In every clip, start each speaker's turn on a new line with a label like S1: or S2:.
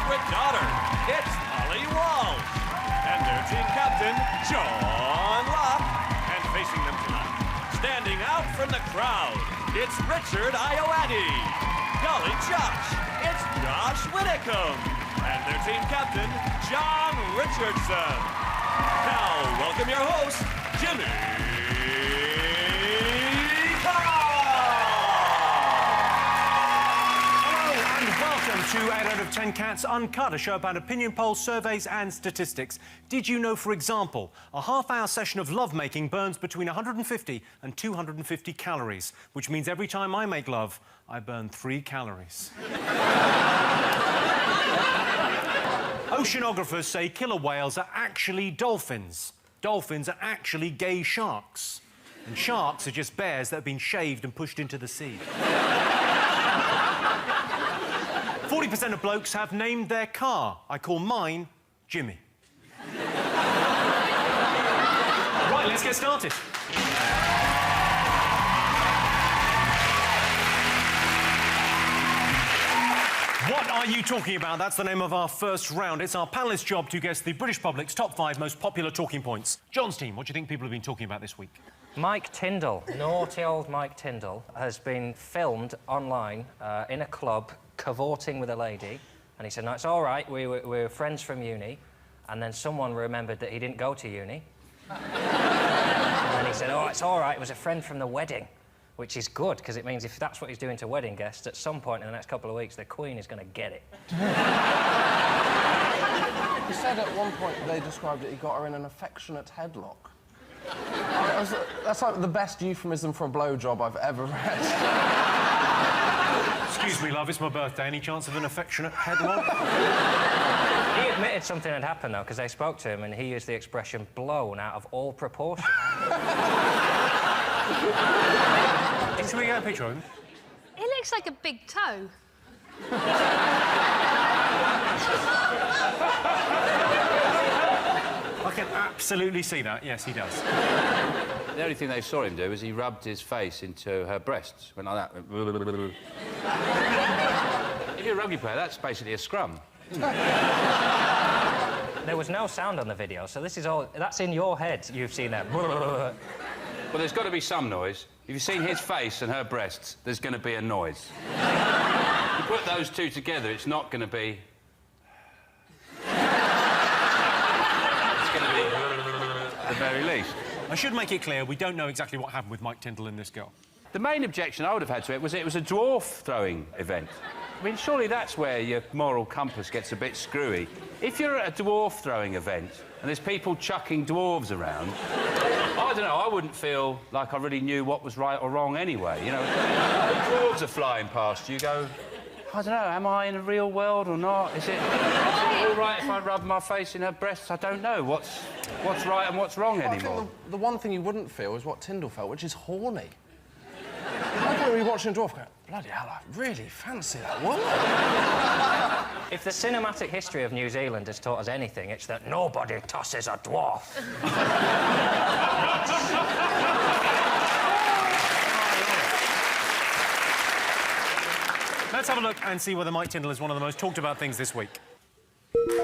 S1: secret daughter, it's Molly Walsh. And their team captain, John Locke. And facing them tonight, standing out from the crowd, it's Richard Ayoade. Golly Josh, it's Josh Whitcomb. And their team captain, John Richardson. Now, welcome your host, Jimmy Carr.
S2: Hello and welcome to 8 out of 10 Cats Uncut, a show about opinion polls, surveys and statistics. Did you know, for example, a half-hour session of lovemaking burns between 150 and 250 calories, which means every time I make love, I burn 3 calories. Oceanographers say killer whales are actually dolphins. Dolphins are actually gay sharks. And sharks are just bears that have been shaved and pushed into the sea. 40% of blokes have named their car. I call mine Jimmy. Right, let's get started. What are you talking about? That's the name of our first round. It's our panellists' job to guess the British public's top 5 most popular talking points. John's team, what do you think people have been talking about this week?
S3: Mike Tindall, naughty old Mike Tindall, has been filmed online in a club cavorting with a lady. And he said, no, it's all right, we were friends from uni. And then someone remembered that he didn't go to uni. And then he said, oh, it's all right, it was a friend from the wedding. Which is good, because it means if that's what he's doing to wedding guests, at some point in the next couple of weeks, the Queen is going to get it.
S4: He said at one point they described it, he got her in an affectionate headlock. That's like the best euphemism for a blowjob I've ever read.
S2: Excuse me, love, it's my birthday. Any chance of an affectionate headlock?
S3: He admitted something had happened, though, because they spoke to him and he used the expression blown out of all proportion.
S2: Should we get a picture of him?
S5: It looks like a big toe.
S2: I can absolutely see that. Yes, he does.
S6: The only thing they saw him do was he rubbed his face into her breasts. Went like that. If you're a rugby player, that's basically a scrum.
S3: There was no sound on the video, so this is all... That's in your head, you've seen that.
S6: Well, there's got to be some noise. If you've seen his face and her breasts, there's going to be a noise. You put those two together, it's not going to be... It's going to be... at the very least.
S2: I should make it clear, we don't know exactly what happened with Mike Tindall and this girl.
S6: The main objection I would have had to it was a dwarf throwing event. I mean, surely that's where your moral compass gets a bit screwy. If you're at a dwarf throwing event and there's people chucking dwarves around, I don't know, I wouldn't feel like I really knew what was right or wrong anyway, you know. The dwarves are flying past you, go, I don't know, am I in the real world or not? Is it all right if I rub my face in her breasts? I don't know what's right and what's wrong anymore.
S4: I think the one thing you wouldn't feel is what Tindall felt, which is horny. I can't be watching a dwarf going, bloody hell, I really fancy that woman.
S3: If the cinematic history of New Zealand has taught us anything, it's that nobody tosses a dwarf.
S2: Let's have a look and see whether Mike Tindall is one of the most talked about things this week. Number 5.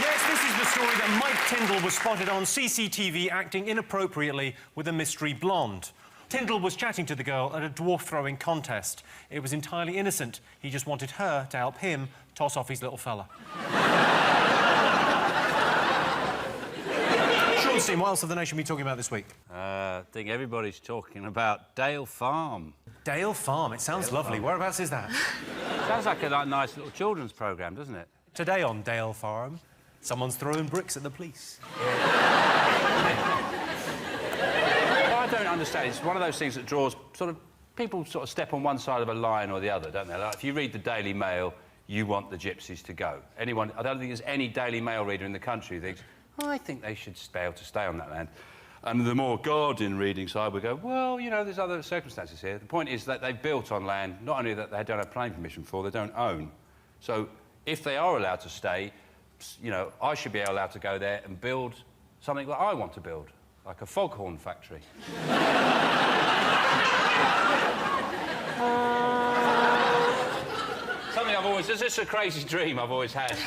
S2: Yes, this is the story that Mike Tindall was spotted on CCTV acting inappropriately with a mystery blonde. Tindall was chatting to the girl at a dwarf-throwing contest. It was entirely innocent. He just wanted her to help him toss off his little fella. Sean's team, what else have the nation been talking about this week?
S6: I think everybody's talking about Dale Farm.
S2: Dale Farm, it sounds lovely. Whereabouts is that?
S6: Sounds like a nice little children's programme, doesn't it?
S2: Today on Dale Farm, someone's throwing bricks at the police.
S6: I don't understand. It's one of those things that draws people sort of step on one side of a line or the other, don't they? Like if you read the Daily Mail, you want the gypsies to go. I don't think there's any Daily Mail reader in the country who thinks, I think they should be able to stay on that land. And the more Guardian reading side would go, well, you know, there's other circumstances here. The point is that they've built on land, not only that they don't have planning permission for, they don't own. So if they are allowed to stay, you know, I should be allowed to go there and build something that I want to build, like a foghorn factory. It's just a crazy dream I've always had.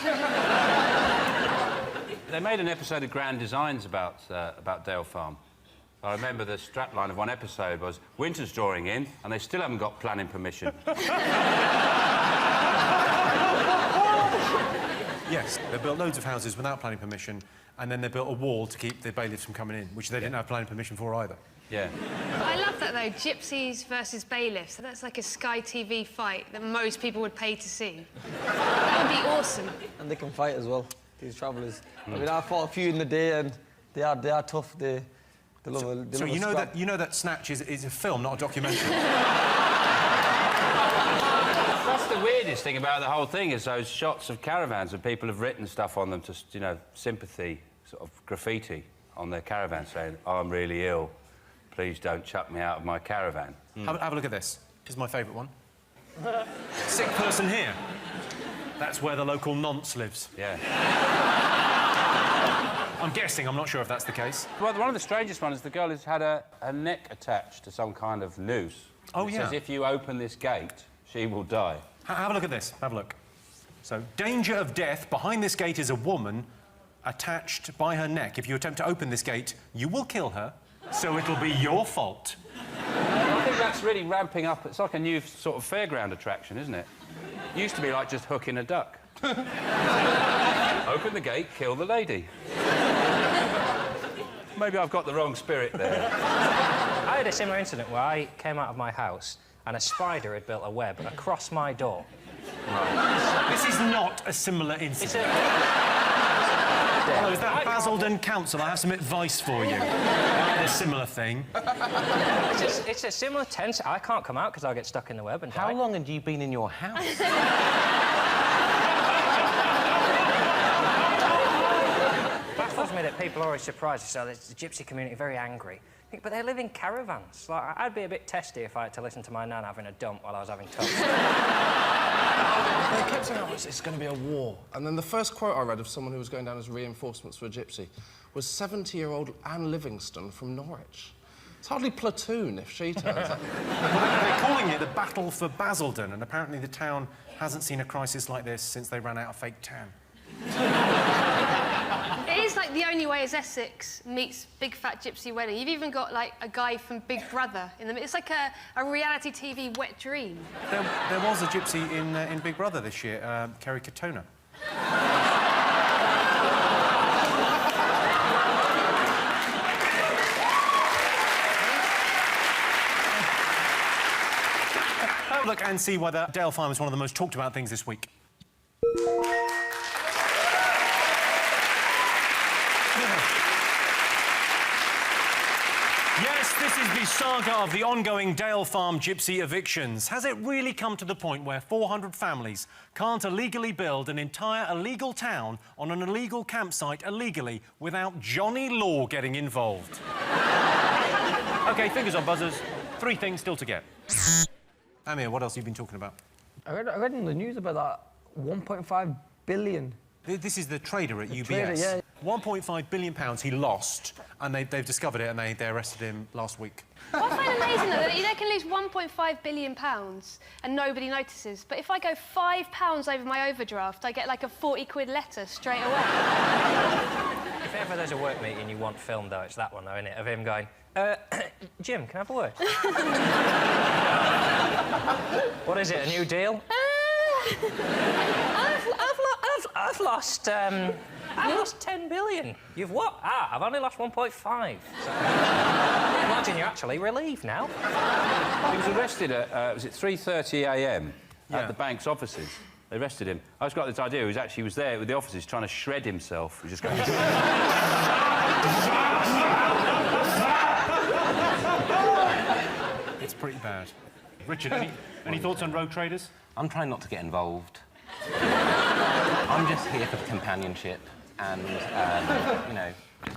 S6: They made an episode of Grand Designs about Dale Farm. I remember the strapline of one episode was, winter's drawing in, and they still haven't got planning permission.
S2: Yes, they built loads of houses without planning permission, and then they built a wall to keep the bailiffs from coming in, which they didn't have planning permission for either.
S6: Yeah.
S5: I love that, though. Gypsies versus bailiffs. That's like a Sky TV fight that most people would pay to see. That would be awesome.
S7: And they can fight as well, these travellers. I mean, I fought a few in the day, and they are tough. They love a
S2: So you know that Snatch is a film, not a documentary.
S6: That's the weirdest thing about the whole thing, is those shots of caravans and people have written stuff on them to, you know, sympathy, sort of graffiti on their caravan saying, I'm really ill, please don't chuck me out of my caravan.
S2: Have a look at this. This is my favourite one. Sick person here. That's where the local nonce lives.
S6: Yeah.
S2: I'm guessing, I'm not sure if that's the case.
S6: Well, one of the strangest ones is the girl who's had her neck attached to some kind of noose.
S2: Oh,
S6: It
S2: yeah.
S6: says if you open this gate, she will die.
S2: Have a look at this. Have a look. So, danger of death. Behind this gate is a woman attached by her neck. If you attempt to open this gate, you will kill her, so it'll be your fault.
S6: I think that's really ramping up. It's like a new sort of fairground attraction, isn't it? Used to be like just hooking a duck. Open the gate, kill the lady. Maybe I've got the wrong spirit there.
S3: I had a similar incident where I came out of my house and a spider had built a web across my door.
S2: This is not a similar incident.
S3: It's
S2: Hello, is that Basildon Council? I have some advice for you. A similar thing.
S3: it's a similar tense. I can't come out because I'll get stuck in the web and die.
S8: How long had you been in your house?
S3: Baffles me that people are always surprised. So there's the gypsy community very angry. But they live in caravans. Like, I'd be a bit testy if I had to listen to my nan having a dump while I was having toast.
S4: They kept saying, oh, it's going to be a war. And then the first quote I read of someone who was going down as reinforcements for a gypsy was 70-year-old Anne Livingston from Norwich. It's hardly Platoon if she turns up.
S2: Well, they're calling it the Battle for Basildon, and apparently the town hasn't seen a crisis like this since they ran out of fake tan.
S5: It is like The Only Way is Essex meets Big Fat Gypsy Wedding. You've even got, like, a guy from Big Brother in them. It's like a reality TV wet dream.
S2: There was a gypsy in Big Brother this year, Kerry Katona. Have a look and see whether Dale Farm is one of the most talked about things this week. Yes, this is the saga of the ongoing Dale Farm gypsy evictions. Has it really come to the point where 400 families can't illegally build an entire illegal town on an illegal campsite illegally without Johnny Law getting involved? OK, fingers on buzzers. 3 things still to get. Amir, what else have you been talking about?
S7: I read in the news about that 1.5 billion.
S2: This is the trader at UBS.
S7: Trader, yeah.
S2: £1.5 billion he lost, and they've discovered it, and they arrested him last week.
S5: What I find amazing, though, that they can lose £1.5 billion and nobody notices. But if I go £5 over my overdraft, I get, like, a 40-quid letter straight away.
S3: If ever there's a work meeting you want filmed, though, it's that one, though, isn't it? Of him going, Jim, can I have a word? What is it, a new deal? I've lost 10 billion. You've what? I've only lost 1.5. So, imagine you're actually relieved now.
S6: He was arrested at, was it 3:30 a.m. at the bank's offices. They arrested him. I just got this idea. He was there with the officers trying to shred himself. He was just going...
S2: It's pretty bad. Richard, any thoughts on rogue traders?
S8: I'm trying not to get involved. I'm just here for the companionship and, you know,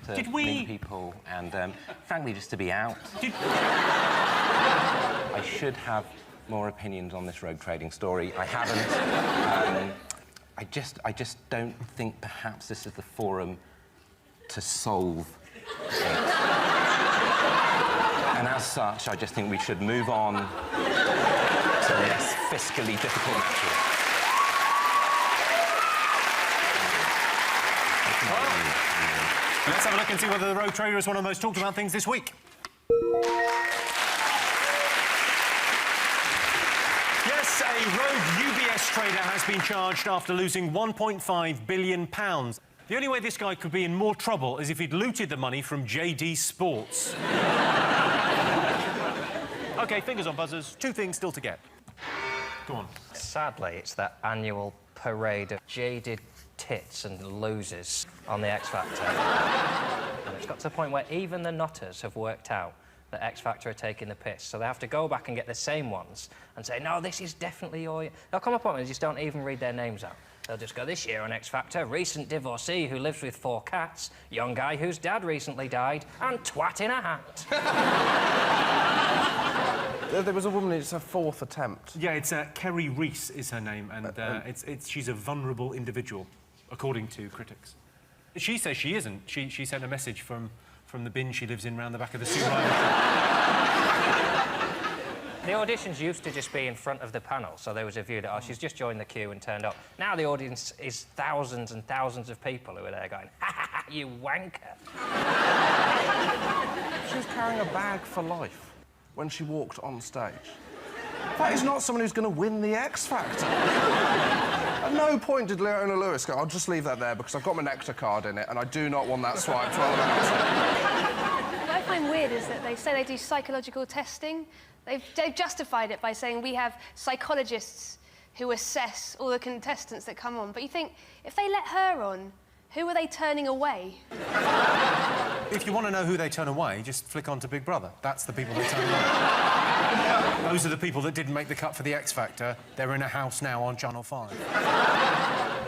S8: just to meet people and, frankly, just to be out. I should have more opinions on this rogue trading story. I haven't. I just don't think perhaps this is the forum to solve it. And as such, I just think we should move on to less fiscally difficult matters.
S2: Let's have a look and see whether the rogue trader is one of the most talked about things this week. Yes, a rogue UBS trader has been charged after losing £1.5 billion. The only way this guy could be in more trouble is if he'd looted the money from JD Sports. OK, fingers on buzzers. 2 things still to get. Go on.
S3: Sadly, it's that annual parade of jaded tits and losers on the X Factor. And it's got to the point where even the nutters have worked out that X Factor are taking the piss, so they have to go back and get the same ones and say, no, this is definitely your year. There'll come a point where they just don't even read their names out. They'll just go, this year on X Factor, recent divorcee who lives with 4 cats, young guy whose dad recently died, and twat in a hat.
S4: There was a woman, it's her 4th attempt.
S2: Yeah, it's Kerry Reese is her name, and she's a vulnerable individual, according to critics. She says she isn't. She sent a message from the bin she lives in round the back of the sewer.
S3: The auditions used to just be in front of the panel, so there was a view that, oh, she's just joined the queue and turned up. Now the audience is thousands and thousands of people who are there going, ha ha ha, you wanker.
S4: She was carrying a bag for life when she walked on stage. That is not someone who's going to win the X Factor. At no point did Leona Lewis go, I'll just leave that there because I've got my Nectar card in it and I do not want that swiped while I'm out.
S5: What I find weird is that they say they do psychological testing. They've justified it by saying we have psychologists who assess all the contestants that come on. But you think, if they let her on, who are they turning away?
S2: If you want to know who they turn away, just flick on to Big Brother. That's the people they turn away. Those are the people that didn't make the cut for the X Factor. They're in a house now on Channel 5.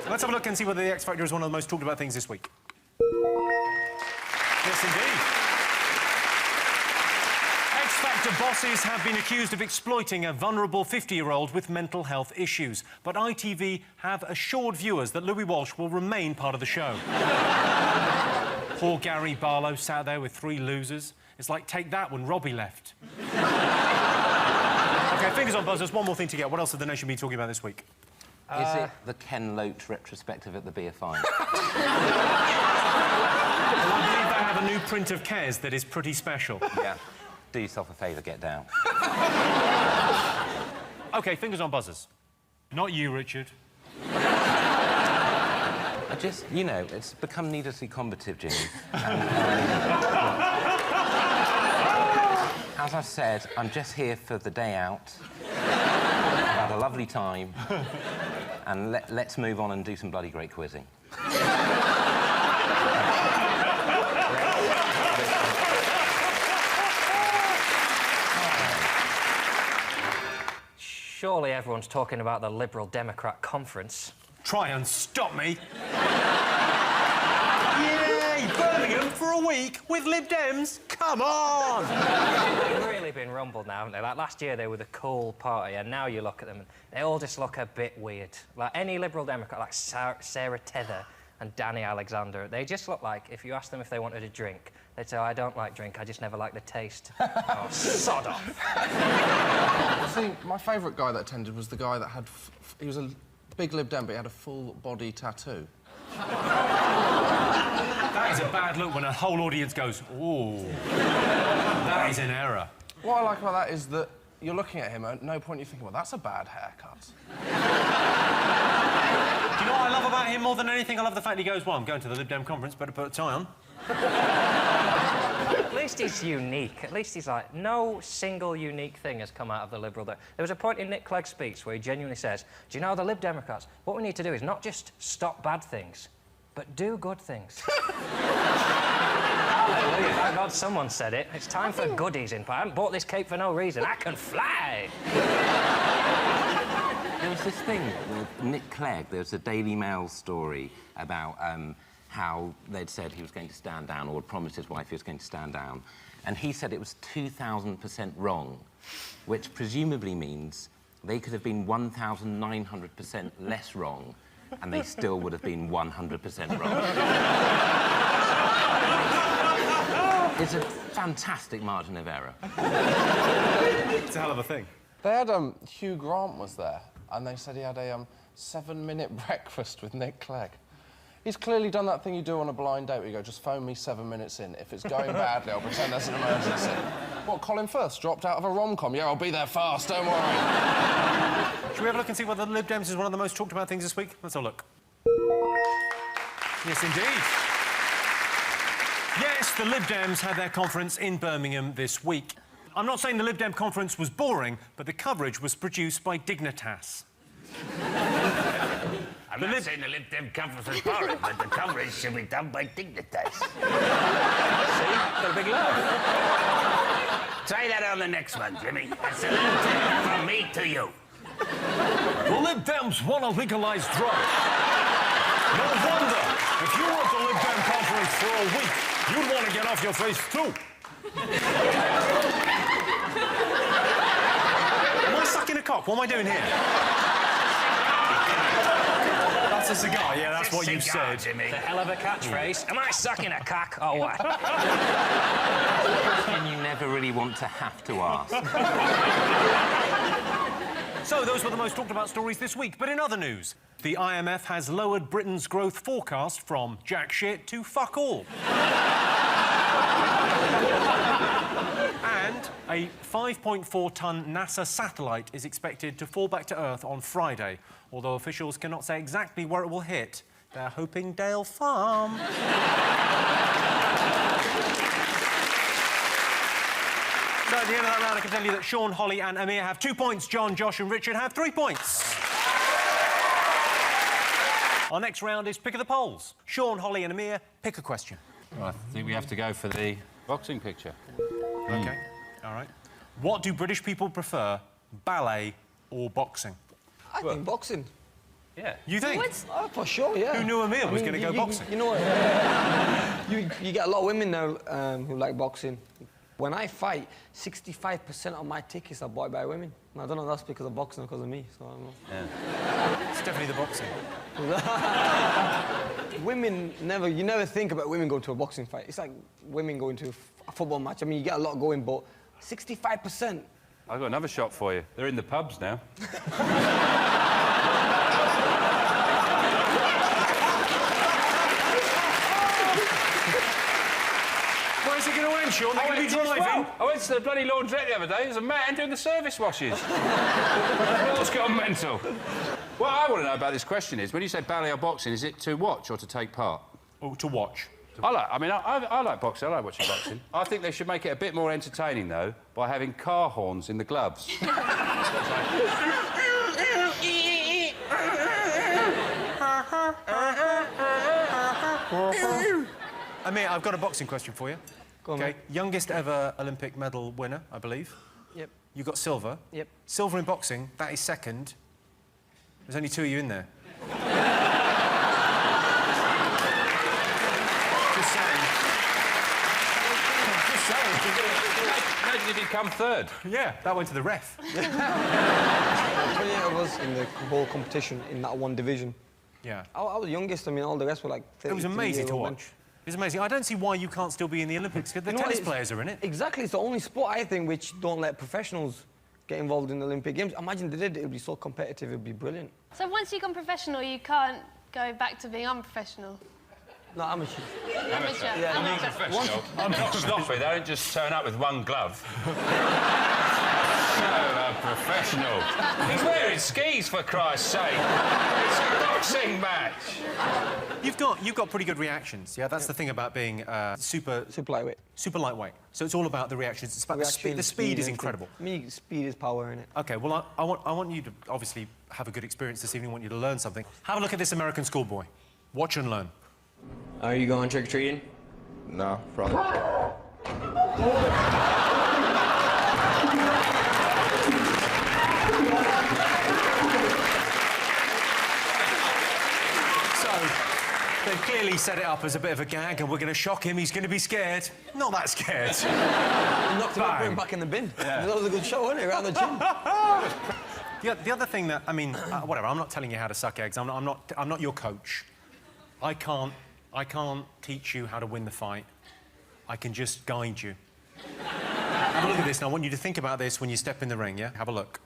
S2: Let's have a look and see whether the X Factor is one of the most talked about things this week. Yes, indeed. X Factor bosses have been accused of exploiting a vulnerable 50-year-old with mental health issues. But ITV have assured viewers that Louis Walsh will remain part of the show. Poor Gary Barlow sat there with 3 losers. It's like Take That when Robbie left. OK, fingers on buzzers. One more thing to get. What else has the nation been talking about this week?
S8: Is it the Ken Loach retrospective at the BFI?
S2: Well, I believe they have a new print of Kes that is pretty special.
S8: Yeah. Do yourself a favour, get down.
S2: OK, fingers on buzzers. Not you, Richard.
S8: I just, you know, it's become needlessly combative, Jimmy. As I've said, I'm just here for the day out. I've had a lovely time. And let's move on and do some bloody great quizzing.
S3: Surely everyone's talking about the Liberal Democrat conference.
S2: Try and stop me. Yay! Birmingham for a week with Lib Dems? Come on!
S3: They've really been rumbled now, haven't they? Like, last year they were the cool party, and now you look at them and they all just look a bit weird. Like, any Liberal Democrat, like Sarah Tether and Danny Alexander, they just look like, if you asked them if they wanted a drink, they'd say, oh, I don't like drink, I just never like the taste. Oh, sod off.
S4: See, my favourite guy that attended was the guy that had... he was a big Lib Dem, but he had a full-body tattoo.
S2: That is a bad look when a whole audience goes, ooh. That is an error.
S4: What I like about that is that you're looking at him and at no point you're thinking, well, that's a bad haircut.
S2: Do you know what I love about him more than anything? I love the fact he goes, well, I'm going to the Lib Dem conference, better put a tie on.
S3: At least he's unique. At least he's like, no single unique thing has come out of the Liberal... There was a point in Nick Clegg's speech where he genuinely says, do you know, the Lib Democrats, what we need to do is not just stop bad things, but do good things. Hallelujah. Thank God someone said it. It's time for goodies in. I haven't bought this cape for no reason. I can fly!
S8: There was this thing with Nick Clegg. There was a Daily Mail story about how they'd said he was going to stand down, or had promised his wife he was going to stand down, and he said it was 2,000% wrong, which presumably means they could have been 1,900% less wrong, and they still would have been 100% wrong. It's a fantastic margin of error.
S2: It's a hell of a thing.
S4: They had, Hugh Grant was there, and they said he had a 7-minute breakfast with Nick Clegg. He's clearly done that thing you do on a blind date where you go, just phone me 7 minutes in. If it's going badly, I'll pretend there's an emergency. What, Colin Firth dropped out of a rom-com? Yeah, I'll be there fast, don't worry.
S2: Should we have a look and see whether the Lib Dems is one of the most talked about things this week? Let's have a look. Yes, indeed. Yes, the Lib Dems had their conference in Birmingham this week. I'm not saying the Lib Dem conference was boring, but the coverage was produced by Dignitas.
S9: I'm not saying the Lib Dem conference was boring, but the coverage should be done by Dignitas. See?
S6: Got a big laugh.
S9: Try that on the next one, Jimmy. That's a little tip from me to you.
S2: The Lib Dems want to legalise drugs. No wonder. If you were at the Lib Dem conference for a week, you'd want to get off your face too. Am I sucking a cock? What am I doing here? That's a cigar, yeah, that's what you said.
S9: Jimmy.
S3: It's a hell of a catchphrase. Am I sucking a cock or what?
S8: And you never really want to have to ask.
S2: So, those were the most talked about stories this week. But in other news, the IMF has lowered Britain's growth forecast from jack shit to fuck all. And a 5.4-ton NASA satellite is expected to fall back to Earth on Friday. Although officials cannot say exactly where it will hit, they're hoping Dale Farm. So at the end of that round, I can tell you that Sean, Holly and Amir have 2 points. John, Josh and Richard have 3 points. Our next round is Pick of the Polls. Sean, Holly and Amir, pick a question.
S6: Well, I think we have to go for the boxing picture.
S2: OK, all right. What do British people prefer, ballet or boxing?
S7: I think boxing.
S6: Yeah.
S2: You think?
S7: Oh, for sure, yeah.
S2: Who knew Amir was going to go boxing?
S7: You know what? you get a lot of women now who like boxing. When I fight, 65% of my tickets are bought by women. And I don't know if that's because of boxing or because of me, so I don't know.
S6: Yeah.
S2: It's definitely the boxing.
S7: Women never... You never think about women going to a boxing fight. It's like women going to a football match. I mean, you get a lot going, but 65%.
S6: I've got another shot for you. They're in the pubs now.
S2: Where's it going to end, Sean? They're going to be driving.
S6: I went to the bloody laundrette the other day. There's a man doing the service washes. What's gone mental? What I want to know about this question is, when you say ballet or boxing, is it to watch or to take part?
S2: Oh, to watch.
S6: I like boxing. I like watching boxing. I think they should make it a bit more entertaining, though, by having car horns in the gloves.
S2: Amir, I've got a boxing question for you.
S7: Go on,
S2: OK,
S7: mate.
S2: youngest ever Olympic medal winner, I believe.
S7: Yep.
S2: You got silver.
S7: Yep.
S2: Silver in boxing, that is second. There's only 2 of you in there. Just saying. Just saying.
S6: Imagine if he'd come third.
S2: Yeah, that went to the ref.
S7: 28 of us in the whole competition in that one division.
S2: Yeah.
S7: I was the youngest. I mean, all the rest were like 30.
S2: It was amazing to watch. It's amazing. I don't see why you can't still be in the Olympics, because the tennis players are in it.
S7: Exactly. It's the only sport, I think, which don't let professionals get involved in the Olympic Games. Imagine they did. It would be so competitive. It would be brilliant.
S5: So once you've gone professional, you can't go back to being unprofessional.
S7: No, amateur.
S5: Amateur.
S7: Yeah,
S5: Amateur.
S6: Professional. I'm not sloppy. They don't just turn up with one glove. So professional. He's wearing skis, for Christ's sake. It's a boxing match.
S2: You've got pretty good reactions, yeah? That's the thing about being super
S7: lightweight.
S2: Super lightweight. So it's all about the reactions. It's about the speed. The speed is incredible.
S7: Me, speed is power, innit?
S2: OK, well, I want you to obviously have a good experience this evening. I want you to learn something. Have a look at this American schoolboy. Watch and learn.
S10: Are you going trick-or-treating?
S11: No, probably.
S2: They've clearly set it up as a bit of a gag, and we're going to shock him. He's going to be scared. Not that scared.
S7: Knocked him out, put him back in the bin. Yeah. That was a good show, wasn't it? Around the gym.
S2: The other thing that, I mean, whatever. I'm not telling you how to suck eggs. I'm not your coach. I can't teach you how to win the fight. I can just guide you. Have a look at this, and I want you to think about this when you step in the ring. Yeah, have a look.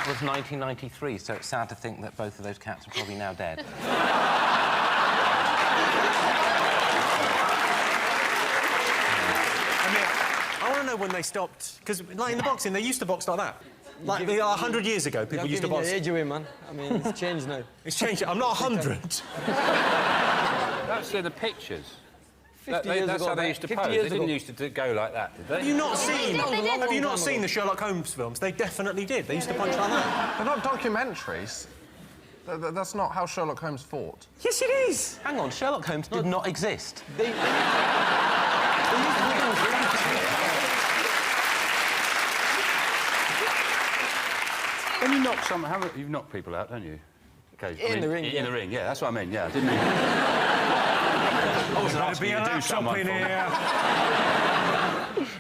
S8: that was 1993, so it's sad to think that both of those cats are probably now dead.
S2: I want to know when they stopped, because, like, in the boxing, they used to box like that. Like, 100 years ago, people used to box...
S7: You're giving your age away, man. I mean, it's changed now.
S2: It's changed. I'm not 100.
S6: That's in the pictures.
S7: 50 years
S6: that's
S7: ago,
S6: how they used to pose. They didn't used to go like that, did they?
S2: Have you not seen...
S5: They did.
S2: Have you not seen the Sherlock Holmes films? They definitely did. They used to punch like that.
S4: They're not documentaries. That's not how Sherlock Holmes fought.
S2: Yes, it is.
S8: Hang on, Sherlock Holmes did not exist.
S7: They used to do
S6: When you knock someone... You've knocked people out, don't you? Okay,
S7: in the ring,
S6: In the ring, yeah, that's what I mean, yeah. I didn't mean... I wasn't asking you to do someone for me.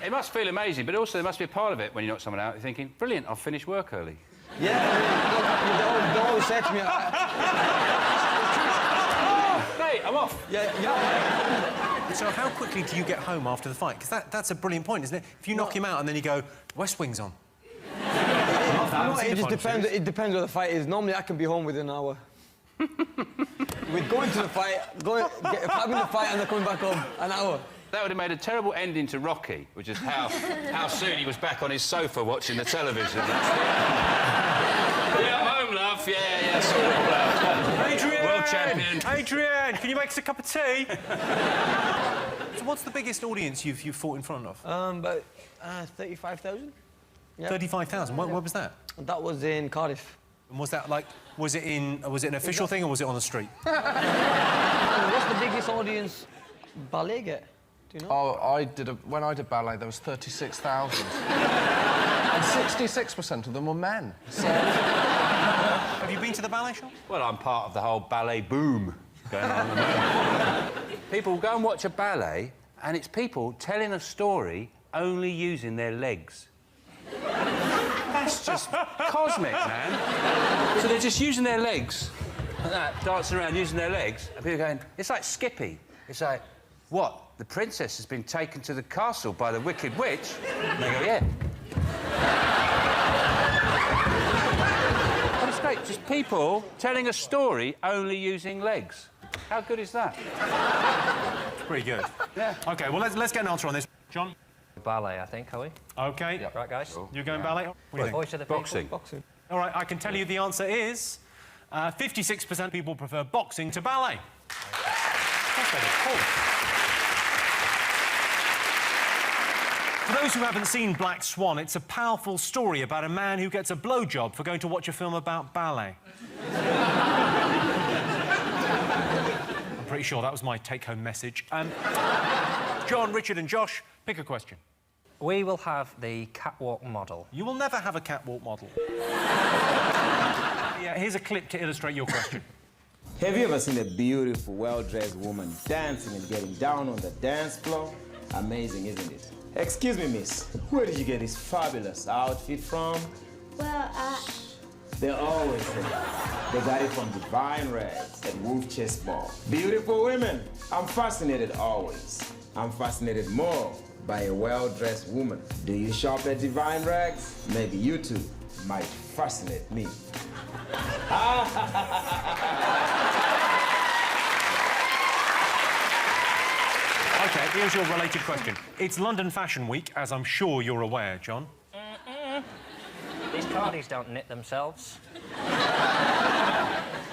S6: It must feel amazing, but also there must be a part of it when you knock someone out, you're thinking, brilliant, I'll finish work early.
S7: Yeah, they always say to me...
S6: Hey, I'm off.
S7: Yeah.
S2: So how quickly do you get home after the fight? Because that's a brilliant point, isn't it? If you knock him out and then you go, West Wing's on.
S7: It just depends. It depends what the fight is. Normally, I can be home within an hour. We're going to the fight, having the fight, and then coming back home an hour.
S6: That would have made a terrible ending to Rocky, which is how soon he was back on his sofa watching the television. Yeah, I'm home, love. Yeah, sort of.
S2: Adrian!
S6: World champion.
S2: Adrian, can you make us a cup of tea? So what's the biggest audience you've fought in front of?
S7: About 35,000. Yeah.
S2: 35,000. Where was that?
S7: That was in Cardiff.
S2: And was that like... Was it an official thing or was it on the street?
S7: What's the biggest audience Ballet get? Do you know?
S4: Oh, when I did ballet, there was 36,000. And 66% of them were men. So...
S2: Have you been to the ballet show?
S6: Well, I'm part of the whole ballet boom going on at the moment. People go and watch a ballet, and it's people telling a story only using their legs. That's just cosmic, man. So they're just using their legs, like that, dancing around using their legs, and people going, it's like Skippy. It's like, what? The princess has been taken to the castle by the Wicked Witch? And they go, yeah. But it's great, just people telling a story only using legs. How good is that?
S2: It's pretty good.
S6: Yeah.
S2: OK, well, let's get an answer on this. John?
S3: Ballet, I think, are we?
S2: OK.
S3: Yep. Right, guys?
S2: You're going ballet? What do you think?
S3: Voice of the people.
S6: Boxing.
S2: All right, I can tell you the answer is... 56% of people prefer boxing to ballet. For those who haven't seen Black Swan, it's a powerful story about a man who gets a blowjob for going to watch a film about ballet. I'm pretty sure that was my take-home message. John, Richard and Josh, pick a question.
S3: We will have the catwalk model.
S2: You will never have a catwalk model. Yeah, here's a clip to illustrate your question.
S11: Have you ever seen a beautiful, well-dressed woman dancing and getting down on the dance floor? Amazing, isn't it? Excuse me, miss. Where did you get this fabulous outfit from?
S12: Well,
S11: They always say they got it from Divine Rags at Wolf Chest Ball. Beautiful women. I'm fascinated always. I'm fascinated more by a well-dressed woman. Do you shop at Divine Rags? Maybe you too might fascinate me.
S2: OK, here's your related question. It's London Fashion Week, as I'm sure you're aware, John.
S3: These cardies don't knit themselves.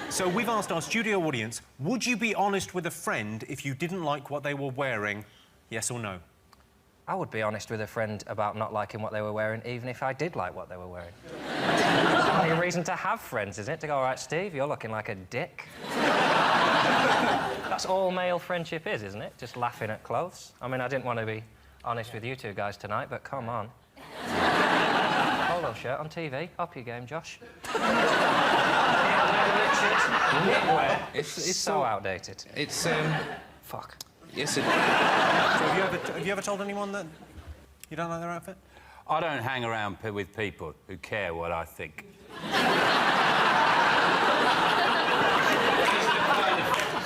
S2: So we've asked our studio audience, would you be honest with a friend if you didn't like what they were wearing? Yes or no?
S3: I would be honest with a friend about not liking what they were wearing, even if I did like what they were wearing. It's only a reason to have friends, isn't it? To go, all right, Steve, you're looking like a dick. That's all male friendship is, isn't it? Just laughing at clothes. I mean, I didn't want to be honest with you two guys tonight, but come on. Polo shirt on TV. Up your game, Josh. It's so outdated.
S8: It's,
S3: Fuck.
S8: Yes, it...
S2: So have you ever told anyone that you don't like their outfit?
S6: I don't hang around with people who care what I think.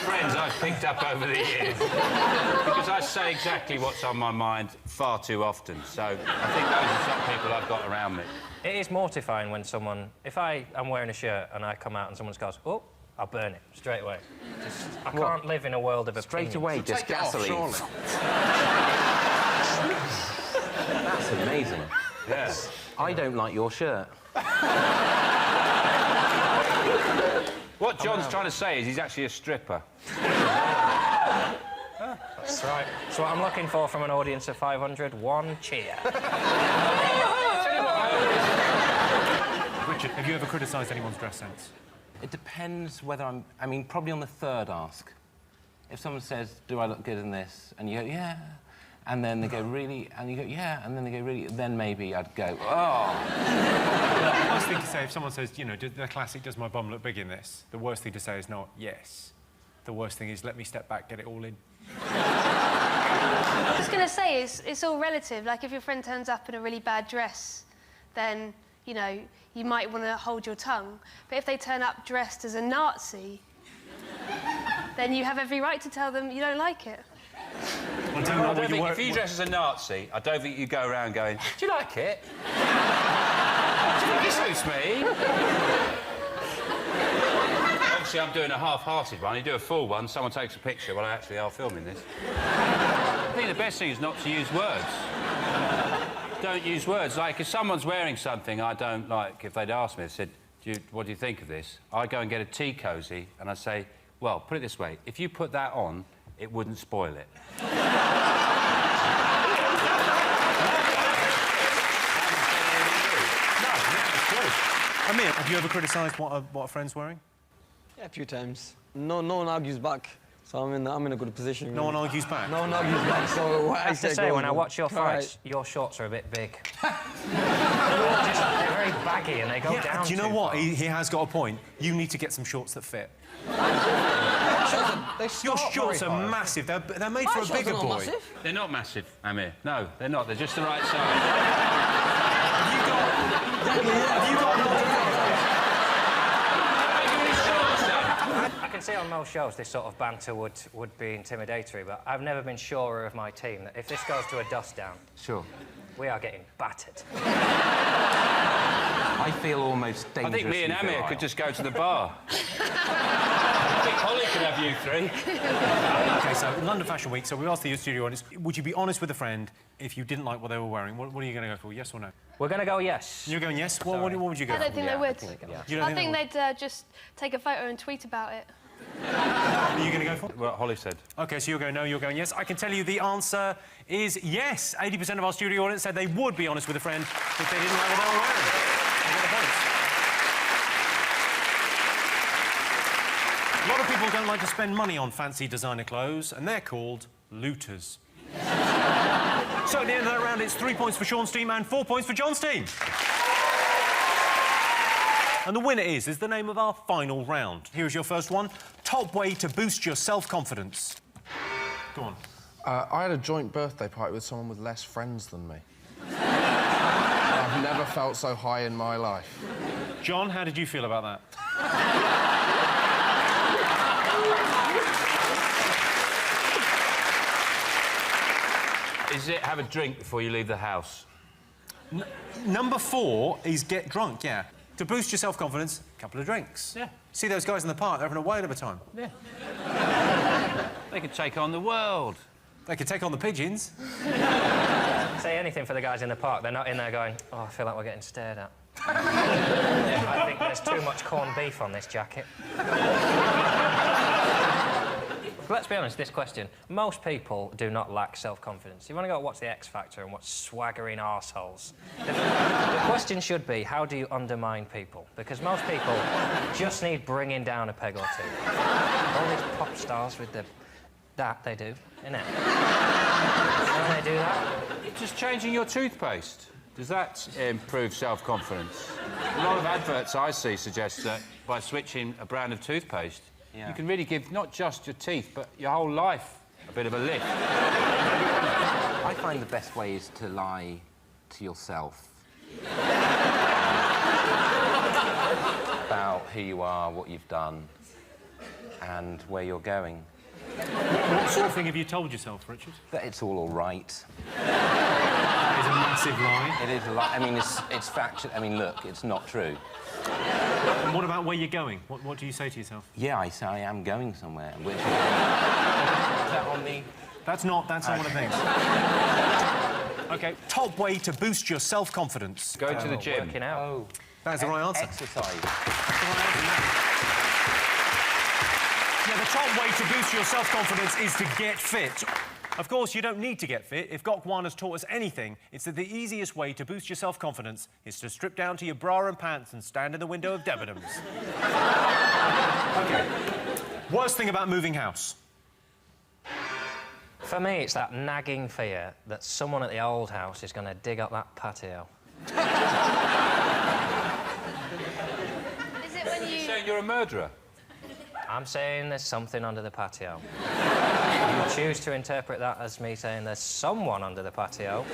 S6: Friends I I've picked up over the years. Because I say exactly what's on my mind far too often. So I think those are some people I've got around me.
S3: It is mortifying when someone... If I am wearing a shirt and I come out and someone goes, oh, I'll burn it straight away. I can't live in a world of opinions.
S8: Straight away, just
S4: Take it off,
S8: gasoline.
S4: surely.
S8: That's amazing.
S6: Yes.
S8: I don't like your shirt.
S6: What John's trying to say is he's actually a stripper.
S3: That's right. That's what I'm looking for from an audience of 500. One cheer.
S2: Richard, have you ever criticised anyone's dress sense?
S8: It depends whether I mean, probably on the third ask. If someone says, do I look good in this? And you go, yeah. And then they go, really? And you go, yeah. And then they go, really? Then maybe I'd go, oh.
S2: The worst thing to say, if someone says, you know, the classic, does my bum look big in this? The worst thing to say is not, yes. The worst thing is, let me step back, get it all in.
S5: I was going to say, it's all relative. Like, if your friend turns up in a really bad dress, then, you know, you might want to hold your tongue. But if they turn up dressed as a Nazi, then you have every right to tell them you don't like it.
S6: If you dress as a Nazi, I don't think you go around going, do you like it? Do you think it suits me? Obviously, I'm doing a half-hearted one. You do a full one, someone takes a picture. Well, actually, I'm filming this. I think the best thing is not to use words. Don't use words. Like, if someone's wearing something I don't like, if they'd asked me, they said, what do you think of this? I go and get a tea cosy, and I say, well, put it this way, if you put that on, it wouldn't spoil it.
S2: Amir, have you ever criticised what a friend's wearing?
S7: Yeah, a few times. No one argues back, so I'm in a good position.
S2: No one argues back?
S7: No one argues back, so what
S3: I have to say, when I watch your fights, your shorts are a bit big. They're very baggy and they go down.
S2: Do you know what? He has got a point. You need to get some shorts that fit. Your shorts are massive. They're made for a bigger boy.
S7: Massive?
S6: They're not massive, Amir. No, they're not. They're just the right size.
S2: Have you got
S3: I can see on most shows this sort of banter would be intimidatory, but I've never been surer of my team that if this goes to a dust down,
S8: Sure.
S3: we are getting battered.
S8: I feel almost
S6: I
S8: dangerously
S6: think me and Amir
S8: virile.
S6: could just go to the bar. I think Holly could have you three.
S2: OK, so London Fashion Week, so we asked the studio audience, would you be honest with a friend if you didn't like what they were wearing? What are you going to go for, yes or no?
S3: We're going to go yes.
S2: You're going yes? What would you go
S5: I don't
S2: for?
S5: think they would.
S2: You don't
S5: I think
S2: they
S5: they'd just take a photo and tweet about it.
S2: Are you going to go for it?
S6: What Holly said.
S2: OK, so you're going no, you're going yes. I can tell you the answer is yes. 80% of our studio audience said they would be honest with a friend if they didn't like what they were wearing. They get the points. A lot of people don't like to spend money on fancy designer clothes, and they're called looters. So at the end of that round, it's 3 points for Sean's team and 4 points for John's team. And the winner is the name of our final round. Here's your first one. Top way to boost your self-confidence. Go on.
S4: I had a joint birthday party with someone with less friends than me. I've never felt so high in my life.
S2: John, how did you feel about that?
S6: Is it have a drink before you leave the house?
S2: Number 4 is get drunk, yeah. To boost your self-confidence, a couple of drinks.
S6: Yeah.
S2: See those guys in the park, they're having a whale of a time.
S6: Yeah. They could take on the world.
S2: They could take on the pigeons.
S3: Say anything for the guys in the park. They're not in there going, oh, I feel like we're getting stared at. I think there's too much corned beef on this jacket. Let's be honest, this question. Most people do not lack self-confidence. You want to go watch The X Factor and watch swaggering arseholes. The question should be, how do you undermine people? Because most people just need bringing down a peg or two. All these pop stars with that they do, innit? How do they do that?
S6: Just changing your toothpaste. Does that improve self-confidence? A lot of adverts I see suggest that by switching a brand of toothpaste, you can really give not just your teeth, but your whole life a bit of a lift.
S8: I find the best way is to lie to yourself. About who you are, what you've done, and where you're going.
S2: What sort of thing have you told yourself, Richard?
S8: That it's all right.
S2: That is a massive lie.
S8: It is a lie. I mean, it's factual. I mean, look, it's not true.
S2: And what about where you're going? What do you say to yourself?
S8: Yeah, I say I am going somewhere. Which is that on the...
S2: That's not one of the things. OK, top way to boost your self-confidence.
S6: Go to the gym.
S3: Working out.
S8: Oh.
S2: That's the right answer.
S8: Exercise.
S2: Yeah, the top way to boost your self-confidence is to get fit. Of course, you don't need to get fit. If Gok 1 has taught us anything, it's that the easiest way to boost your self-confidence is to strip down to your bra and pants and stand in the window of Debenhams. OK. Worst thing about moving house?
S3: For me, it's that nagging fear that someone at the old house is going to dig up that patio.
S5: Is it when you...
S6: Saying you're a murderer?
S3: I'm saying there's something under the patio. If you choose to interpret that as me saying there's someone under the patio,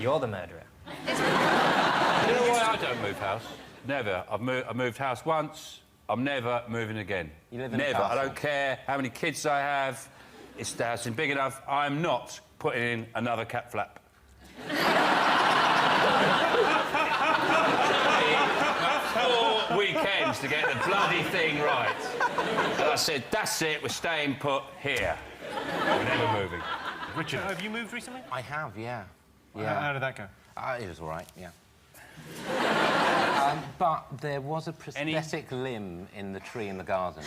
S3: you're the murderer.
S6: You know why I don't move house? Never. I've moved house once. I'm never moving again.
S8: You live in a
S6: never.
S8: castle.
S6: I don't care how many kids I have. It's the house is big enough. I'm not putting in another cat flap. Four weekends to get the bloody thing right. And I said, that's it, we're staying put here. We're never moving.
S2: Richard, have you moved recently?
S8: I have, yeah.
S2: How did that go?
S8: It was all right, yeah. But there was a prosthetic limb in the tree in the garden.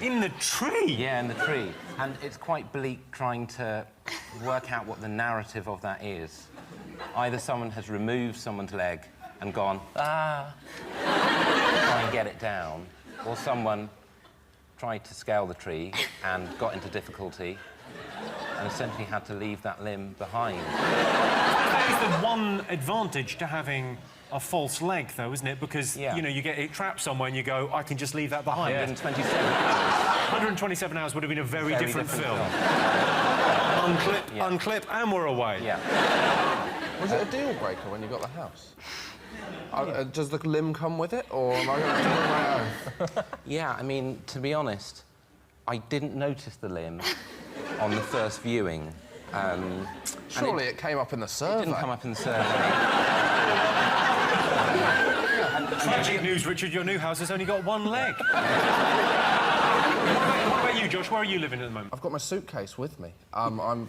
S2: In the tree?
S8: Yeah, in the tree. And it's quite bleak trying to work out what the narrative of that is. Either someone has removed someone's leg and gone, try and get it down, or someone tried to scale the tree and got into difficulty and essentially had to leave that limb behind.
S2: That is the one advantage to having a false leg, though, isn't it? Because, you know, you get it trapped somewhere and you go, I can just leave that behind.
S8: 127 hours.
S2: 127 hours would have been a very different film. Unclip, and we're away.
S8: Yeah.
S4: Was it a deal breaker when you got the house? Does the limb come with it, or am I going to do it on my own?
S8: Yeah, I mean, to be honest, I didn't notice the limb on the first viewing.
S4: Surely it came up in the survey.
S8: It didn't come up in the survey.
S2: Tragic news, Richard, your new house has only got one leg. What about you, Josh? Where are you living at the moment?
S4: I've got my suitcase with me.
S2: Are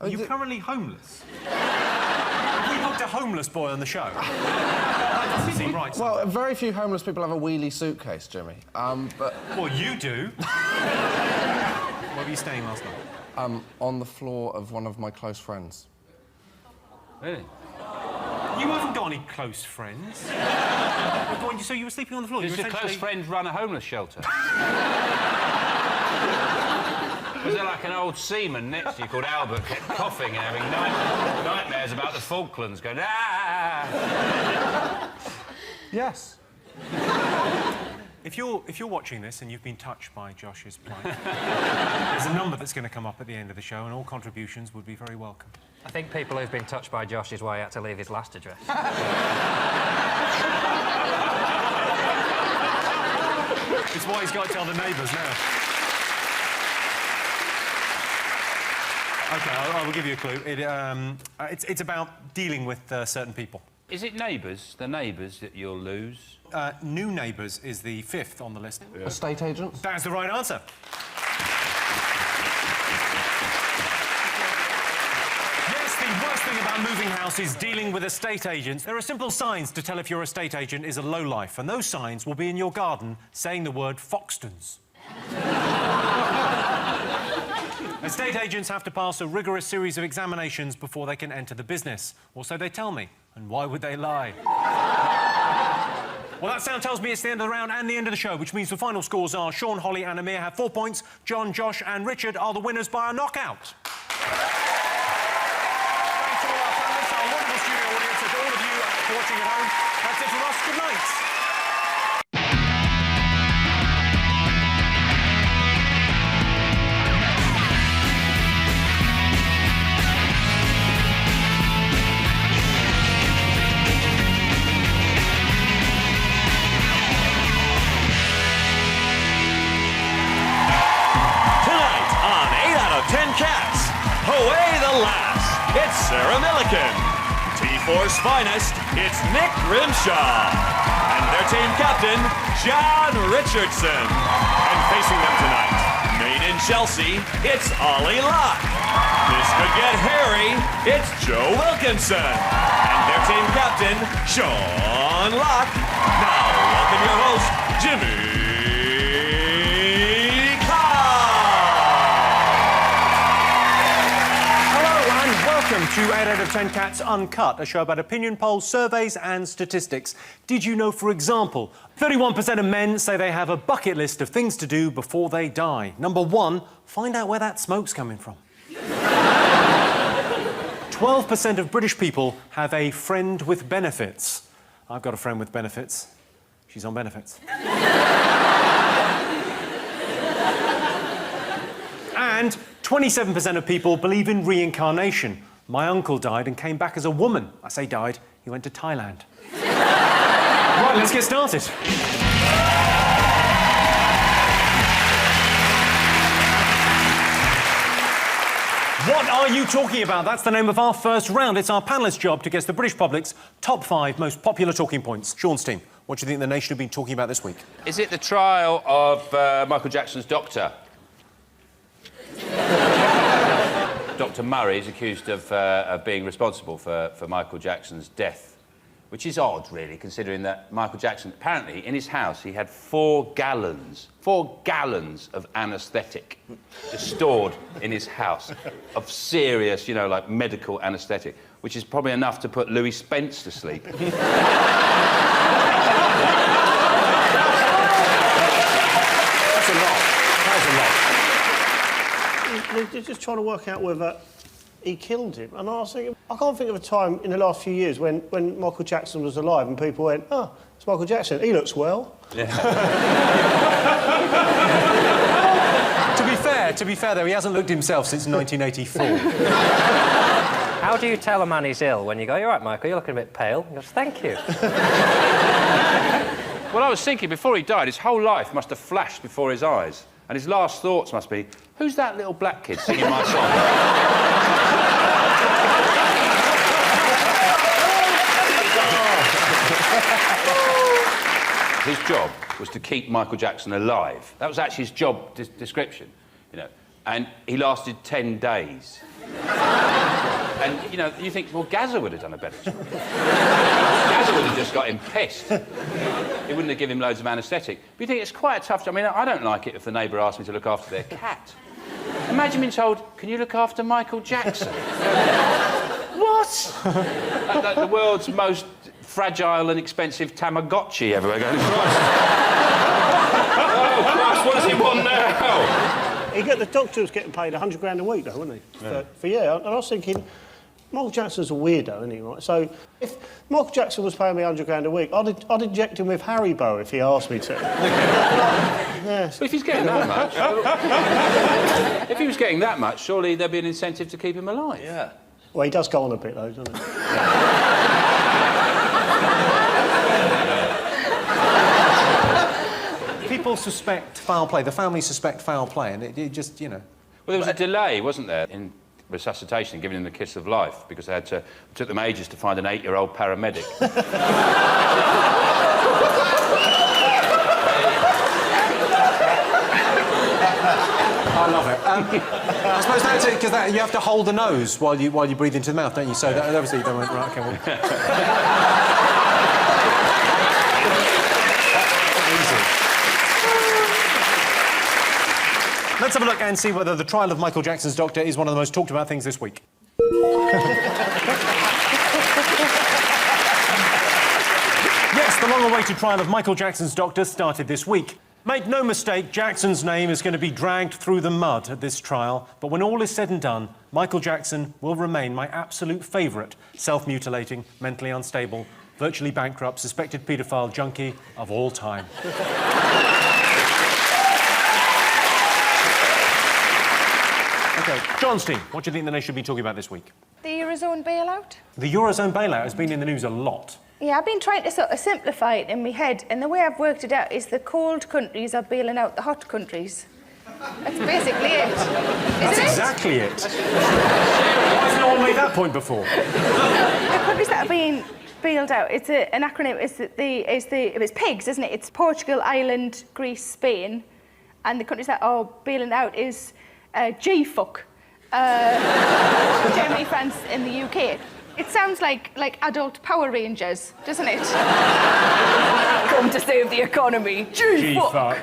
S2: you currently homeless? We booked a homeless boy on the show. That doesn't seem right.
S4: Well, very few homeless people have a wheelie suitcase, Jimmy. But...
S2: Well, you do. Where were you staying last night?
S4: On the floor of one of my close friends.
S6: Really?
S2: You haven't got any close friends. So you were sleeping on the floor?
S6: Does your close friend run a homeless shelter? Was there like an old seaman next to you called Albert, kept coughing and having nightmares about the Falklands, going, ah!
S4: Yes.
S2: If you're watching this and you've been touched by Josh's plight, there's a number that's going to come up at the end of the show, and all contributions would be very welcome.
S3: I think people who've been touched by Josh is why he had to leave his last address.
S2: It's why he's got to tell the neighbours now. OK, I will give you a clue. It's about dealing with certain people.
S6: Is it neighbours, the neighbours, that you'll lose?
S2: New neighbours is the 5th on the list.
S4: Yeah. Estate agents?
S2: That's the right answer. Yes, the worst thing about moving house is dealing with estate agents. There are simple signs to tell if your estate agent is a lowlife, and those signs will be in your garden saying the word Foxtons. Estate agents have to pass a rigorous series of examinations before they can enter the business. Or so they tell me. And why would they lie? Well, that sound tells me it's the end of the round and the end of the show, which means the final scores are Sean, Holly and Amir have 4 points. John, Josh and Richard are the winners by a knockout. Thanks to all our panellists, our wonderful studio audience, and to all of you watching at home. That's it from us. Good night.
S1: For a Milliken, T4's finest, it's Nick Grimshaw. And their team captain, John Richardson. And facing them tonight, made in Chelsea, it's Ollie Locke. This could get hairy, it's Joe Wilkinson. And their team captain, Sean Locke. Now, welcome your host, Jimmy
S2: Welcome to 8 out of 10 Cats Uncut, a show about opinion polls, surveys and statistics. Did you know, for example, 31% of men say they have a bucket list of things to do before they die? Number 1, find out where that smoke's coming from. 12% of British people have a friend with benefits. I've got a friend with benefits. She's on benefits. And 27% of people believe in reincarnation. My uncle died and came back as a woman. I say died, he went to Thailand. Right, let's get started. What are you talking about? That's the name of our first round. It's our panellists' job to guess the British public's top 5 most popular talking points. Sean's team, what do you think the nation have been talking about this week?
S6: Is it the trial of Michael Jackson's doctor? Dr. Murray is accused of being responsible for Michael Jackson's death, which is odd, really, considering that Michael Jackson, apparently, in his house, he had 4 gallons of anaesthetic just stored in his house, of serious, you know, like, medical anaesthetic, which is probably enough to put Louis Spence to sleep.
S12: That's a lot. That is a lot. They're just trying to work out whether he killed him. And I was thinking, I can't think of a time in the last few years when Michael Jackson was alive and people went, oh, it's Michael Jackson, he looks well.
S6: Yeah.
S2: To be fair, though, he hasn't looked himself since 1984.
S3: How do you tell a man he's ill when you go, you're right, Michael, you're looking a bit pale? He goes, thank you.
S6: Well, I was thinking, before he died, his whole life must have flashed before his eyes. And his last thoughts must be, who's that little black kid singing my song? His job was to keep Michael Jackson alive. That was actually his job description, you know. And he lasted 10 days. And, you know, you think, well, Gazza would have done a better job. Gazza would have just got him pissed. He wouldn't have given him loads of anaesthetic. But you think it's quite a tough job. I mean, I don't like it if the neighbour asks me to look after their cat. Imagine being told, can you look after Michael Jackson? What? Like the world's most fragile and expensive Tamagotchi ever. Going, Christ. Oh, Christ, what does he want now?
S12: The doctor was getting paid 100 grand a week, though, wasn't he? Yeah. And I was thinking, Michael Jackson's a weirdo, isn't he, right? So if Michael Jackson was paying me 100 grand a week, I'd inject him with Haribo if he asked me to. Yes.
S6: But if he's getting that much... if he was getting that much, surely there'd be an incentive to keep him alive.
S12: Yeah. Well, he does go on a bit, though, doesn't he?
S2: People suspect foul play. The family suspect foul play, and it just, you know...
S6: Well, there was a delay, wasn't there, in resuscitation, giving him the kiss of life, because it took them ages to find an 8-year-old paramedic.
S2: I love it. I suppose that's it, because you have to hold the nose while you breathe into the mouth, don't you? So that, obviously they went, right, okay, well... Let's have a look and see whether the trial of Michael Jackson's doctor is one of the most talked about things this week. Yes, the long-awaited trial of Michael Jackson's doctor started this week. Make no mistake, Jackson's name is going to be dragged through the mud at this trial, but when all is said and done, Michael Jackson will remain my absolute favourite self-mutilating, mentally unstable, virtually bankrupt, suspected paedophile junkie of all time. OK, John's team, what do you think the nation should be talking about this week?
S13: The Eurozone bailout?
S2: The Eurozone bailout has been in the news a lot.
S13: Yeah, I've been trying to sort of simplify it in my head, and the way I've worked it out is the cold countries are bailing out the hot countries. That's basically it.
S2: That's
S13: Isn't it?
S2: exactly it. Why has no one made that point before?
S13: The countries that are being bailed out, it's an acronym, it's PIGS, isn't it? It's Portugal, Ireland, Greece, Spain. And the countries that are bailing out is G-fuck. Germany, France, and the UK. It sounds like adult Power Rangers, doesn't it? Come to save the economy. G-fuck.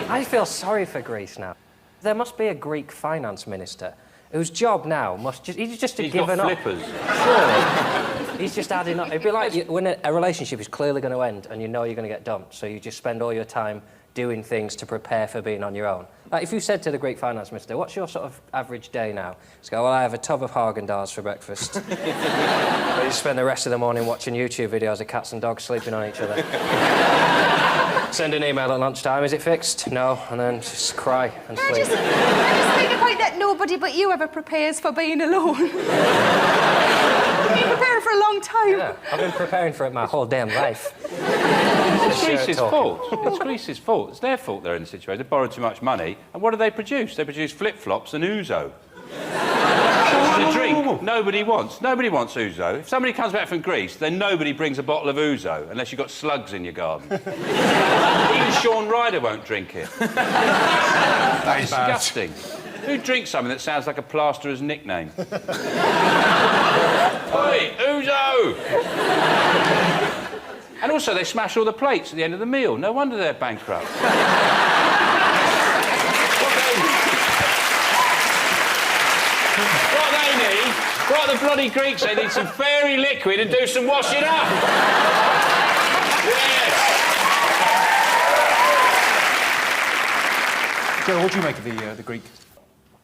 S3: I feel sorry for Greece now. There must be a Greek finance minister whose job now he's just given up.
S6: Flippers.
S3: Surely. He's just adding up. It'd be like when a relationship is clearly going to end and you know you're going to get dumped, so you just spend all your time doing things to prepare for being on your own. Like, if you said to the Greek finance minister, what's your sort of average day now? He'd go, well, I have a tub of Haagen-Dazs for breakfast. But you spend the rest of the morning watching YouTube videos of cats and dogs sleeping on each other. Send an email at lunchtime, is it fixed? No, and then just cry and sleep.
S13: I just make a point that nobody but you ever prepares for being alone. You've been preparing for a long time.
S3: Yeah, I've been preparing for it my whole damn life.
S6: It's Greece's fault. It's Greece's fault. It's their fault they're in the situation. They borrowed too much money, and what do they produce? They produce flip-flops and ouzo. The drink nobody wants. Nobody wants ouzo. If somebody comes back from Greece, then nobody brings a bottle of ouzo unless you've got slugs in your garden. Even Sean Ryder won't drink it. That's disgusting. Who drinks something that sounds like a plasterer's nickname? Oi, ouzo! And also, they smash all the plates at the end of the meal. No wonder they're bankrupt. What the bloody Greeks, they need some fairy liquid and do some washing up. Yes.
S2: Joe, what do you make of the Greek?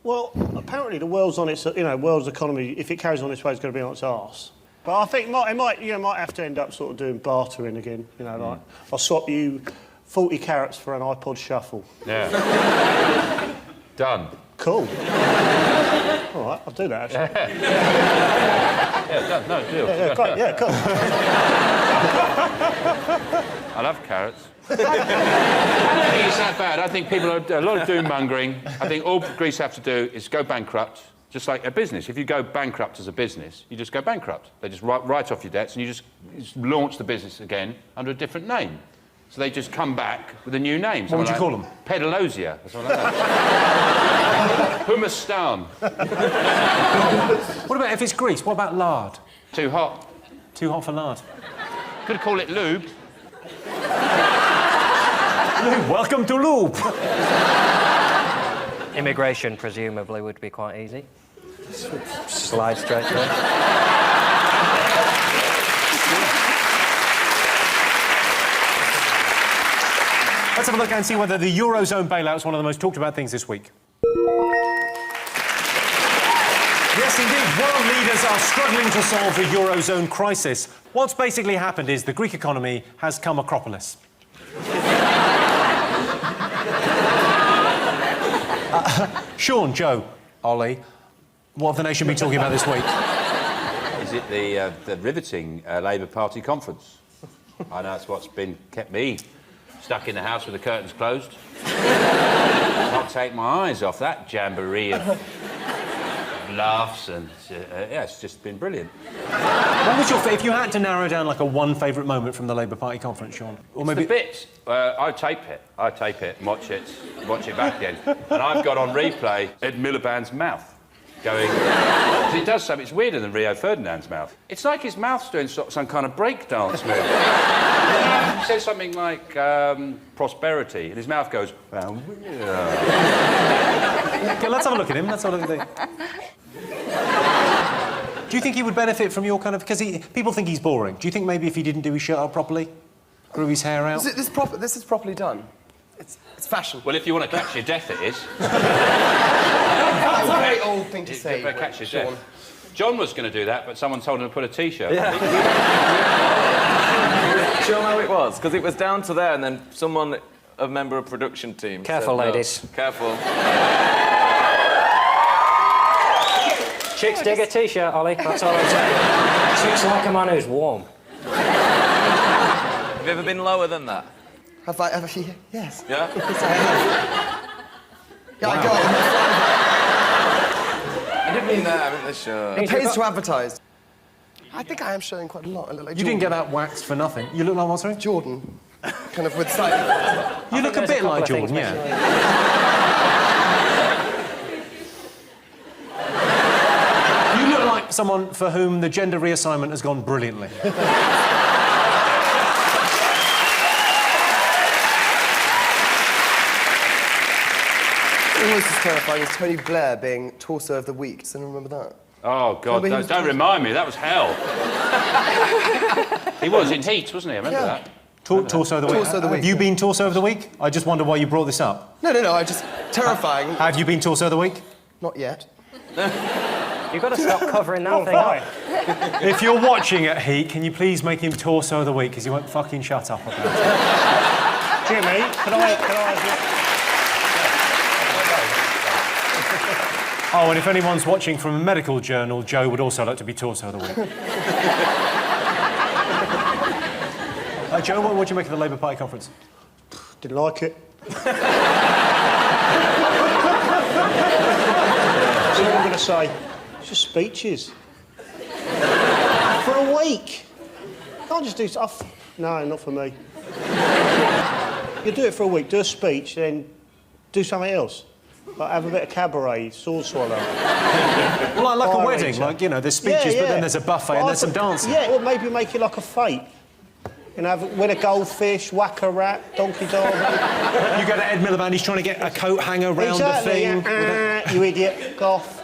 S12: Well, apparently the world's on its, world's economy, if it carries on this way, it's going to be on its arse. But I think it might have to end up sort of doing bartering again, like, I'll swap you 40 carrots for an iPod Shuffle.
S6: Yeah. Done.
S12: Cool. All right, I'll do that, actually.
S6: Yeah, done. No, deal.
S12: Yeah, great, yeah, cool.
S6: I love carrots. I don't think it's that bad. I think people are a lot of doom-mongering. I think all Greece have to do is go bankrupt, just like a business. If you go bankrupt as a business, you just go bankrupt. They just write off your debts and you just launch the business again under a different name. So they just come back with a new name.
S2: What would you call them?
S6: Pedalosia, or something like that. Humustan.
S2: What about if it's Greece? What about lard?
S6: Too hot.
S2: Too hot for lard.
S6: Could call it lube.
S2: Lube, welcome to lube.
S3: Immigration, presumably, would be quite easy. Slide straight through.
S2: Let's have a look and see whether the Eurozone bailout is one of the most talked about things this week. Yes, indeed, world leaders are struggling to solve the Eurozone crisis. What's basically happened is the Greek economy has come acropolis. Sean, Joe, Ollie, what have the nation been talking about this week?
S6: Is it the riveting Labour Party conference? I know it's what's kept me stuck in the house with the curtains closed. Can't take my eyes off that jamboree of laughs and... yeah, it's just been brilliant.
S2: What was your... If you had to narrow down, like, one favourite moment from the Labour Party conference, Sean? Or maybe...
S6: The bits. I tape it and watch it back again. And I've got on replay Ed Miliband's mouth going... It does something, it's weirder than Rio Ferdinand's mouth. It's like his mouth's doing some kind of breakdance move. He says something like prosperity, and his mouth goes...
S2: Okay, let's have a look at him. Let's have a look at him. Do you think he would benefit from your kind of... Because people think he's boring. Do you think maybe if he didn't do his shirt up properly, grew his hair out...
S14: This is properly done. It's fashion.
S6: Well, if you want to catch your death, it is.
S14: That's a very old thing to say.
S6: Catch your death. John was going to do that, but someone told him to put a T-shirt on.
S10: Do you know how it was? Because it was down to there, and then someone, a member of production team...
S3: Careful,
S10: said,
S3: ladies.
S10: Careful.
S3: Chicks dig a T-shirt, Ollie. That's all I'm saying. Chicks like a man who's warm.
S10: Have you ever been lower than that?
S14: Have I ever? Yes.
S10: Yeah?
S14: Yes, I have. Yeah, I got
S10: I didn't mean that, I meant the shirt.
S14: it. It pays to advertise. I think I am showing quite a lot. I look like
S2: You didn't get that waxed for nothing. You look like what, sorry?
S14: Jordan. Kind of with slightly...
S2: You look a bit like Jordan, yeah. You look like someone for whom the gender reassignment has gone brilliantly.
S14: Always as terrifying as Tony Blair being Torso of the Week. Does anyone remember that?
S6: Oh, God, don't remind me. That was hell. He was in Heat, wasn't he? I remember that.
S2: Torso of the Week.
S14: Torso of the Week.
S2: Have you been Torso of the Week? I just wonder why you brought this up.
S14: No, I just... Terrifying.
S2: Have you been Torso of the Week?
S14: Not yet.
S3: You've got to stop covering that thing up.
S2: If you're watching at Heat, can you please make him Torso of the Week, because he won't fucking shut up about it.
S12: Jimmy, can I...
S2: Oh, and if anyone's watching from a medical journal, Joe would also like to be Torso of the Week. Joe, what do you make of the Labour Party conference?
S12: Didn't like it. That's all I'm going to say. It's just speeches. For a week. Can't just do stuff. No, not for me. You do it for a week, do a speech, then do something else. Like have a bit of cabaret, sword swallow.
S2: Well, like a wedding, like, you know, there's speeches, but then there's a buffet and there's some dancing.
S12: Yeah, or maybe make it like a fete. You know, win a goldfish, whack a rat, donkey dog.
S2: You go to Ed Miliband, he's trying to get a coat hanger round the thing.
S12: Yeah. You idiot, goth.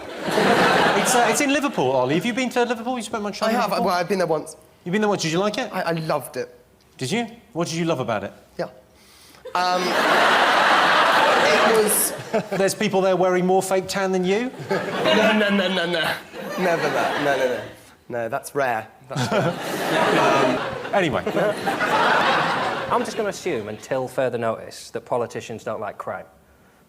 S2: It's in Liverpool, Ollie. Have you been to Liverpool? You spent much time
S14: I
S2: in
S14: have.
S2: Liverpool?
S14: Well, I've been there once.
S2: You've been there once. Did you like it?
S14: I loved it.
S2: Did you? What did you love about it?
S14: Yeah. It was...
S2: There's people there wearing more fake tan than you?
S14: No. Never that. No, that's rare.
S2: Anyway.
S3: I'm just going to assume, until further notice, that politicians don't like crime.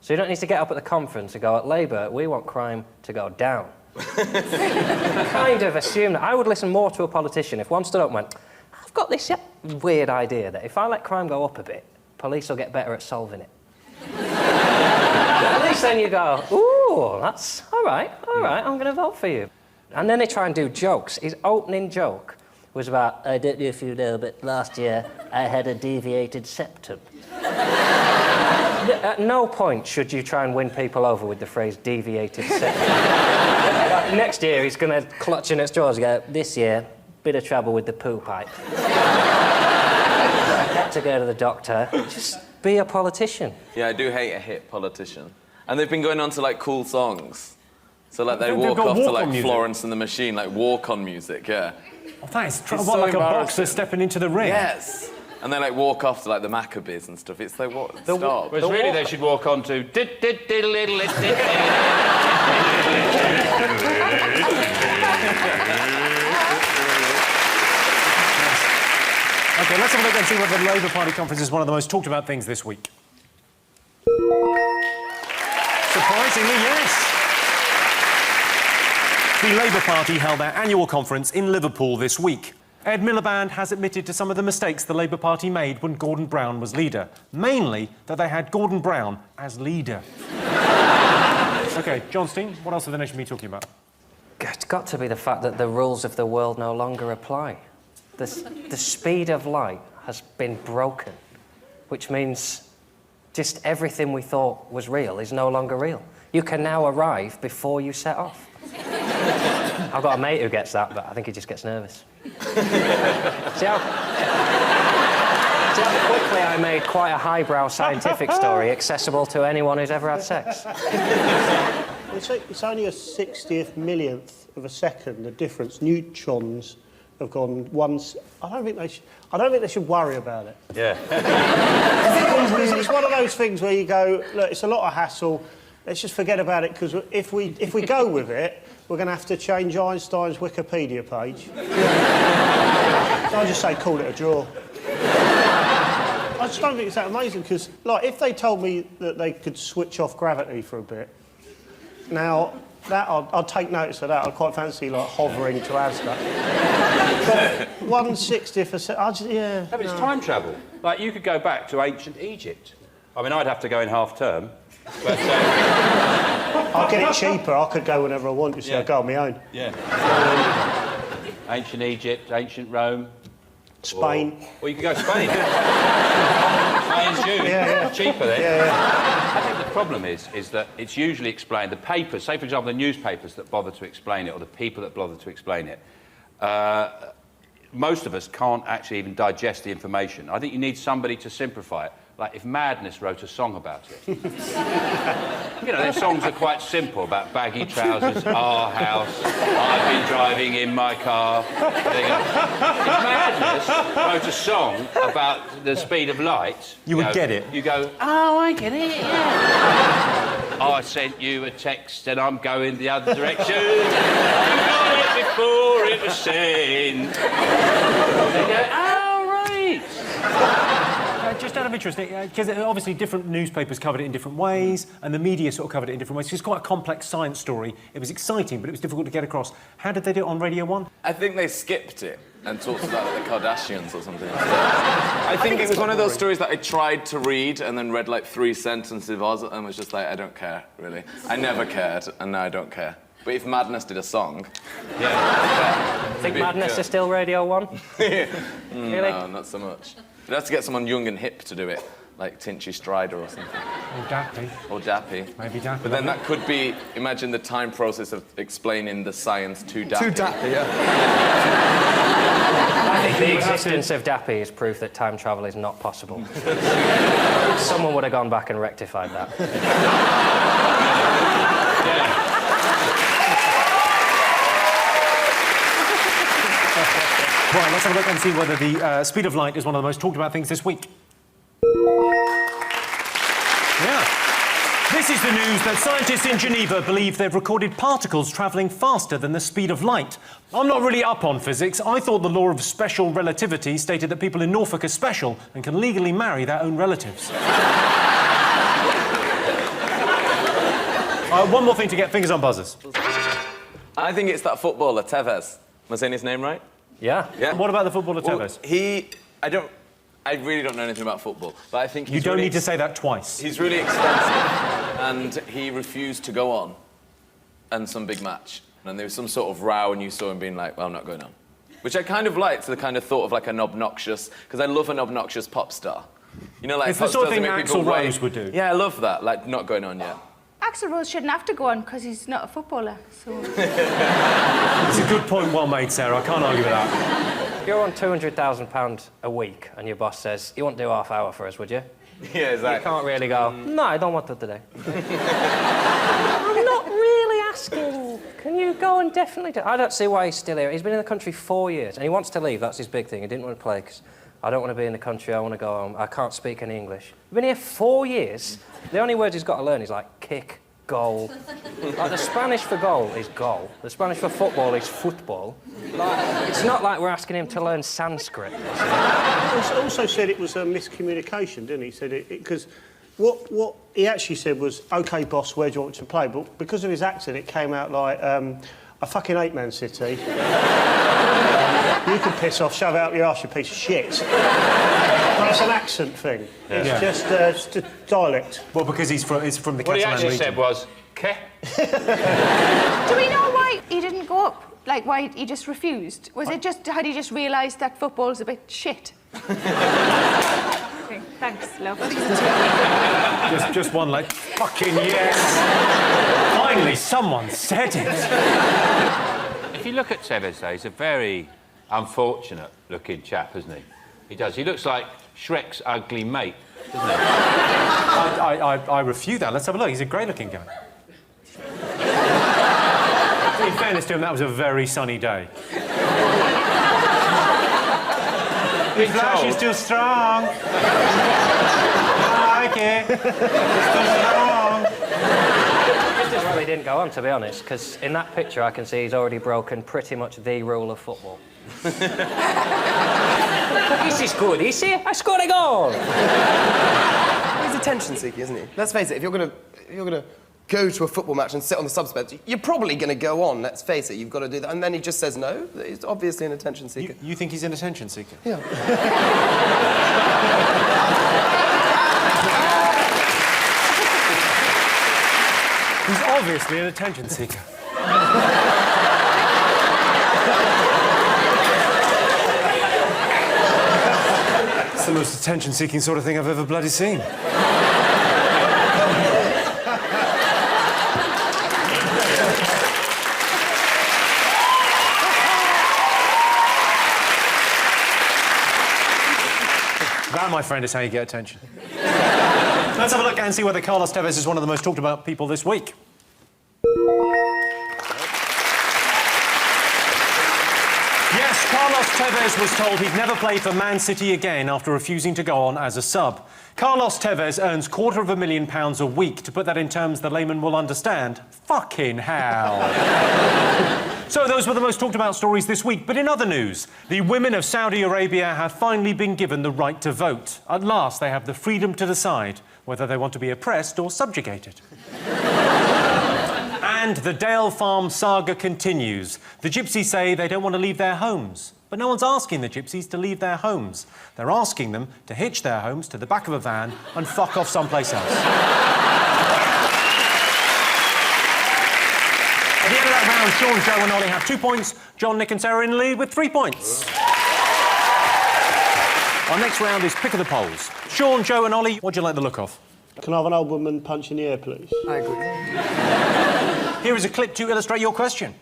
S3: So you don't need to get up at the conference and go, at Labour, we want crime to go down. Kind of assume that. I would listen more to a politician if one stood up and went, I've got this weird idea that if I let crime go up a bit, police will get better at solving it. At least then you go, ooh, that's all right, I'm going to vote for you. And then they try and do jokes. His opening joke was about, I don't know if you know, but last year I had a deviated septum. At no point should you try and win people over with the phrase deviated septum. Next year he's going to clutch in at straws and go, this year, bit of trouble with the poo pipe. Had to go to the doctor. Just be a politician.
S10: Yeah, I do hate a hit politician. And they've been going on to, like, cool songs. So, like, they walk off to, like, Florence and the Machine, like, walk-on music, yeah.
S2: Oh, thanks.
S10: It's
S2: What,
S10: so
S2: like a boxer
S10: embarrassing.
S2: stepping into the ring?
S10: Yes. And they, like, walk off to, like, the Maccabees and stuff. It's like, what? Stop.
S6: Whereas really they should walk on to...
S2: OK, let's have a look and see what the Labour Party conference is one of the most talked about things this week. Surprisingly, yes. The Labour Party held their annual conference in Liverpool this week. Ed Miliband has admitted to some of the mistakes the Labour Party made when Gordon Brown was leader. Mainly that they had Gordon Brown as leader. OK, John Steen, what else have the nation been talking about?
S3: It's got to be the fact that the rules of the world no longer apply. The speed of light has been broken, which means just everything we thought was real is no longer real. You can now arrive before you set off. I've got a mate who gets that, but I think he just gets nervous. See how quickly I made quite a highbrow scientific story accessible to anyone who's ever had sex?
S12: It's only a 60th millionth of a second, the difference. Neutrons have gone once. I don't think they should worry about it.
S6: Yeah.
S12: It's one of those things where you go, look, it's a lot of hassle. Let's just forget about it, because if we go with it, we're going to have to change Einstein's Wikipedia page. So I just say, call it a draw. I just don't think it's that amazing, because, like, if they told me that they could switch off gravity for a bit, now, That I'd take notice of that. I'd quite fancy like hovering to Asda. But 1/60 for yeah.
S6: No, but it's time travel. Like you could go back to ancient Egypt. I mean, I'd have to go in half term. But
S12: I'll get it cheaper. I could go whenever I want. You see, I go on my own.
S6: Yeah. Ancient Egypt, ancient Rome.
S12: Spain.
S6: Or you could go Spain. Spain's you.
S12: Yeah.
S6: Cheaper then.
S12: Yeah.
S6: I think the problem is that it's usually explained. The papers, say for example, the newspapers that bother to explain it, or the people that bother to explain it. Most of us can't actually even digest the information. I think you need somebody to simplify it. Like if Madness wrote a song about it. You know, their songs are quite simple about baggy trousers, our house, I've been driving in my car. If Madness wrote a song about the speed of light...
S2: You would get it.
S6: You go, oh, I get it, yeah. I sent you a text and I'm going the other direction. You got it before it was sent. They go, oh, right.
S2: Just out of interest, because obviously different newspapers covered it in different ways, and the media sort of covered it in different ways. It's quite a complex science story. It was exciting, but it was difficult to get across. How did they do it on Radio 1?
S10: I think they skipped it and talked about like, the Kardashians or something instead. I think it was one of those stories that I tried to read and then read like 3 sentences and was just like, I don't care, really. I never cared, and now I don't care. But if Madness did a song...
S3: Yeah. Think Madness is still Radio 1?
S10: Really?
S3: Really?
S10: No, not so much. You'd have to get someone young and hip to do it, like Tinchy Strider or something.
S2: Or Dappy.
S10: Or Dappy.
S2: Maybe Dappy.
S10: But then that could be, imagine the time process of explaining the science to Dappy.
S14: To Dappy, yeah.
S3: I think the existence of Dappy is proof that time travel is not possible. Someone would have gone back and rectified that.
S2: Right, let's have a look and see whether the speed of light is one of the most talked about things this week. Yeah. This is the news that scientists in Geneva believe they've recorded particles travelling faster than the speed of light. I'm not really up on physics. I thought the law of special relativity stated that people in Norfolk are special and can legally marry their own relatives. One more thing to get fingers on buzzers.
S10: I think it's that footballer, Tevez. Am I saying his name right?
S3: Yeah.
S10: Yeah.
S2: What about the footballer Tevez?
S10: I really don't know anything about football, but I think
S2: you don't need to say that twice.
S10: He's really expensive, and he refused to go on in some big match. And there was some sort of row, and you saw him being like, well, I'm not going on. Which I kind of liked, the kind of thought of like an obnoxious, because I love an obnoxious pop star. You know, like
S2: it's the sort of thing Axl Rose would do.
S10: Yeah, I love that, like not going on yet.
S13: Axl Rose shouldn't have to go on because he's not a footballer, so...
S2: It's a good point, well made, Sarah. I can't argue with that.
S3: If you're on £200,000 a week and your boss says, you wouldn't do half hour for us, would you?
S10: Yeah, exactly.
S3: You can't really go, no, I don't want to today. I'm not really asking. Can you go and definitely do... I don't see why he's still here. He's been in the country 4 years and he wants to leave. That's his big thing. He didn't want to play because I don't want to be in the country. I want to go home. I can't speak any English. I've been here 4 years. The only words he's got to learn is like kick, goal. Like the Spanish for goal is goal. The Spanish for football is football. Like, it's not like we're asking him to learn Sanskrit.
S12: He also said it was a miscommunication, didn't he? He said it because what he actually said was, OK, boss, where do you want to play? But because of his accent, it came out like, I fucking hate Man City. You can piss off, shove it out your arse, you piece of shit. But it's an accent thing.
S6: Yeah.
S12: It's just a dialect.
S2: Well, because it's from the Catalan region.
S6: What he actually said was, "Ke."
S13: Do we know why he didn't go up? Like, why he just refused? Was it just... Had he just realised that football's a bit shit? Okay, thanks, love.
S2: just one, like, fucking yes! Finally, someone said it!
S6: If you look at Tevez, though, he's a very unfortunate-looking chap, isn't he? He does. He looks like Shrek's ugly mate, doesn't he?
S2: I refute that. Let's have a look. He's a great-looking guy. In fairness to him, that was a very sunny day. His flash is still strong. I like it. It's still strong.
S3: Just as well he didn't go on, to be honest, because in that picture I can see he's already broken pretty much the rule of football. This is good, you see? I scored a goal!
S14: He's attention seeking, isn't he? Let's face it, if you're gonna go to a football match and sit on the subs bench, you're probably going to go on, let's face it, you've got to do that. And then he just says no. He's obviously an attention seeker.
S2: You think he's an attention seeker?
S14: Yeah.
S2: He's obviously an attention seeker. It's the most attention-seeking sort of thing I've ever bloody seen. That, my friend, is how you get attention. Let's have a look and see whether Carlos Tevez is one of the most talked about people this week. Yes, Carlos Tevez was told he'd never play for Man City again after refusing to go on as a sub. Carlos Tevez earns £250,000 a week. To put that in terms the layman will understand, fucking hell. So those were the most talked about stories this week. But in other news, the women of Saudi Arabia have finally been given the right to vote. At last, they have the freedom to decide whether they want to be oppressed or subjugated. And the Dale Farm saga continues. The gypsies say they don't want to leave their homes. But no one's asking the gypsies to leave their homes. They're asking them to hitch their homes to the back of a van and fuck off someplace else. At the end of that round, Sean, Joe and Ollie have 2 points. John, Nick and Sarah in the lead with 3 points. Our next round is Pick of the Polls. Sean, Joe and Ollie, what do you like the look of?
S12: Can I have an old woman punch in the air, please?
S14: I agree.
S2: Here is a clip to illustrate your question.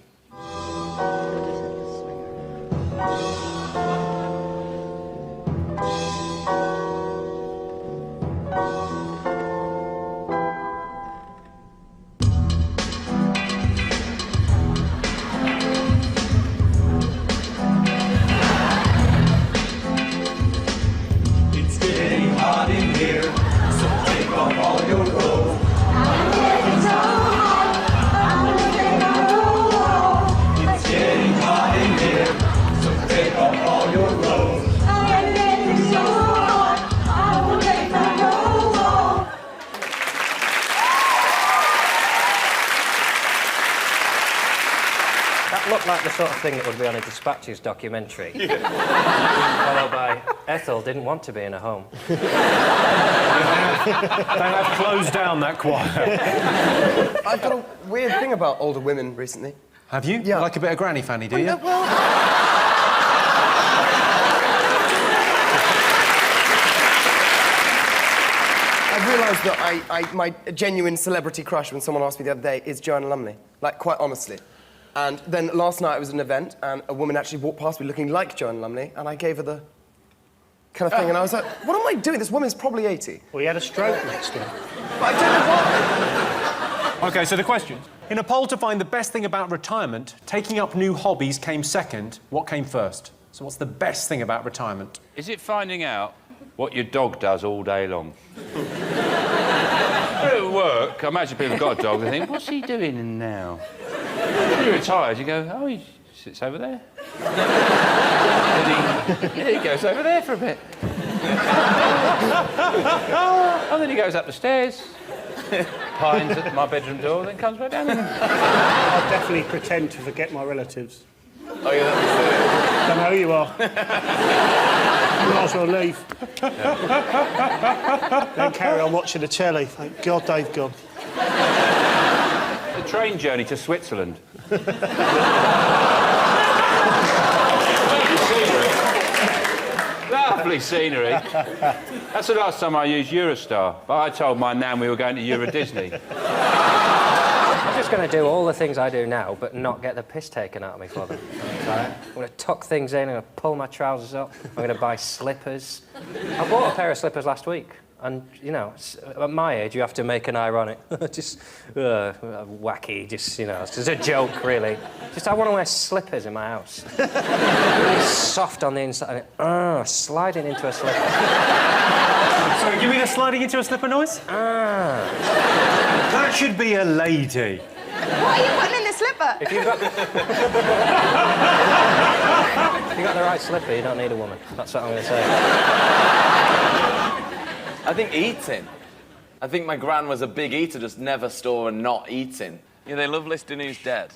S15: It's getting hot in here, so take off all your clothes. It's getting hot in here, so take off all your clothes.
S3: That looked like the sort of thing that would be on a Dispatches documentary. Followed by Ethel didn't want to be in a home.
S2: They have closed down that choir.
S14: I've got a weird thing about older women recently.
S2: Have you?
S14: Yeah.
S2: Like a bit of granny fanny, do you?
S14: Well, I've realised that my genuine celebrity crush when someone asked me the other day is Joanna Lumley. Like, quite honestly. And then last night I was at an event and a woman actually walked past me looking like Joanna Lumley and I gave her the kind of thing and I was like, what am I doing? This woman's probably 80.
S12: Well, he had a stroke next to him.
S14: But I don't know why.
S2: OK, so the question. In a poll to find the best thing about retirement, taking up new hobbies came second. What came first? So what's the best thing about retirement?
S6: Is it finding out what your dog does all day long? At work, I imagine people have got a dog and think, what's he doing now? When you're retired, you go, oh, he sits over there. And he goes over there for a bit. And then he goes up the stairs, pines at my bedroom door, then comes back down again.
S12: I'll definitely pretend to forget my relatives.
S10: Oh, yeah, that was it.
S12: Don't know who you are. You might as well leave. Then carry on watching the telly. Thank God they've gone.
S6: The train journey to Switzerland. Lovely scenery. That's the last time I used Eurostar, but I told my nan we were going to Euro Disney.
S3: I'm just going to do all the things I do now, but not get the piss taken out of me for them. Right? I'm going to tuck things in, I'm going to pull my trousers up, I'm going to buy slippers. I bought a pair of slippers last week, and, you know, at my age, you have to make an ironic, just wacky, just, you know, it's just a joke, really. Just, I want to wear slippers in my house. Really soft on the inside, sliding into a slipper.
S2: Sorry, give me the sliding into a slipper noise? That should be a lady.
S13: What are you putting in the slipper?
S3: If you've got the right slipper, you don't need a woman. That's what I'm going to say.
S10: I think eating. I think my gran was a big eater, just never store and not eating. Yeah, they love listing who's dead.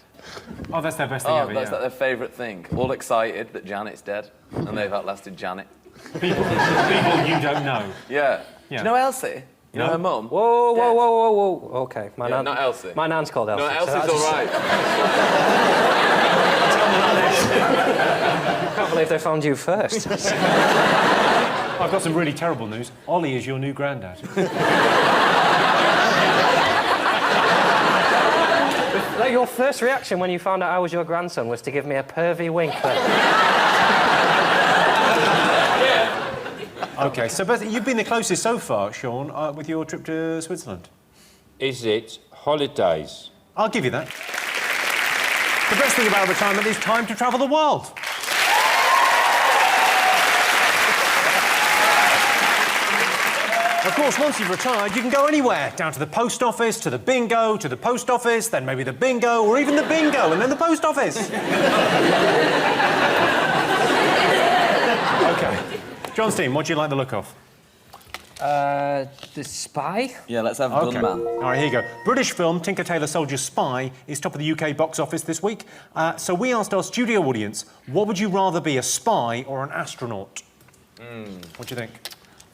S2: Oh, that's their best thing ever,
S10: that's like their favourite thing. All excited that Janet's dead, and they've outlasted Janet.
S2: People you don't know.
S10: Yeah. Do you know Elsie? You know her mum?
S3: Whoa. OK, my nan...
S10: not Elsie.
S3: My nan's called Elsie.
S10: No, Elsie's all right.
S3: I can't believe they found you first.
S2: I've got some really terrible news. Ollie is your new granddad.
S3: Like, your first reaction when you found out I was your grandson was to give me a pervy wink then.
S2: OK, so Beth, you've been the closest so far, Sean, with your trip to Switzerland.
S6: Is it holidays?
S2: I'll give you that. The best thing about retirement is time to travel the world. Of course, once you've retired, you can go anywhere. Down to the post office, to the bingo, to the post office, then maybe the bingo, or even the bingo, and then the post office. OK. John Steen, what do you like the look of?
S3: The Spy?
S10: Yeah, let's have
S2: OK.
S10: Gunman.
S2: All right, here you go. British film Tinker Tailor Soldier Spy is top of the UK box office this week. So we asked our studio audience, what would you rather be, a spy or an astronaut? What do you think?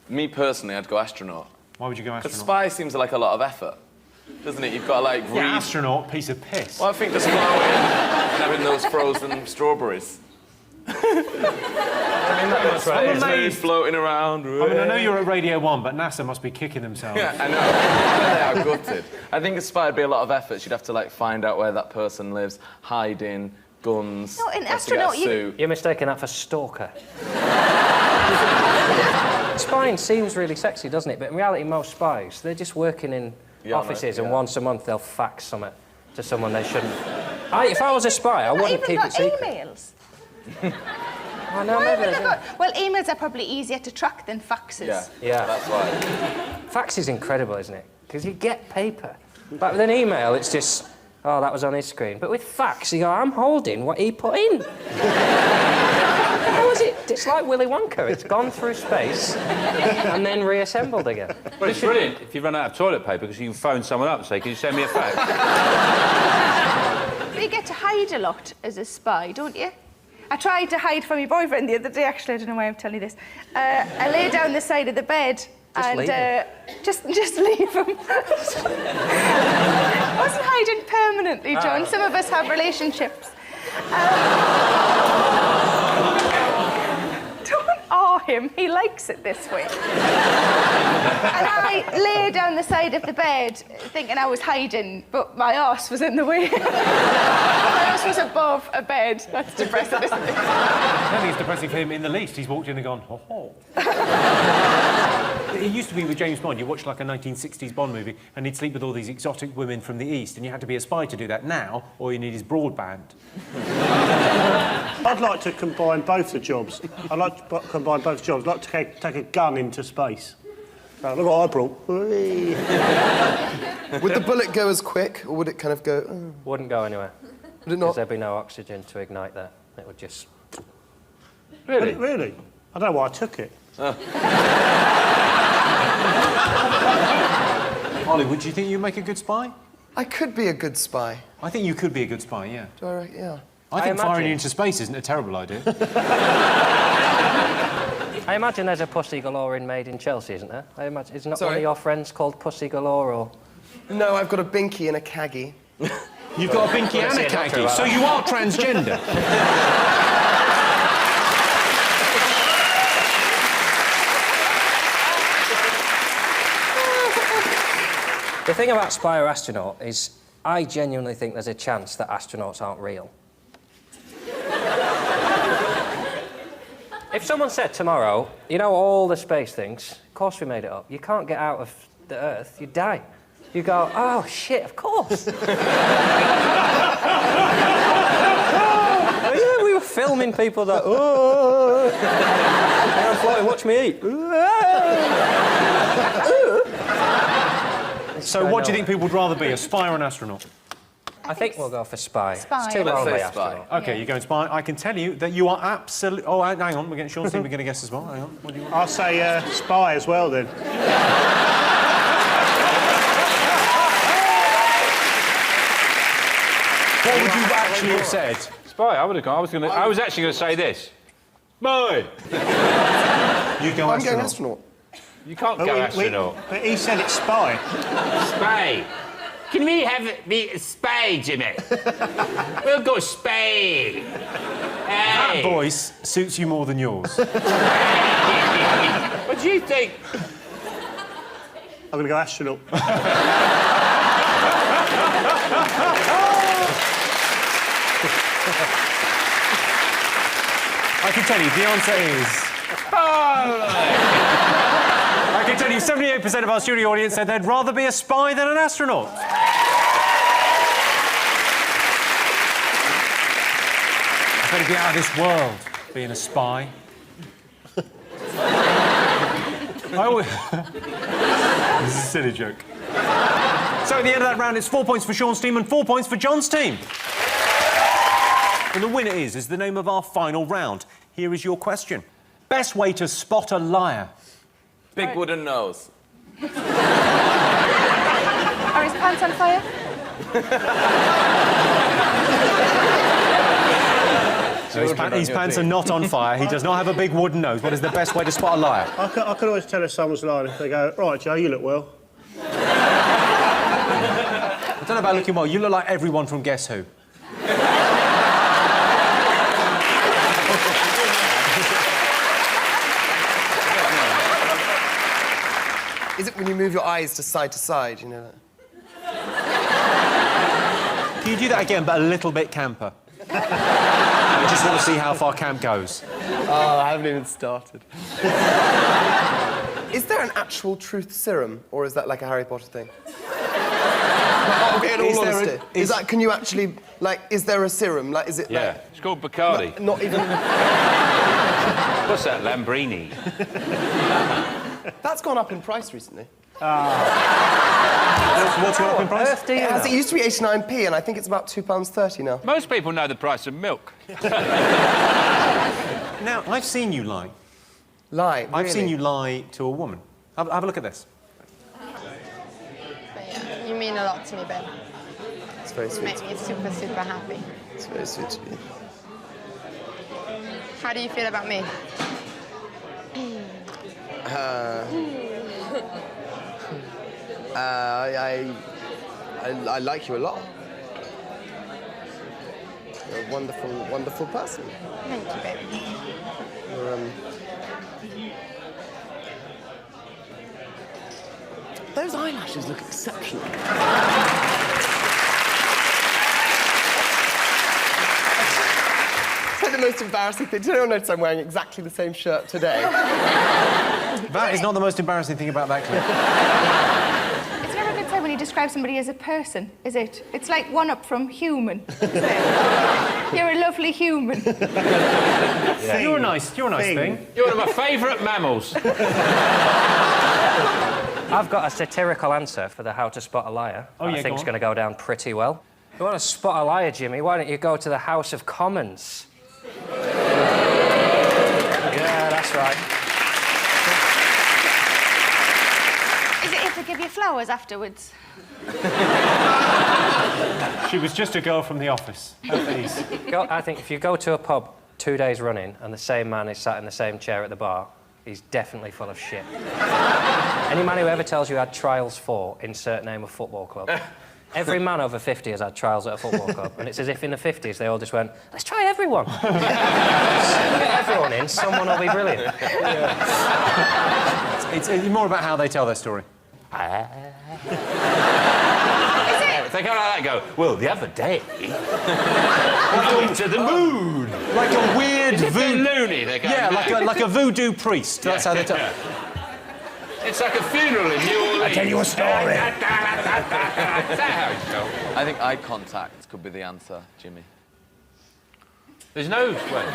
S10: Me personally, I'd go astronaut.
S2: Why would you go astronaut?
S10: Because spy seems like a lot of effort, doesn't it? You've got to, like, read...
S2: Yeah, astronaut, piece of piss.
S10: Well, I think just floating and having those frozen strawberries.
S3: I mean, that's right.
S2: I'm amazed.
S10: Floating around.
S2: I mean, I know you're at Radio 1, but NASA must be kicking themselves.
S10: Yeah, I know. They are gutted. I think a spy would be a lot of effort. You'd have to, like, find out where that person lives, hide in, guns...
S13: No, an
S10: have to
S13: astronaut,
S10: get a suit.
S3: You're mistaking that for stalker. Spying seems really sexy, doesn't it? But in reality, most spies, they're just working in offices, and once a month they'll fax something to someone they shouldn't. If I was a spy, I wouldn't keep it secret.
S13: Emails.
S3: I know, maybe they do.
S13: Well, emails are probably easier to track than faxes.
S3: Yeah.
S10: That's why.
S3: Fax is incredible, isn't it? Because you get paper. But with an email, it's just, oh, that was on his screen. But with fax, you go, I'm holding what he put in. How is it? It's like Willy Wonka. It's gone through space and then reassembled again.
S6: Well, it's brilliant if you run out of toilet paper because you can phone someone up and say, can you send me a fax?
S13: But you get to hide a lot as a spy, don't you? I tried to hide from my boyfriend the other day, actually. I don't know why I'm telling you this. I lay down the side of the bed just leave him. I wasn't hiding permanently, John. Some of us have relationships. Don't awe him. He likes it this way. And I lay down the side of the bed thinking I was hiding, but my arse was in the way. My arse was above a bed. That's depressing, isn't it?
S2: I don't think it's depressing for him in the least. He's walked in and gone, ho-ho. It used to be with James Bond, you watched like a 1960s Bond movie and he'd sleep with all these exotic women from the East and you had to be a spy to do that. Now, all you need is broadband.
S12: I'd like to combine both the jobs. I'd like to combine both jobs. I'd like to take a gun into space. Look what I brought.
S14: Would the bullet go as quick, or would it kind of go...
S3: Wouldn't go anywhere.
S14: Would it not?
S3: Because there'd be no oxygen to ignite that. It would just...
S12: Really? Really? I don't know why I took it.
S2: Ollie, would you think you'd make a good spy?
S14: I could be a good spy.
S2: I think you could be a good spy, yeah.
S14: Do I? Yeah.
S2: I think firing you into space isn't a terrible idea.
S3: I imagine there's a Pussy Galore in Made in Chelsea, isn't there? I imagine. Is not
S14: Sorry?
S3: one of your friends called Pussy Galore, or...?
S14: No, I've got a binky and a caggy.
S2: You've got a binky and a khaki, so you are transgender.
S3: The thing about spy or astronaut is I genuinely think there's a chance that astronauts aren't real. If someone said tomorrow, you know, all the space things, of course we made it up. You can't get out of the Earth, you die. You go, oh, shit, of course. Oh, yeah, we were filming people that, oh, I'm floating, watch me eat.
S2: So what do you think people would rather be, a spy or an astronaut?
S3: I think we'll go for spy.
S13: Spy.
S3: It's too long to be
S10: Let's say spy.
S3: astronaut.
S2: OK, you're going spy. I can tell you that you are absolutely... Oh, hang on, we're getting Sean Steen, we're going to guess as well. Hang on, what do you want?
S12: I'll say spy as well, then.
S2: actually have said?
S6: Spy. I would have gone. I was actually going to say this. Spy.
S2: You go
S14: I'm going astronaut.
S6: You can't go astronaut.
S12: But he said it's spy.
S9: Spy. Can we have me spy, Jimmy? We'll go spy.
S2: That voice suits you more than yours.
S9: What do you think?
S12: I'm going to go astronaut.
S2: I can tell you, the answer is... I can tell you, 78% of our studio audience said they'd rather be a spy than an astronaut. I better get out of this world, being a spy. This is a silly joke. So at the end of that round, it's 4 points for Sean's team and 4 points for John's team. And the winner is the name of our final round. Here is your question. Best way to spot a liar?
S10: Big wooden nose.
S13: Are his pants on fire?
S2: His pants are not on fire. He does not have a big wooden nose. What is the best way to spot a liar?
S12: I could always tell if someone's lying if they go, right, Joe, you look well.
S2: I don't know about looking well. You look like everyone from Guess Who.
S14: Is it when you move your eyes to side, you know?
S2: Can you do that again, but a little bit camper? I just want to see how far camp goes.
S14: Oh, I haven't even started. Is there an actual truth serum, or is that like a Harry Potter thing? In all honesty, is that? Can you actually Is there a serum? Is it?
S6: Yeah, it's called Bacardi.
S14: Not even.
S6: What's that, Lambrini?
S14: That's gone up in price recently.
S2: What's gone up in price?
S14: It used to be 89p, and I think it's about £2.30 now.
S6: Most people know the price of milk.
S2: Now, I've seen you lie.
S14: Lie?
S2: I've
S14: really?
S2: seen you lie to a woman. Have a look at this.
S16: But yeah, you mean a lot to me, babe.
S14: It's very
S16: You
S14: sweet.
S16: make me super, super happy.
S14: It's very sweet to you.
S16: How do you feel about me?
S14: I like you a lot. You're a wonderful, wonderful person.
S16: Thank you, baby.
S14: You're, Those eyelashes look exceptional. It's like the most embarrassing thing. Did anyone notice I'm wearing exactly the same shirt today?
S2: That is not the most embarrassing thing about that clip.
S13: It's never a good time when you describe somebody as a person, is it? It's like one up from human, isn't it? You're a lovely human.
S2: Yeah. You're a nice thing.
S6: You're one of my favourite mammals.
S3: I've got a satirical answer for the how to spot a liar. I think it's going to go down pretty well. If you want to spot a liar, Jimmy, why don't you go to the House of Commons? Yeah, that's right.
S13: Is it if they give you flowers afterwards?
S2: She was just a girl from the office.
S3: I think if you go to a pub 2 days running and the same man is sat in the same chair at the bar, he's definitely full of shit. Any man who ever tells you had trials for, insert name of football club. Every man over 50 has had trials at a football club, and it's as if in the 50s they all just went, let's try everyone. Get everyone in, someone will be brilliant.
S2: Yeah. It's more about how they tell their story.
S6: If they go like that and go, well, the other day, we went to the moon.
S2: Like a weird voodoo...
S6: loony. They go,
S2: yeah, like a voodoo priest. That's how they tell...
S6: It's like a funeral in New Orleans.
S9: I'll tell you a story.
S6: Is that how it's told?
S10: I think eye contact could be the answer, Jimmy.
S6: There's no way.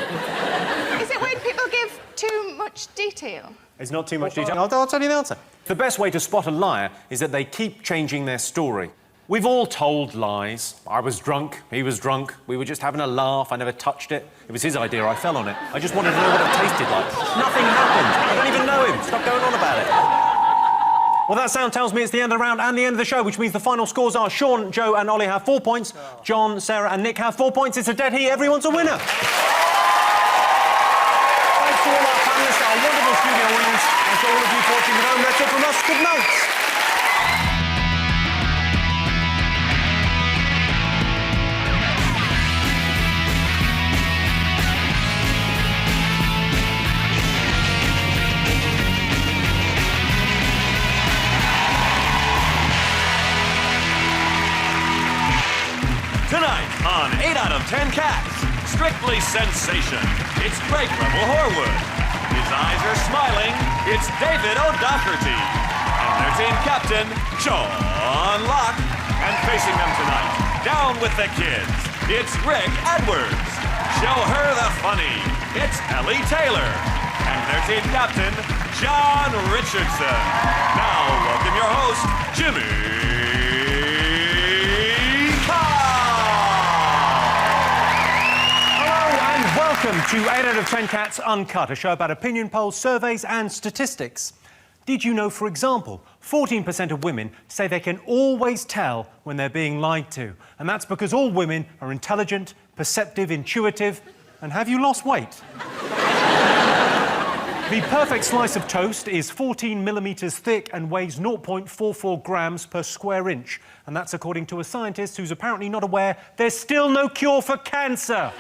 S13: Is it when people give too much detail?
S2: It's not too much detail. I'll tell you the answer. The best way to spot a liar is that they keep changing their story. We've all told lies. I was drunk, he was drunk, we were just having a laugh, I never touched it. It was his idea, I fell on it. I just wanted to know what it tasted like. Nothing happened. I don't even know him. Stop going on about it. Well, that sound tells me it's the end of the round and the end of the show, which means the final scores are Sean, Joe and Ollie have 4 points. John, Sarah and Nick have 4 points. It's a dead heat. Everyone's a winner. Thanks to all our panellists, our wonderful studio audience, and to all of you watching at home. That's it from us. Good night.
S1: Tonight on 8 out of 10 Cats, strictly sensation. It's Greg Rebel Horwood. His eyes are smiling. It's David O'Doherty. And their team captain, John Locke. And facing them tonight, down with the kids, it's Rick Edwards. Show her the funny. It's Ellie Taylor. And their team captain, John Richardson. Now welcome your host, Jimmy.
S2: Welcome to 8 out of 10 Cats Uncut, a show about opinion polls, surveys and statistics. Did you know, for example, 14% of women say they can always tell when they're being lied to? And that's because all women are intelligent, perceptive, intuitive, and have you lost weight? The perfect slice of toast is 14 millimetres thick and weighs 0.44 grams per square inch. And that's according to a scientist who's apparently not aware there's still no cure for cancer.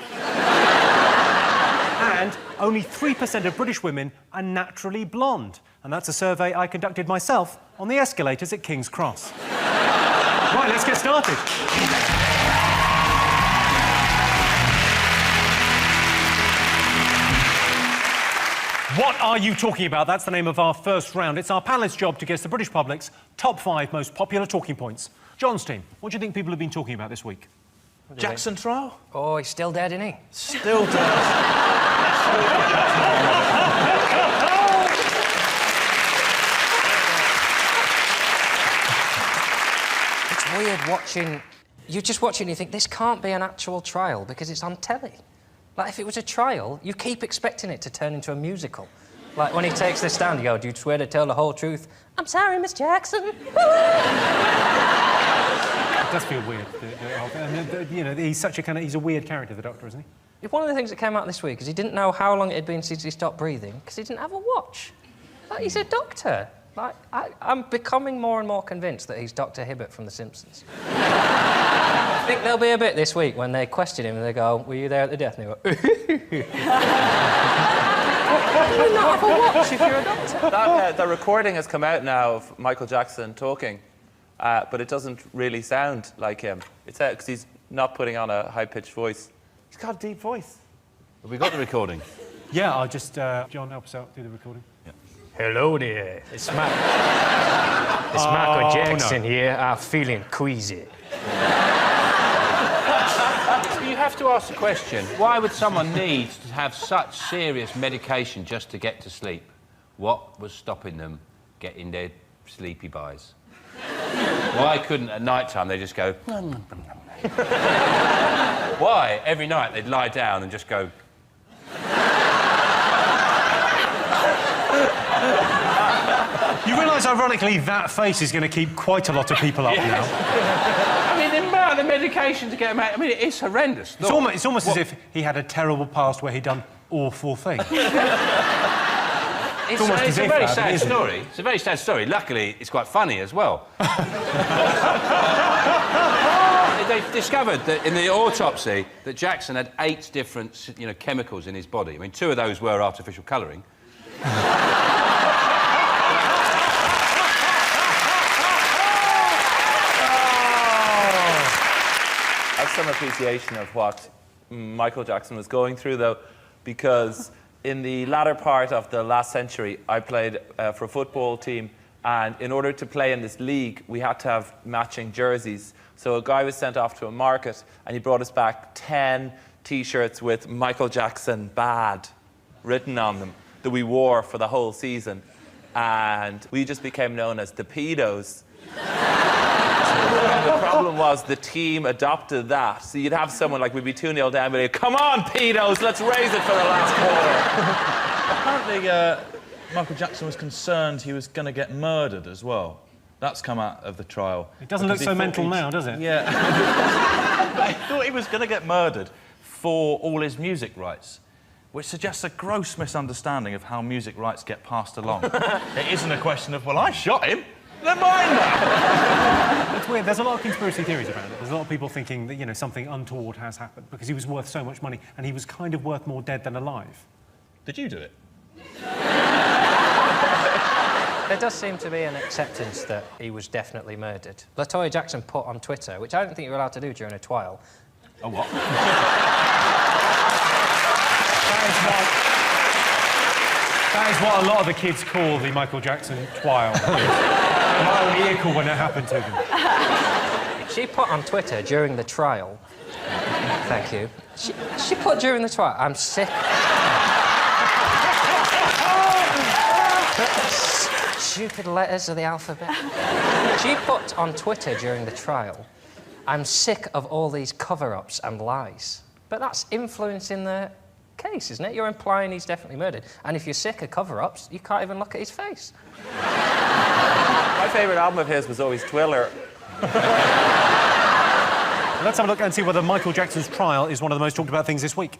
S2: And only 3% of British women are naturally blonde. And that's a survey I conducted myself on the escalators at King's Cross. Right, let's get started. What are you talking about? That's the name of our first round. It's our panellists' job to guess the British public's top 5 most popular talking points. John's team, what do you think people have been talking about this week?
S3: Jackson trial? Oh, he's still dead, isn't he?
S6: Still dead.
S3: It's weird watching... You just watch it and you think, this can't be an actual trial because it's on telly. Like, if it was a trial, you keep expecting it to turn into a musical. Like, when he takes the stand, you go, do you swear to tell the whole truth? I'm sorry, Miss Jackson.
S2: It does feel weird. You know, he's such a kind of... He's a weird character, the Doctor, isn't he?
S3: One of the things that came out this week is he didn't know how long it had been since he stopped breathing because he didn't have a watch. Like, he's a doctor. Like, I'm becoming more and more convinced that he's Dr. Hibbert from The Simpsons. I think there'll be a bit this week when they question him and they go, were you there at the death? And he go, how do you not have a watch if you're a doctor?
S10: The recording has come out now of Michael Jackson talking, but it doesn't really sound like him. It's out because he's not putting on a high-pitched voice. He's got a deep voice.
S6: Have we got the recording?
S2: Yeah, I'll just... John, help us out, do the recording.
S6: Yeah.
S3: Hello there. It's Michael Jackson here. I'm feeling queasy.
S6: You have to ask the question, why would someone need to have such serious medication just to get to sleep? What was stopping them getting their sleepy buys? Why couldn't at night time they just go... Why, every night, they'd lie down and just go...
S2: You realise, ironically, that face is going to keep quite a lot of people up now.
S6: I mean, the amount of medication to get them out, I mean, it's horrendous.
S2: It's almost as if he had a terrible past where he'd done awful things.
S6: It's a very sad story. It's a very sad story. Luckily, it's quite funny as well. They've discovered that in the autopsy that Jackson had 8 different, chemicals in his body. I mean, 2 of those were artificial colouring.
S10: I have some appreciation of what Michael Jackson was going through, though, because in the latter part of the last century, I played for a football team, and in order to play in this league, we had to have matching jerseys. So a guy was sent off to a market, and he brought us back 10 T-shirts with Michael Jackson bad written on them that we wore for the whole season, and we just became known as the pedos. The problem was the team adopted that. So you'd have someone like, we'd be 2-0 down, but come on, pedos, let's raise it for the last quarter.
S6: Apparently,
S17: Michael Jackson was concerned he was going to get murdered as well. That's come out of the trial.
S2: It doesn't look so mental now, does it?
S17: Yeah. I thought he was going to get murdered for all his music rights, which suggests a gross misunderstanding of how music rights get passed along. It isn't a question of, well, I shot him. They're mine now.
S2: It's weird. There's a lot of conspiracy theories about it. There's a lot of people thinking that, you know, something untoward has happened because he was worth so much money and he was kind of worth more dead than alive.
S17: Did you do it?
S3: There does seem to be an acceptance that he was definitely murdered. LaToya Jackson put on Twitter, which I don't think you're allowed to do during a trial.
S17: A what?
S2: That is what a lot of the kids call the Michael Jackson trial. My own ear when it happened to them.
S3: She put on Twitter during the trial... Thank you. She put during the trial, I'm sick... Stupid letters of the alphabet. She put on Twitter during the trial, I'm sick of all these cover-ups and lies. But that's influencing the case, isn't it? You're implying he's definitely murdered. And if you're sick of cover-ups, you can't even look at his face.
S10: My favourite album of his was always Twiller.
S2: Let's have a look and see whether Michael Jackson's trial is one of the most talked about things this week.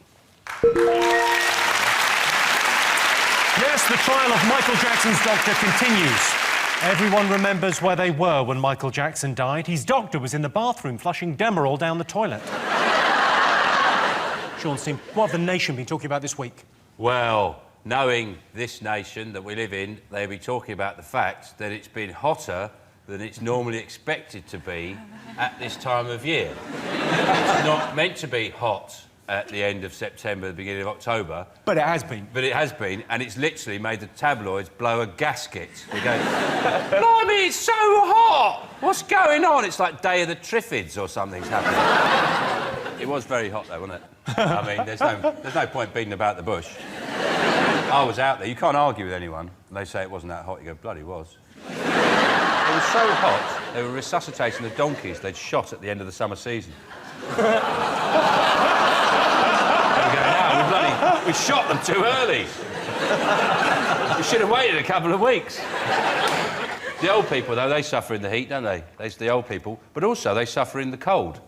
S2: Yes, the trial of Michael Jackson's doctor continues. Everyone remembers where they were when Michael Jackson died. His doctor was in the bathroom flushing Demerol down the toilet. Sean Stein, what have the nation been talking about this week?
S6: Well, knowing this nation that we live in, they'll be talking about the fact that it's been hotter than it's normally expected to be at this time of year. It's not meant to be hot at the end of September, the beginning of October.
S2: But it has been.
S6: But it has been, and it's literally made the tabloids blow a gasket. They go, blimey, it's so hot! What's going on? It's like Day of the Triffids or something's happening. It was very hot, though, wasn't it? I mean, there's no point beating about the bush. I was out there. You can't argue with anyone. They say it wasn't that hot. You go, bloody was. It was so hot, they were resuscitating the donkeys they'd shot at the end of the summer season. We shot them too early. We should have waited a couple of weeks. The old people, though, they suffer in the heat, don't they? There's the old people. But also, they suffer in the cold.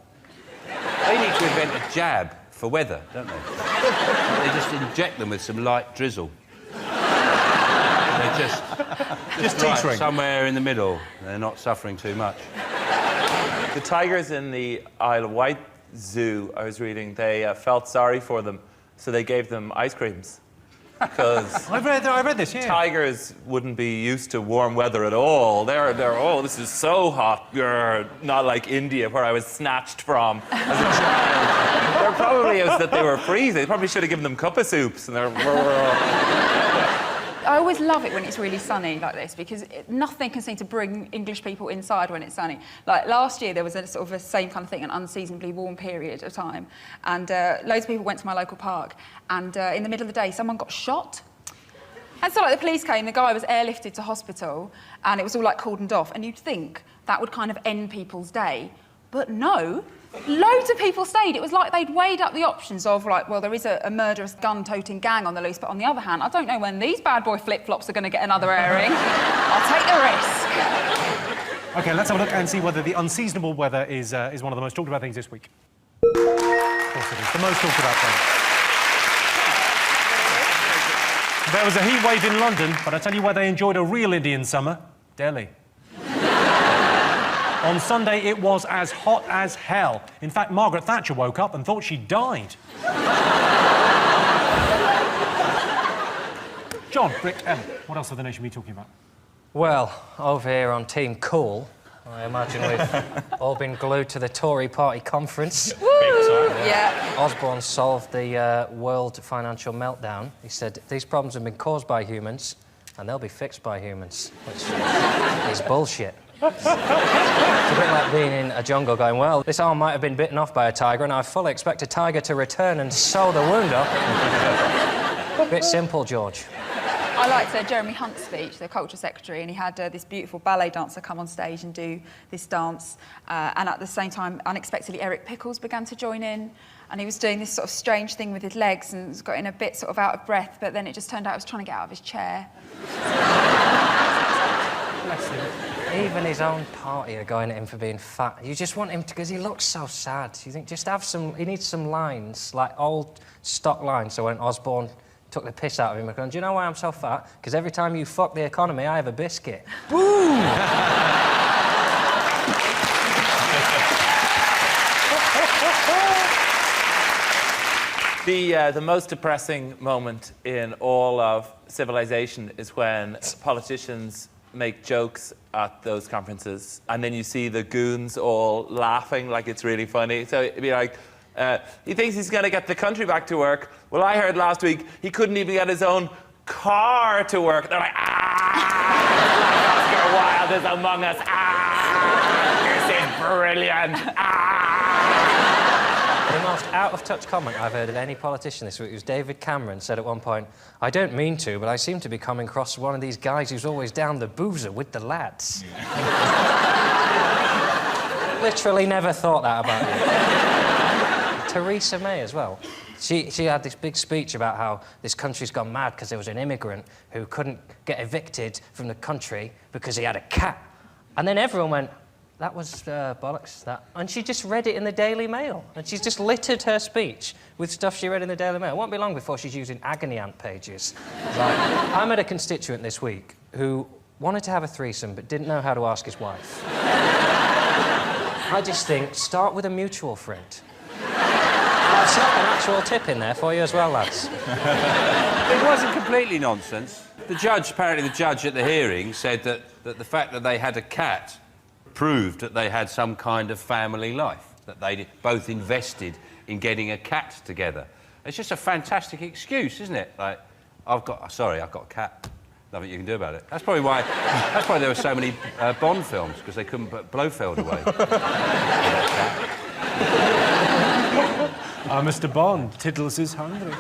S6: They need to invent a jab for weather, don't they? They just inject them with some light drizzle. They're just
S2: teetering.
S6: Somewhere in the middle. They're not suffering too much.
S10: The tigers in the Isle of Wight Zoo, I was reading, they felt sorry for them, so they gave them ice creams. Because
S2: I read this, yeah.
S10: Tigers wouldn't be used to warm weather at all. They're oh, this is so hot. Not like India, where I was snatched from as a child. They're probably is that they were freezing. They probably should have given them cup of soups. And they're...
S18: I always love it when it's really sunny like this because nothing can seem to bring English people inside when it's sunny. Like last year, there was a sort of a same kind of thing, an unseasonably warm period of time, and loads of people went to my local park, and in the middle of the day, someone got shot. And so, like, the police came, the guy was airlifted to hospital, and it was all, like, cordoned off, and you'd think that would kind of end people's day. But no, loads of people stayed. It was like they'd weighed up the options of, like, well, there is a murderous gun-toting gang on the loose, but on the other hand, I don't know when these bad boy flip-flops are going to get another airing. I'll take the risk.
S2: OK, let's have a look and see whether the unseasonable weather is one of the most talked about things this week. Of course it is. The most talked about thing. There was a heat wave in London, but I tell you where they enjoyed a real Indian summer. Delhi. On Sunday, it was as hot as hell. In fact, Margaret Thatcher woke up and thought she died. John, Rick, Em, what else have the nation been talking about?
S3: Well, over here on Team Cool, I imagine we've all been glued to the Tory party conference.
S18: Woo! Yeah.
S3: Osborne solved the world financial meltdown. He said, these problems have been caused by humans, and they'll be fixed by humans, which is bullshit. It's a bit like being in a jungle going, well, this arm might have been bitten off by a tiger, and I fully expect a tiger to return and sew the wound up. Bit simple, George.
S18: I liked Jeremy Hunt's speech, the culture secretary, and he had this beautiful ballet dancer come on stage and do this dance. And at the same time, unexpectedly, Eric Pickles began to join in. And he was doing this sort of strange thing with his legs and got in a bit sort of out of breath, but then it just turned out he was trying to get out of his chair.
S3: Bless him. Even his own party are going at him for being fat. You just want him to, because he looks so sad. You think, just have some, he needs some lines, like old stock lines, so when Osborne took the piss out of him, going, do you know why I'm so fat? Because every time you fuck the economy, I have a biscuit. Boom!
S19: The most depressing moment in all of civilization is when politicians make jokes at those conferences, and then you see the goons all laughing like it's really funny. So it'd be like, he thinks he's going to get the country back to work. Well, I heard last week he couldn't even get his own car to work. They're like, Oscar Wilde is among us. This is brilliant.
S3: The most out-of-touch comment I've heard of any politician this week was David Cameron said at one point, I don't mean to, but I seem to be coming across one of these guys who's always down the boozer with the lads. Literally never thought that about you. Theresa May as well. She had this big speech about how this country's gone mad because there was an immigrant who couldn't get evicted from the country because he had a cat. And then everyone went, that was bollocks, that. And she just read it in the Daily Mail. And she's just littered her speech with stuff she read in the Daily Mail. It won't be long before she's using agony aunt pages. Like, I met a constituent this week who wanted to have a threesome but didn't know how to ask his wife. I just think, start with a mutual friend. I've stuck an actual tip in there for you as well, lads.
S6: It wasn't completely nonsense. Apparently the judge at the hearing said that the fact that they had a cat proved that they had some kind of family life, that they both invested in getting a cat together. It's just a fantastic excuse, isn't it? Like, I've got a cat. Nothing you can do about it. That's probably why there were so many Bond films, because they couldn't put Blofeld away.
S2: Mr. Bond, Tiddles is hungry.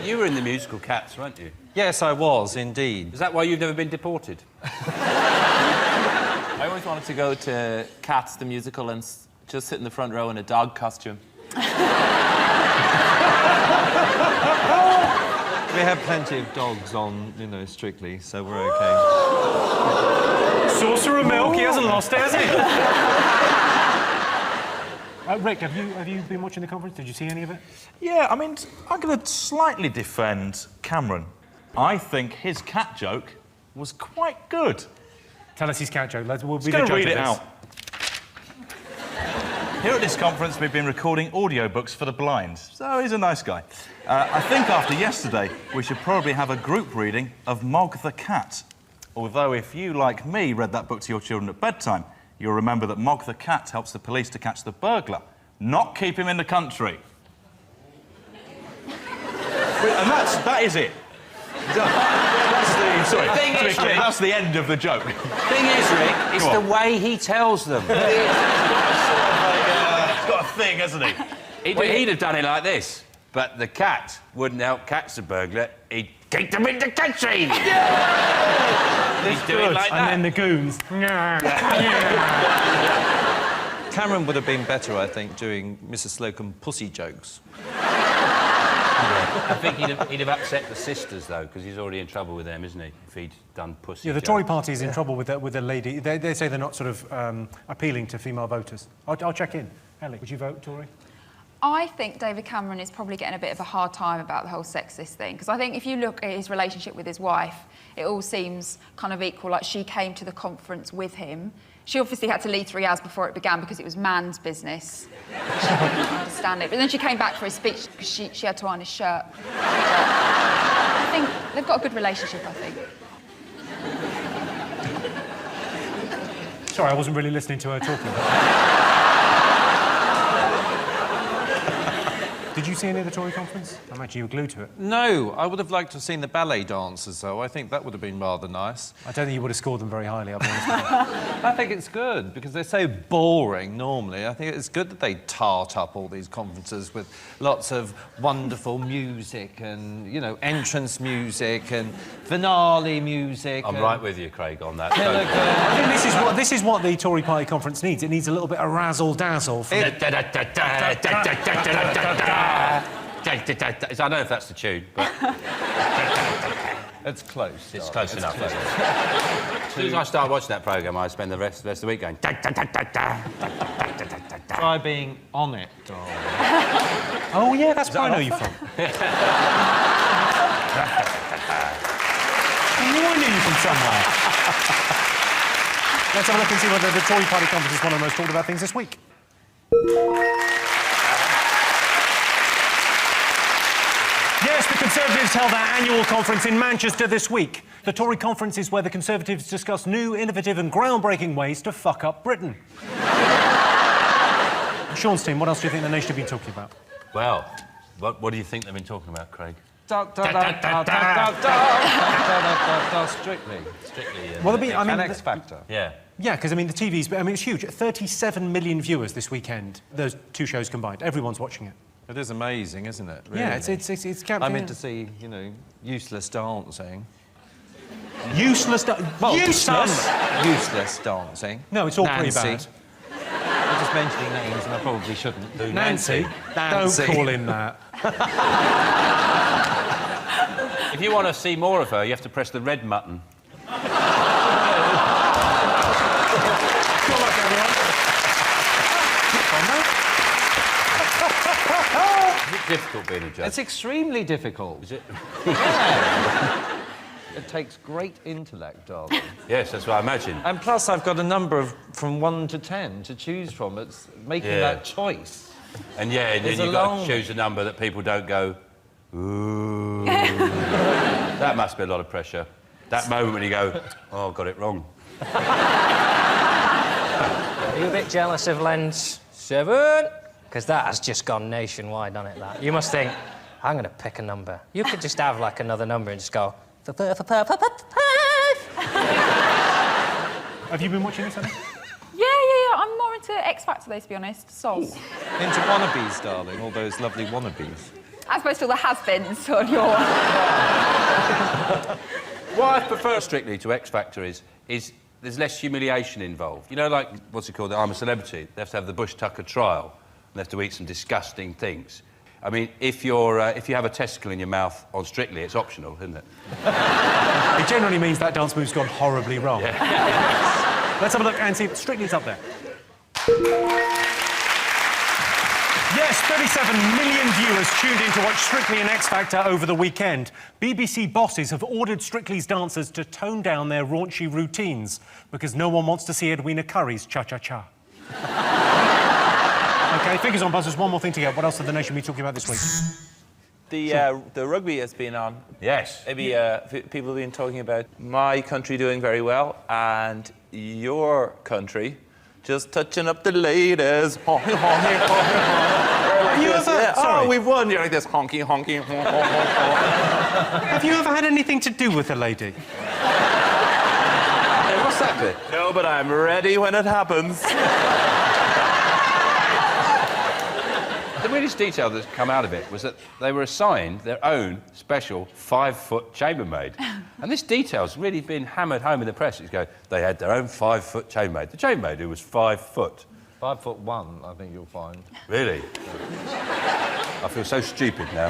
S6: You were in the musical Cats, weren't you?
S20: Yes, I was, indeed.
S6: Is that why you've never been deported?
S19: I always wanted to go to Cats, the musical, and just sit in the front row in a dog costume.
S20: We have plenty of dogs on, you know, Strictly, so we're OK.
S2: Saucer of milk, he hasn't lost it, has he? Rick, have you been watching the conference? Did you see any of it?
S17: Yeah, I mean, I'm going to slightly defend Cameron. I think his cat joke was quite good.
S2: Tell us his cat joke. We'll be
S17: the judge read it out. Here at this conference, we've been recording audiobooks for the blind, so he's a nice guy. I think after yesterday, we should probably have a group reading of Mog the Cat. Although if you, like me, read that book to your children at bedtime, you'll remember that Mog the Cat helps the police to catch the burglar, not keep him in the country. And that is it. That's the end of the joke.
S6: Thing is, Rick, it's the way he tells them.
S17: He's got a thing, hasn't he?
S6: He'd have done it like this, but the cat wouldn't help catch the burglar. He'd kick them in the country.
S2: Yeah!
S6: He'd do it like that.
S2: And then the goons.
S20: Cameron would have been better, I think, doing Mrs. Slocum pussy jokes.
S6: I think he'd have upset the sisters, though, because he's already in trouble with them, isn't he? If he'd done pussy
S2: Yeah, the
S6: jokes.
S2: Tory party is in trouble with the lady. They say they're not sort of appealing to female voters. I'll check in. Ellie, would you vote Tory?
S18: I think David Cameron is probably getting a bit of a hard time about the whole sexist thing, because I think if you look at his relationship with his wife, it all seems kind of equal, like she came to the conference with him. She obviously had to leave 3 hours before it began because it was man's business. She couldn't understand it. But then she came back for his speech because she had to iron his shirt. I think they've got a good relationship, I think.
S2: Sorry, I wasn't really listening to her talking. Did you see any of the Tory conference? I imagine you were glued to it.
S20: No, I would have liked to have seen the ballet dancers, though. I think that would have been rather nice.
S2: I don't think you would have scored them very highly, I'll be honest with you.
S20: I think it's good, because they're so boring normally. I think it's good that they tart up all these conferences with lots of wonderful music and, you know, entrance music and finale music.
S6: I'm right with you, Craig, on that.
S2: I think this is what the Tory party conference needs. It needs a little bit of razzle-dazzle.
S6: I don't know if that's the tune, but...
S20: It's close.
S6: It's close enough. As soon as I start watching that programme, I spend the rest of the week going...
S20: Try being on it, darling.
S2: Oh, yeah, that's where I know you from. I knew you from somewhere. Let's have a look and see whether the Tory party conference is one of the most talked about things this week. Yes, the Conservatives held their annual conference in Manchester this week. The Tory conference is where the Conservatives discuss new, innovative and groundbreaking ways to fuck up Britain. Sean's team, what else do you think the nation have been talking about?
S6: Well, what do you think they've been talking about, Craig?
S20: Strictly.
S2: Well,
S20: and X Factor.
S6: Yeah.
S2: Yeah, because, I mean, the TV's... I mean, it's huge. 37 million viewers this weekend, those two shows combined. Everyone's watching it.
S20: It is amazing, isn't it? Really?
S2: Yeah, it's
S20: I'm in to see, you know, useless dancing.
S2: Useless
S20: well,
S2: useless?
S20: Useless dancing.
S2: No, it's all pretty bad.
S20: I'm just mentioning names and I probably shouldn't do.
S2: Nancy? Don't call him that.
S6: If you want to see more of her, you have to press the red button. Is it difficult being a judge?
S20: It's extremely difficult.
S6: Is it?
S20: Yeah. It takes great intellect, darling.
S6: Yes, that's what I imagine.
S20: And plus, I've got a number of from 1 to 10 to choose from. It's making that choice.
S6: And then you've got to choose a number that people don't go, ooh. That must be a lot of pressure. That moment when you go, oh, got it wrong.
S3: Are you a bit jealous of Lens 7? Because that has just gone nationwide, hasn't it, that? You must think, I'm going to pick a number. You could just have, like, another number and just go...
S2: Have you been watching this, Annie?
S18: Yeah. I'm more into X Factor, though, to be honest. Soz.
S20: Into wannabes, darling, all those lovely wannabes.
S18: As opposed to all the has-beens on your...
S6: What I prefer Strictly to X Factor is there's less humiliation involved. You know, like, what's it called, I'm a Celebrity? They have to have the Bush Tucker trial, and they have to eat some disgusting things. I mean, if you have a testicle in your mouth on Strictly, it's optional, isn't it?
S2: It generally means that dance move's gone horribly wrong. Yeah. Let's have a look and see if Strictly's up there. Yes, 37 million viewers tuned in to watch Strictly and X Factor over the weekend. BBC bosses have ordered Strictly's dancers to tone down their raunchy routines because no one wants to see Edwina Curry's cha-cha-cha. OK, fingers on buzzers, one more thing to go. What else have the nation been talking about this week?
S19: The rugby has been on.
S6: Yes.
S19: Maybe people have been talking about my country doing very well and your country just touching up the ladies. Honky, honky, honky, honky. Oh, we've won. You're like this honky, honky, honky, honky.
S2: Have you ever had anything to do with a lady?
S6: Hey, what's that bit?
S19: No, but I'm ready when it happens.
S6: The weirdest detail that's come out of it was that they were assigned their own special 5-foot chambermaid. And this detail's really been hammered home in the press. It's go, they had their own 5-foot chambermaid. The chambermaid who was 5 foot.
S20: 5'1", I think you'll find.
S6: Really? I feel so stupid now.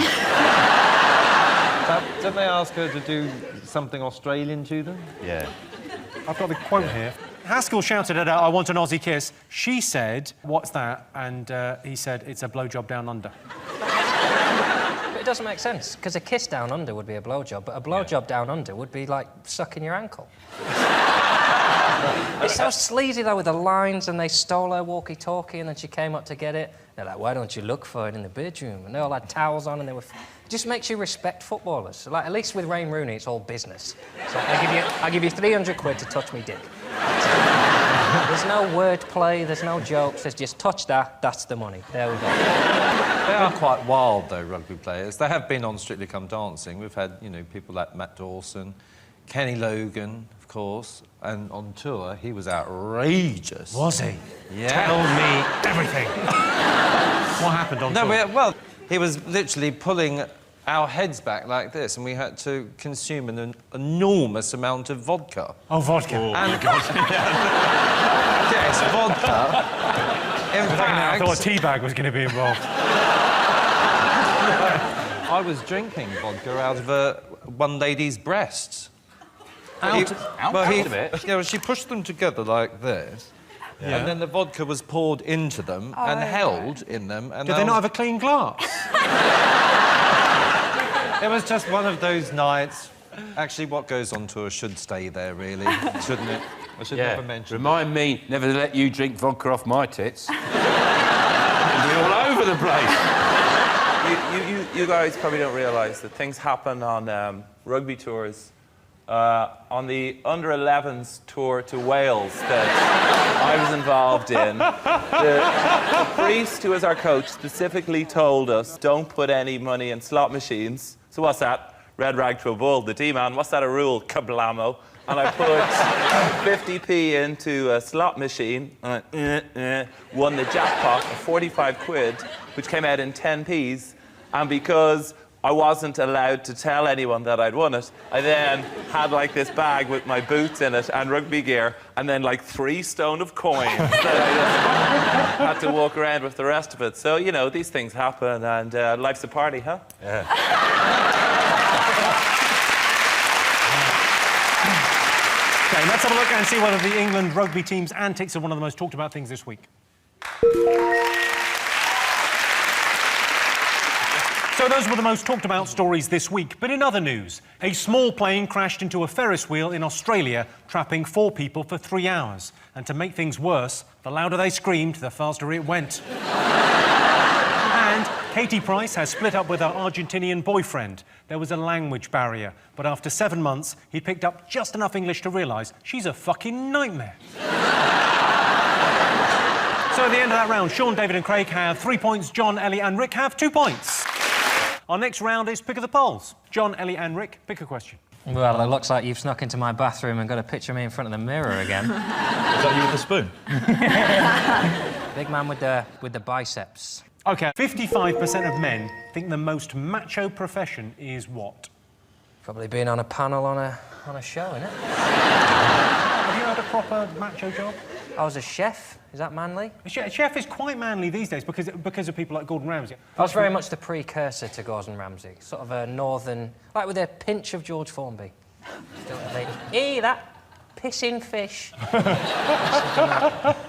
S20: Didn't they ask her to do something Australian to them?
S6: Yeah.
S2: I've got the quote here. Haskell shouted at her, I want an Aussie kiss. She said, what's that? And he said, it's a blowjob down under.
S3: But it doesn't make sense, because a kiss down under would be a blowjob, but a blowjob down under would be like sucking your ankle. It's so sleazy, though, with the lines, and they stole her walkie-talkie, and then she came up to get it. They're like, why don't you look for it in the bedroom? And they all had towels on, and they were... It just makes you respect footballers. Like, at least with Wayne Rooney, it's all business. So I'll give you 300 quid to touch me dick. There's no wordplay, there's no jokes, there's just touch that, that's the money. There we go.
S20: They are quite wild, though, rugby players. They have been on Strictly Come Dancing. We've had, you know, people like Matt Dawson, Kenny Logan, of course, and on tour, he was outrageous.
S2: Was he?
S20: Yeah.
S2: Tell me everything. What happened on tour?
S20: Well, he was literally pulling our heads back like this, and we had to consume an enormous amount of vodka.
S2: Oh, vodka. Oh,
S20: and
S2: my God.
S20: Yes, vodka. In fact...
S2: I thought a tea bag was going to be involved.
S20: I was drinking vodka out of one lady's breasts.
S6: Out of it?
S20: Yeah, well, she pushed them together like this,
S2: Yeah.
S20: and then the vodka was poured into them and held in them. And
S2: Did they not have a clean glass?
S20: It was just one of those nights. Actually, what goes on tour should stay there, really, shouldn't it? I should never mention.
S6: Remind me never to let you drink vodka off my tits. It'll be all over the place.
S19: You guys probably don't realise that things happen on rugby tours. On the under-11s tour to Wales that I was involved in, the priest who was our coach specifically told us, don't put any money in slot machines. So what's that? Red rag to a bull. The D-man, what's that a rule? Kablamo. And I put 50p into a slot machine and I won the jackpot of 45 quid, which came out in 10p's. And because I wasn't allowed to tell anyone that I'd won it, I then had, like, this bag with my boots in it and rugby gear, and then, like, 3 stone of coins that I just had to walk around with the rest of it. So, you know, these things happen, and life's a party, huh?
S6: Yeah.
S2: OK, let's have a look and see whether the England rugby team's antics are one of the most talked about things this week. So those were the most talked about stories this week. But in other news, a small plane crashed into a Ferris wheel in Australia, trapping 4 people for 3 hours. And to make things worse, the louder they screamed, the faster it went. And Katie Price has split up with her Argentinian boyfriend. There was a language barrier, but after 7 months, he picked up just enough English to realise she's a fucking nightmare. So at the end of that round, Sean, David and Craig have 3 points. John, Ellie and Rick have 2 points. Our next round is Pick of the Polls. John, Ellie and Rick, pick a question.
S3: Well, it looks like you've snuck into my bathroom and got a picture of me in front of the mirror again.
S17: Is that you with the spoon?
S3: Big man with the biceps.
S2: OK, 55% of men think the most macho profession is what?
S3: Probably being on a panel on a show, innit?
S2: Have you had a proper macho job?
S3: I was a chef. Is that manly?
S2: A chef is quite manly these days because of people like Gordon Ramsay.
S3: I was very much the precursor to Gordon Ramsay. Sort of a northern... like with a pinch of George Formby. Still hey, that pissing fish.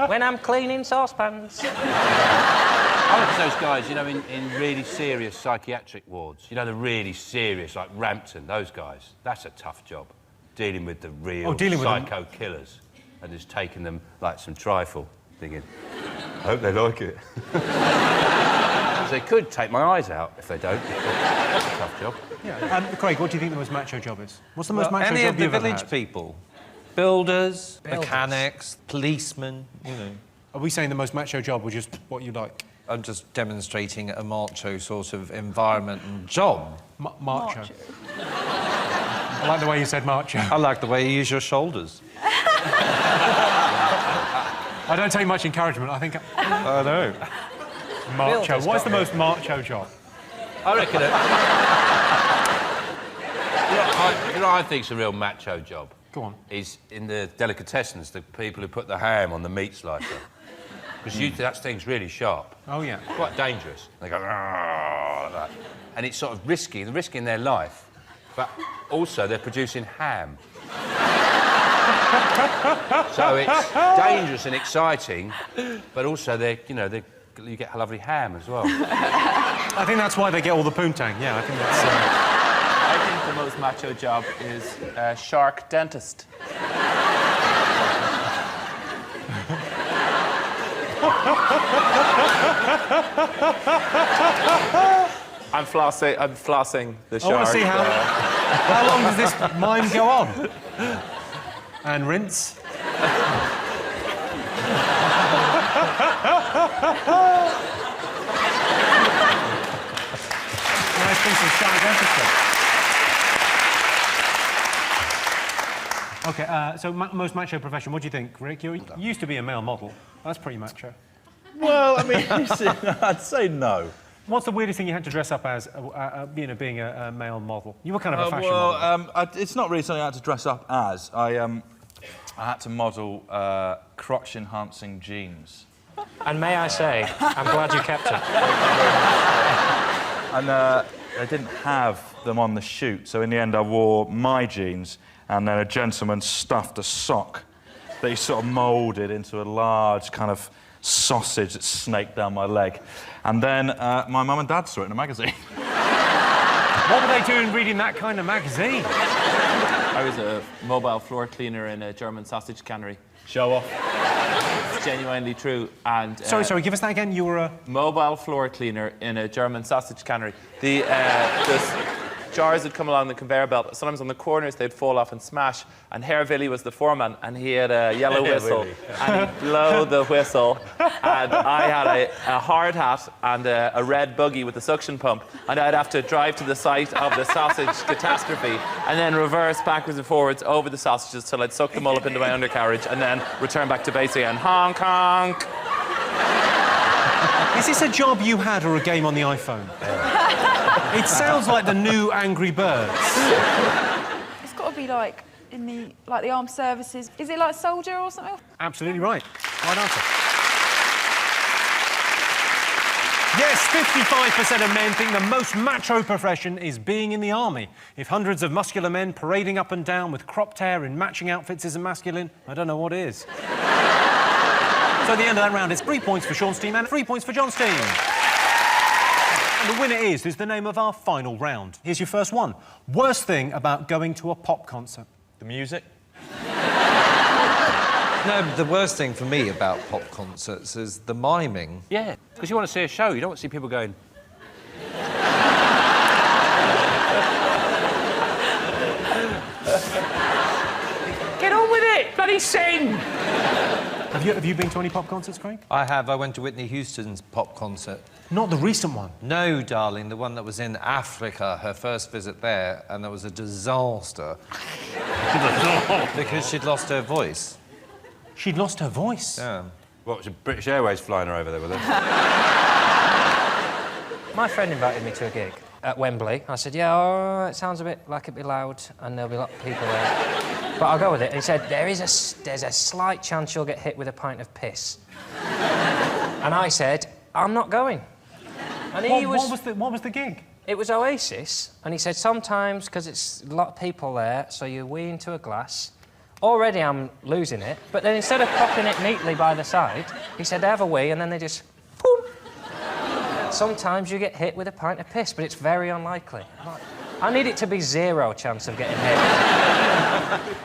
S3: When I'm cleaning saucepans.
S6: I look at those guys, you know, in really serious psychiatric wards. You know, the really serious, like Rampton, those guys. That's a tough job. Dealing with the real psycho killers and just taking them like some trifle. Thinking, I hope they like it. Because they could take my eyes out if they don't. That's a tough job.
S2: Yeah. Craig, what do you think the most macho job is? What's the most macho
S20: any
S2: job
S20: of the
S2: you've ever
S20: village
S2: had?
S20: people. Builders, mechanics, policemen, you know.
S2: Are we saying the most macho job or just what you like?
S20: I'm just demonstrating a macho sort of environment and job.
S2: Macho. I like the way you said macho.
S20: I like the way you use your shoulders.
S2: I don't take much encouragement, I think...
S20: I know.
S2: Macho. What's the most macho job?
S6: I reckon it... you know, I think's a real macho job.
S2: Go on.
S6: Is in the delicatessens, the people who put the ham on the meat slicer. Because that thing's really sharp.
S2: Oh, yeah.
S6: Quite dangerous. They go, "Argh," like that. And it's sort of risky. They're risking their life. But also, they're producing ham. So it's dangerous and exciting, but also you get a lovely ham as well.
S2: I think that's why they get all the poontang. Yeah, I think that's...
S19: I think the most macho job is shark dentist. I'm flossing the shark.
S2: I want to see how long does this mime go on? And rinse. Nice piece of shy dentistry. OK, so most macho profession, what do you think, Rick? You used to be a male model. That's pretty macho.
S17: Well, I mean, I'd say no.
S2: What's the weirdest thing you had to dress up as, being a male model? You were kind of a fashion model.
S17: It's not really something I had to dress up as. I had to model crotch-enhancing jeans.
S3: And may I say, I'm glad you kept them.
S17: And they didn't have them on the shoot, so in the end I wore my jeans, and then a gentleman stuffed a sock that he sort of moulded into a large kind of sausage that snaked down my leg. And then my mum and dad saw it in a magazine.
S2: What were they doing reading that kind of magazine?
S19: I was a mobile floor cleaner in a German sausage cannery.
S17: Show off.
S19: It's genuinely true. And
S2: Sorry, give us that again. You were a
S19: mobile floor cleaner in a German sausage cannery. The jars would come along the conveyor belt. Sometimes on the corners they'd fall off and smash. And Herr Willy was the foreman, and he had a yellow whistle, and he'd blow the whistle. And I had a hard hat and a red buggy with a suction pump, and I'd have to drive to the site of the sausage catastrophe, and then reverse backwards and forwards over the sausages till I'd suck them all up into my undercarriage, and then return back to base again. Honk honk.
S2: Is this a job you had or a game on the iPhone? It sounds like the new Angry Birds.
S18: It's got to be like in the armed services. Is it like soldier or something?
S2: Absolutely right. Right answer. Yes, 55% of men think the most macho profession is being in the army. If hundreds of muscular men parading up and down with cropped hair in matching outfits isn't masculine, I don't know what is. So at the end of that round, it's 3 points for Sean's team and 3 points for John's team. And the winner is the name of our final round. Here's your first one. Worst thing about going to a pop concert?
S17: The music?
S20: No, the worst thing for me about pop concerts is the miming.
S6: Yeah, because you want to see a show, you don't want to see people going... Get on with it! Bloody sing!
S2: Have you been to any pop concerts, Craig?
S20: I have. I went to Whitney Houston's pop concert.
S2: Not the recent one?
S20: No, darling, the one that was in Africa, her first visit there, and there was a disaster. Because she'd lost her voice.
S2: She'd lost her voice?
S20: Yeah.
S6: What, was it British Airways flying her over there with her?
S3: My friend invited me to a gig at Wembley. I said, yeah, all right, it sounds a bit like it'd be loud and there'll be a lot of people there. But I'll go with it. And he said, there's a slight chance you'll get hit with a pint of piss. And I said, I'm not going. And
S2: what was the gig?
S3: It was Oasis. And he said, sometimes, because it's a lot of people there, so you wee into a glass. Already I'm losing it. But then instead of popping it neatly by the side, he said, they have a wee, and then they just, boom. Sometimes you get hit with a pint of piss, but it's very unlikely. I need it to be 0 chance of getting hit.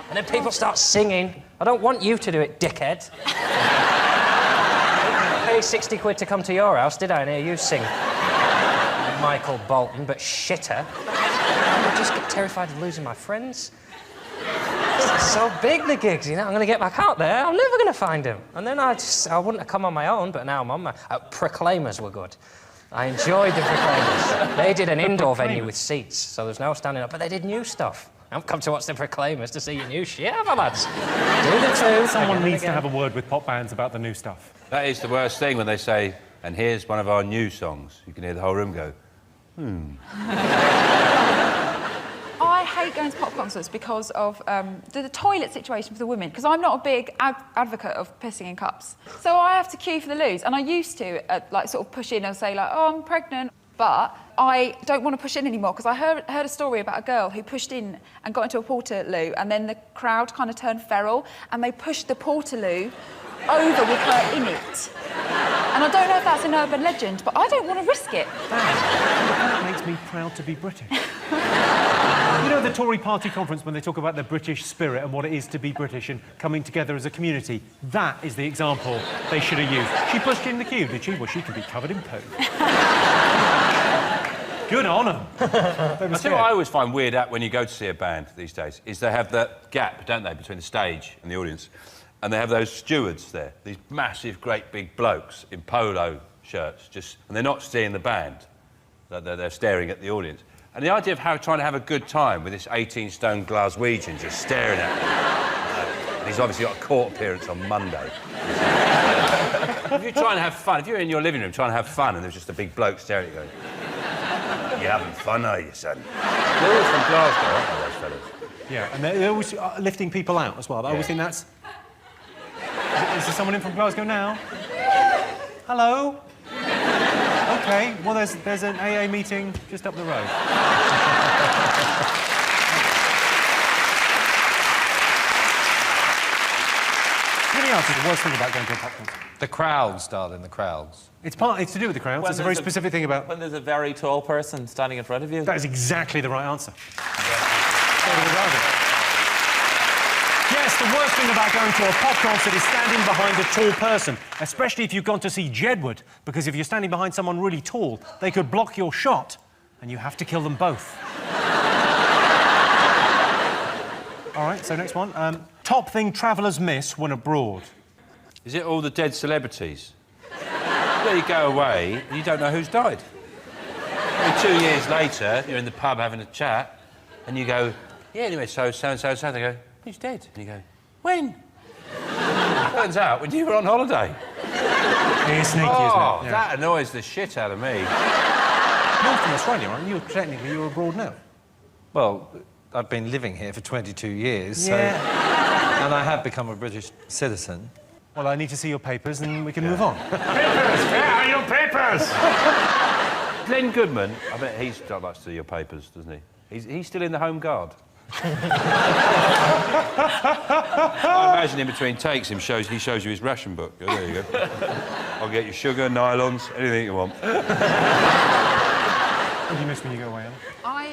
S3: And then people start singing. I don't want you to do it, dickhead. I paid 60 quid to come to your house, did I, and hear you sing Michael Bolton, but shitter. I just get terrified of losing my friends. It's so big, the gigs, you know. I'm going to get back out there. I'm never going to find him. And then I wouldn't have come on my own, but now I'm on my... Proclaimers were good. I enjoyed the Proclaimers. They did an indoor venue with seats, so there's no standing up, but they did new stuff. I've come to watch the Proclaimers to see your new shit, have I, lads? Do the two.
S2: Someone needs to have a word with pop bands about the new stuff.
S6: That is the worst thing when they say, and here's one of our new songs. You can hear the whole room go,
S18: I hate going to pop concerts because of the toilet situation for the women, because I'm not a big advocate of pissing in cups. So I have to queue for the loos, and I used to, sort of push in and say, oh, I'm pregnant. But I don't want to push in anymore, because I heard a story about a girl who pushed in and got into a portaloo, and then the crowd kind of turned feral, and they pushed the portaloo over with her in it. And I don't know if that's an urban legend, but I don't want to risk it.
S2: That makes me proud to be British. You know the Tory party conference when they talk about the British spirit and what it is to be British and coming together as a community? That is the example they should have used. She pushed in the queue, did she? Well, she could be covered in poo. Good on them.
S6: I tell you what I always find weird when you go to see a band these days is they have that gap, don't they, between the stage and the audience. and they have those stewards there, these massive, great big blokes in polo shirts, and they're not seeing the band. They're staring at the audience. And the idea of trying to have a good time with this 18-stone Glaswegian just staring at you. And he's obviously got a court appearance on Monday. If you're trying to have fun, if you're in your living room trying to have fun and there's just a big bloke staring at you going, "You're having fun, are you, son?" They're all from Glasgow, aren't they, those fellas?
S2: Yeah, and they're always lifting people out as well. I always think that's... Is there someone in from Glasgow now? Hello? OK, well, there's an AA meeting just up the road. What else is the worst thing about going to a pop concert?
S20: The crowds, darling, the crowds.
S2: It's to do with the crowds. It's a very specific thing about...
S19: When there's a very tall person standing in front of you.
S2: That is exactly the right answer. Yes, the worst thing about going to a pop concert is standing behind a tall person, especially if you've gone to see Jedward, because if you're standing behind someone really tall, they could block your shot, and you have to kill them both. All right, so next one. Top thing travellers miss when abroad.
S6: Is it all the dead celebrities? Well, you go away and you don't know who's died. Maybe 2 years later, you're in the pub having a chat, and you go, "Yeah, anyway, so-and-so. They go, "Who's dead?" And you go, "When?" Turns out, when you were on holiday.
S2: It's sneaky, isn't it? Yeah.
S6: That annoys the shit out of me.
S2: You're from Australia, aren't you? Technically, you're abroad now.
S20: Well, I've been living here for 22 years,
S2: Yeah.
S20: so... And I have become a British citizen.
S2: Well, I need to see your papers, and we can move on.
S6: Papers! Where are your papers? Glenn Goodman, I bet he's got much to see your papers, doesn't he? He's still in the Home Guard. I imagine in between takes he shows you his ration book. Oh, there you go. I'll get you sugar, nylons, anything you want.
S2: What do you miss when you go away,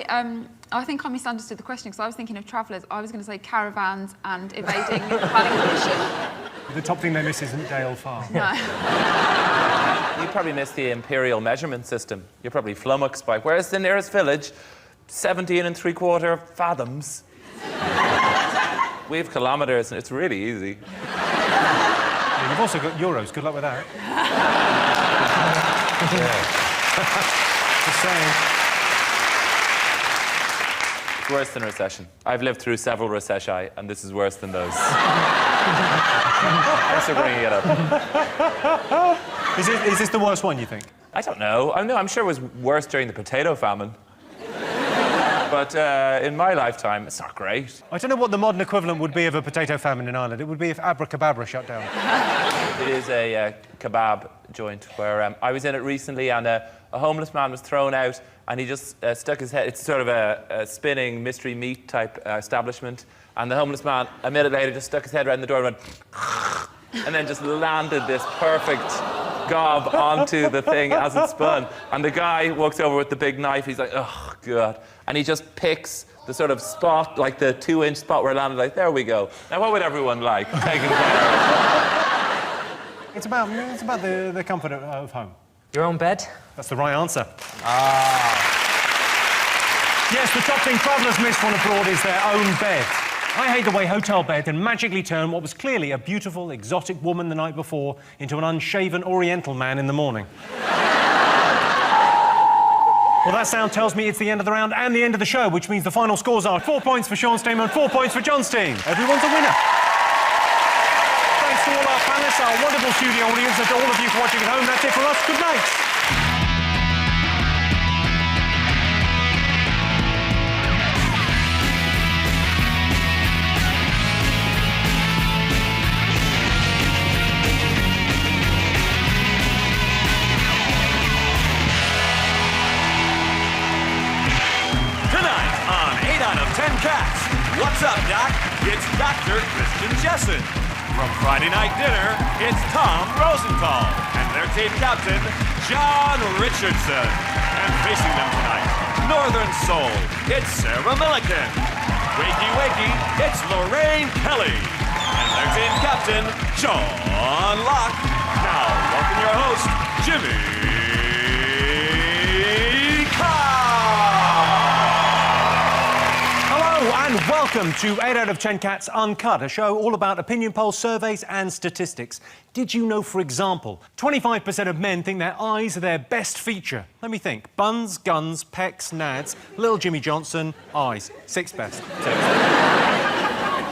S2: Anna?
S18: I think I misunderstood the question because I was thinking of travellers. I was going to say caravans and evading the planning commission.
S2: The top thing they miss isn't Dale Farm.
S18: No.
S19: You probably miss the imperial measurement system. You're probably flummoxed by where's the nearest village? 17 3/4 fathoms. We have kilometres and it's really easy.
S2: Yeah, you've also got euros. Good luck with that. Just saying.
S19: It's worse than recession. I've lived through several recessi, and this is worse than those. Thanks for bringing it up.
S2: Is this the worst one, you think?
S19: I don't know. I'm sure it was worse during the potato famine. But in my lifetime, it's not great.
S2: I don't know what the modern equivalent would be of a potato famine in Ireland. It would be if Abracababra shut down.
S19: It is a kebab joint where I was in it recently, and a homeless man was thrown out, and he just stuck his head. It's sort of a spinning mystery meat type establishment, and the homeless man a minute later just stuck his head right in the door and went and then just landed this perfect gob onto the thing as it spun. And the guy walks over with the big knife. He's like, "Oh God," and he just picks the sort of spot, like the 2-inch spot where it landed. Like, there we go. Now, what would everyone like? Taken care of.
S2: It's about the comfort of home.
S3: Your own bed?
S2: That's the right answer. Yes, the top thing travellers miss when abroad is their own bed. I hate the way hotel bed can magically turn what was clearly a beautiful, exotic woman the night before into an unshaven Oriental man in the morning. Well, that sound tells me it's the end of the round and the end of the show, which means the final scores are 4 points for Sean's team and 4 points for John's team. Everyone's a winner. Thanks to all our panellists, our wonderful studio audience, and to all of you for watching at home. That's it for us. Good night.
S1: Cats. What's up, Doc? It's Dr. Christian Jessen. From Friday Night Dinner, it's Tom Rosenthal and their team captain, John Richardson. And facing them tonight, Northern Soul, it's Sarah Milliken. Wakey Wakey, it's Lorraine Kelly. And their team captain, John Locke. Now, welcome your host, Jimmy Carr.
S2: Hello, And welcome to 8 out of 10 Cats Uncut, a show all about opinion polls, surveys and statistics. Did you know, for example, 25% of men think their eyes are their best feature? Let me think. Buns, guns, pecs, nads, little Jimmy Johnson, eyes. Sixth best.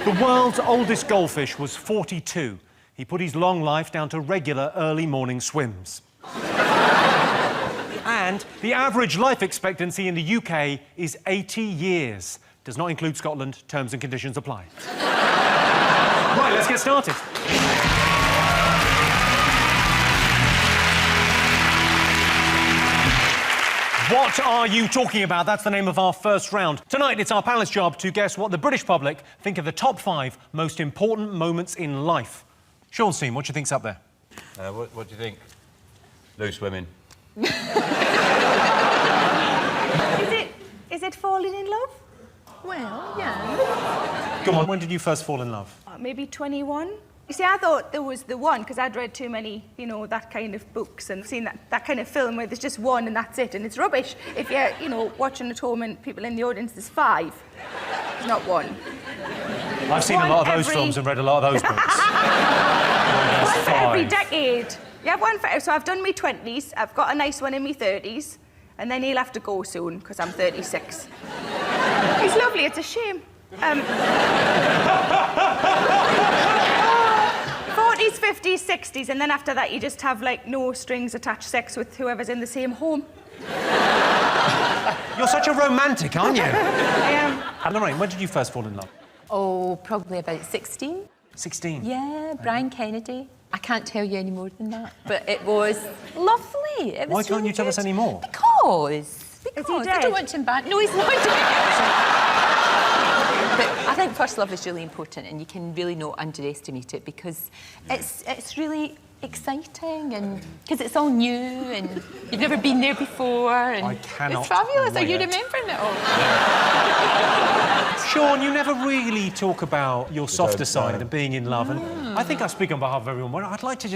S2: The world's oldest goldfish was 42. He put his long life down to regular early morning swims. And the average life expectancy in the UK is 80 years. Does not include Scotland. Terms and conditions apply. Right, let's get started. What are you talking about? That's the name of our first round. Tonight, it's our panelist's job to guess what the British public think of the top 5 most important moments in life. Sean's team, what do you think's up there?
S6: What do you think? Loose women.
S13: Is it falling in love?
S16: Well, yeah.
S2: Come on, when did you first fall in love?
S13: Maybe 21. You see, I thought there was the one, because I'd read too many, you know, that kind of books and seen that kind of film where there's just one and that's it, and it's rubbish. If you're, you know, watching at home and people in the audience, there's 5. There's not one.
S2: I've seen a lot of those films and read a lot of those books.
S13: One for every decade. You have one for... So I've done my 20s, I've got a nice one in my 30s, and then he'll have to go soon, because I'm 36. He's lovely, it's a shame. 40s, 50s, 60s, and then after that you just have, like, no strings attached sex with whoever's in the same home.
S2: You're such a romantic, aren't you?
S13: I am.
S2: Lorraine, when did you first fall in love?
S21: Oh, probably about 16.
S2: 16?
S21: Yeah, Brian Kennedy. I can't tell you any more than that, but it was lovely. It was
S2: Why can't you tell us any more?
S21: Because
S13: Is he dead?
S21: I don't want to embarrass... No, he's not dead. But I think first love is really important, and you can really not underestimate it, because it's really exciting, and because it's all new and you've never been there before, and
S2: I cannot
S21: it's fabulous. Are you
S2: wait.
S21: remembering it all?
S2: Sean, you never really talk about your softer side and being in love, and I think I speak on behalf of everyone. I'd like to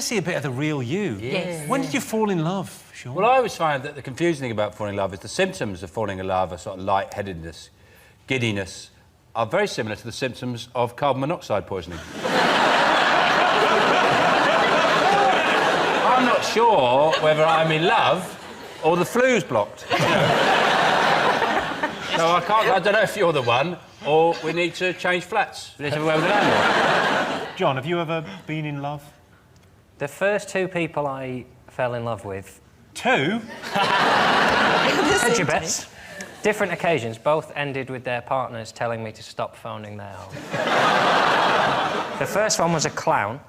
S2: see a bit of the real you.
S21: Yes.
S2: When did you fall in love, Sean?
S6: Well, I always find that the confusing thing about falling in love is the symptoms of falling in love are sort of lightheadedness, giddiness, are very similar to the symptoms of carbon monoxide poisoning. I'm not sure whether I'm in love or the flu's blocked. You know? So I don't know if you're the one, or we need to change flats. We need to have a landlord.
S2: John, have you ever been in love?
S3: The first 2 people I fell in love with...
S2: 2?
S3: Hedge your bets. Different occasions, both ended with their partners telling me to stop phoning their home. The first one was a clown,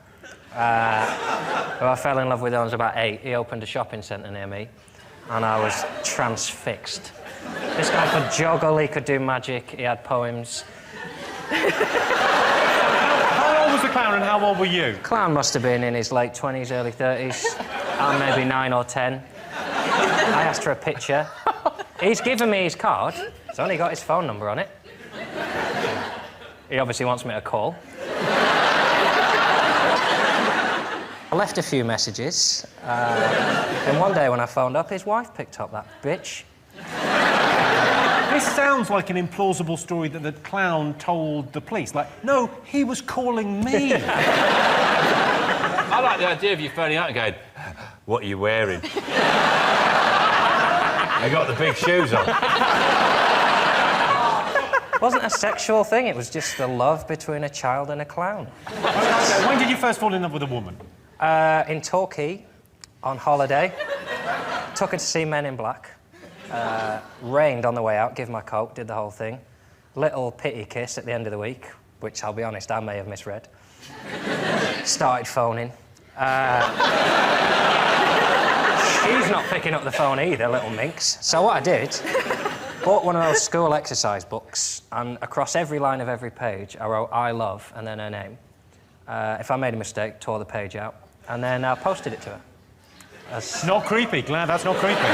S3: who I fell in love with when I was about 8. He opened a shopping centre near me, and I was transfixed. This guy could juggle, he could do magic, he had poems.
S2: How old was the clown and how old were you?
S3: Clown must have been in his late 20s, early 30s. I'm maybe 9 or 10. I asked for a picture. He's given me his card. It's only got his phone number on it. He obviously wants me to call. I left a few messages. And one day when I phoned up, his wife picked up that bitch.
S2: This sounds like an implausible story that the clown told the police. Like, no, he was calling me.
S6: I like the idea of you phoning out and going, what are you wearing? I got the big shoes on.
S3: It wasn't a sexual thing, it was just the love between a child and a clown.
S2: When did you first fall in love with a woman?
S3: In Torquay, on holiday. Took her to see Men in Black. Rained on the way out, give my coat, did the whole thing. Little pity kiss at the end of the week, which I'll be honest, I may have misread. Started phoning. She's not picking up the phone either, little minx. So what I did, bought one of those school exercise books, and across every line of every page, I wrote I love and then her name. If I made a mistake, tore the page out, and then I posted it to her.
S2: Not creepy, glad that's not creepy.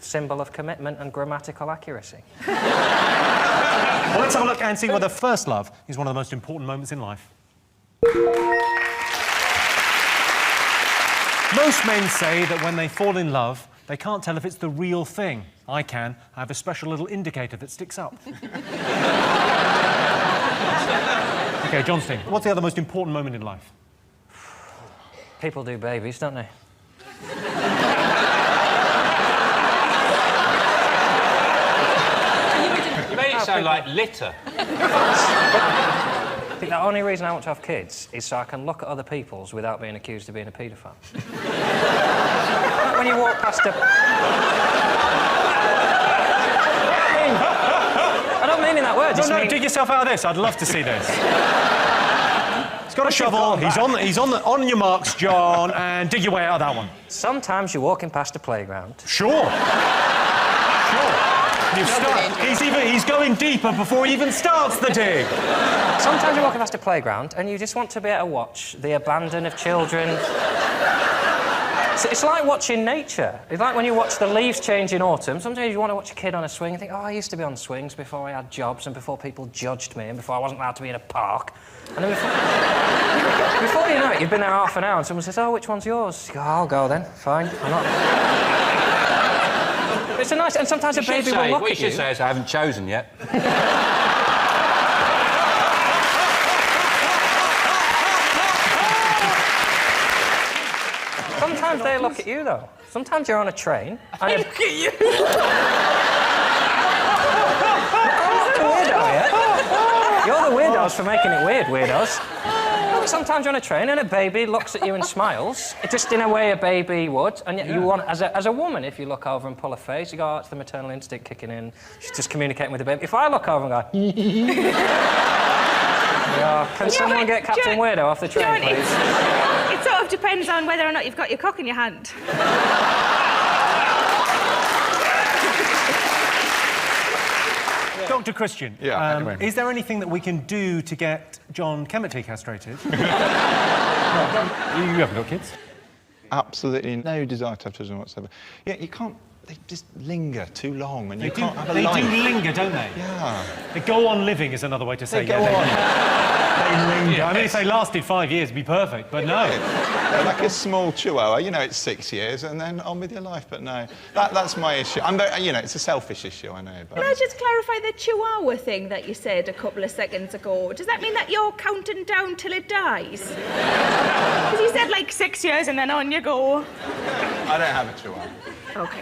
S3: Symbol of commitment and grammatical accuracy.
S2: Well, let's have a look and see whether first love is one of the most important moments in life. Most men say that when they fall in love, they can't tell if it's the real thing. I can. I have a special little indicator that sticks up. OK, Johnstein, what's the other most important moment in life?
S3: People do babies, don't they?
S6: You made it sound like litter.
S3: I think the only reason I want to have kids is so I can look at other people's without being accused of being a paedophile. Like when you walk past a... I don't mean in that word.
S2: No, dig yourself out of this. I'd love to see this. He's got a shovel. He's on your marks, John, and dig your way out of that one.
S3: Sometimes you're walking past a playground.
S2: Sure. He's going deeper before he even starts the dig.
S3: Sometimes you're walking past a playground and you just want to be able to watch the abandon of children. It's like watching nature. It's like when you watch the leaves change in autumn. Sometimes you want to watch a kid on a swing and think, oh, I used to be on swings before I had jobs and before people judged me and before I wasn't allowed to be in a park. And then before you know it, you've been there half an hour and someone says, oh, which one's yours? You go, I'll go then. Fine. I'm not... It's a nice... And sometimes a baby will look
S6: what
S3: at
S6: you should say is, I haven't chosen yet.
S3: Sometimes they look at you, though. Sometimes you're on a train... and look at you! You're the weirdos for making it weird, weirdos. Sometimes you're on a train and a baby looks at you and smiles, just in a way a baby would, and yet you want, as a woman, if you look over and pull a face, you go, oh, it's the maternal instinct kicking in. She's just communicating with the baby. If I look over and go, can someone get Captain Weirdo off the train,
S13: John,
S3: please?
S13: It sort of depends on whether or not you've got your cock in your hand.
S2: Dr. Christian,
S17: anyway.
S2: Is there anything that we can do to get John chemically castrated? You haven't got kids?
S11: Absolutely no desire to have children whatsoever. Yeah, you can't... They just linger too long and you can't have a life.
S2: They do linger, don't they?
S11: Yeah.
S2: They go on living is another way to say
S11: They go on.
S2: They linger. Yeah. I mean, if they lasted 5 years, it'd be perfect, but no.
S11: They're like a small chihuahua, you know, it's 6 years and then on with your life, but no. That's my issue. I'm very, you know, it's a selfish issue, I know, but...
S13: Can I just clarify the chihuahua thing that you said a couple of seconds ago? Does that mean that you're counting down till it dies? Because you said, like, 6 years and then on you go.
S11: I don't have a chihuahua.
S13: OK.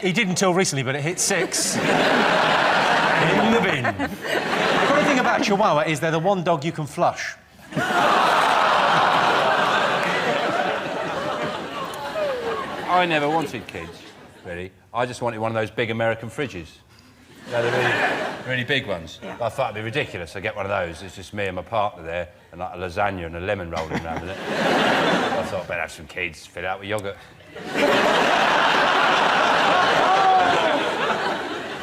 S2: He did until recently, but it hit 6. In the bin. The funny thing about Chihuahua is they're the one dog you can flush.
S6: I never wanted kids, really. I just wanted one of those big American fridges. You know, the really, really big ones.
S13: Yeah.
S6: I thought it'd be ridiculous. I get one of those. It's just me and my partner there, and like a lasagna and a lemon rolling around in it. I thought I'd better have some kids, fill it out with yoghurt.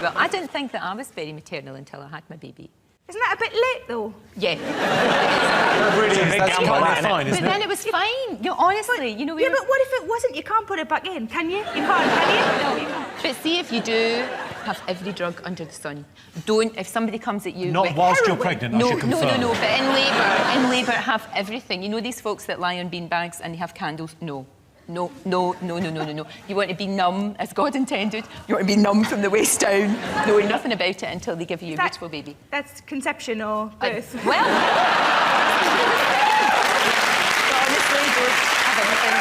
S21: Well, I didn't think that I was very maternal until I had my baby.
S13: Isn't that a bit late, though?
S21: Yeah.
S2: Really, that's kind of fine, isn't
S21: But then it was fine. You know, honestly, you know...
S13: Yeah, but what if it wasn't? You can't put it back in, can you? You can't, can you? No, you can't.
S21: But see, if you do have every drug under the sun, don't... If somebody comes at you
S2: Not
S21: with
S2: whilst you're
S21: heroin-
S2: pregnant, I should confirm.
S21: No, but in labour, have everything. You know these folks that lie on beanbags and they have candles? No. No. You want to be numb, as God intended. You want to be numb from the waist down, knowing nothing about it until they give you a beautiful baby.
S13: That's conception or birth?
S21: Well... honestly, just have everything.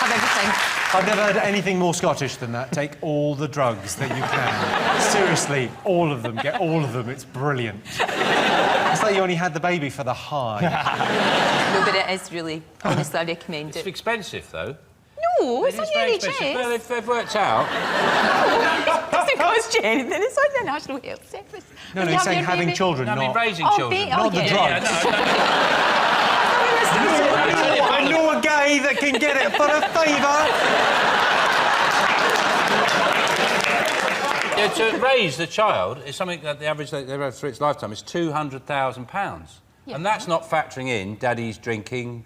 S21: Have everything.
S2: I've never heard anything more Scottish than that. Take all the drugs that you can. Seriously, all of them. Get all of them. It's brilliant. It's like you only had the baby for the high.
S21: No, but it is really... Honestly, I recommend it.
S6: It's expensive, though.
S21: No, it's on the NHS.
S6: Well, they've worked out.
S21: It doesn't cost you anything. It's on the National Health Service.
S2: No, he's saying having children,
S6: I mean,
S2: not...
S6: raising children.
S2: Not the drugs. I know a guy that can get it for a favour.
S6: Yeah, to raise the child is something that the average they have through its lifetime is £200,000.
S21: Yeah.
S6: And that's not factoring in daddy's drinking,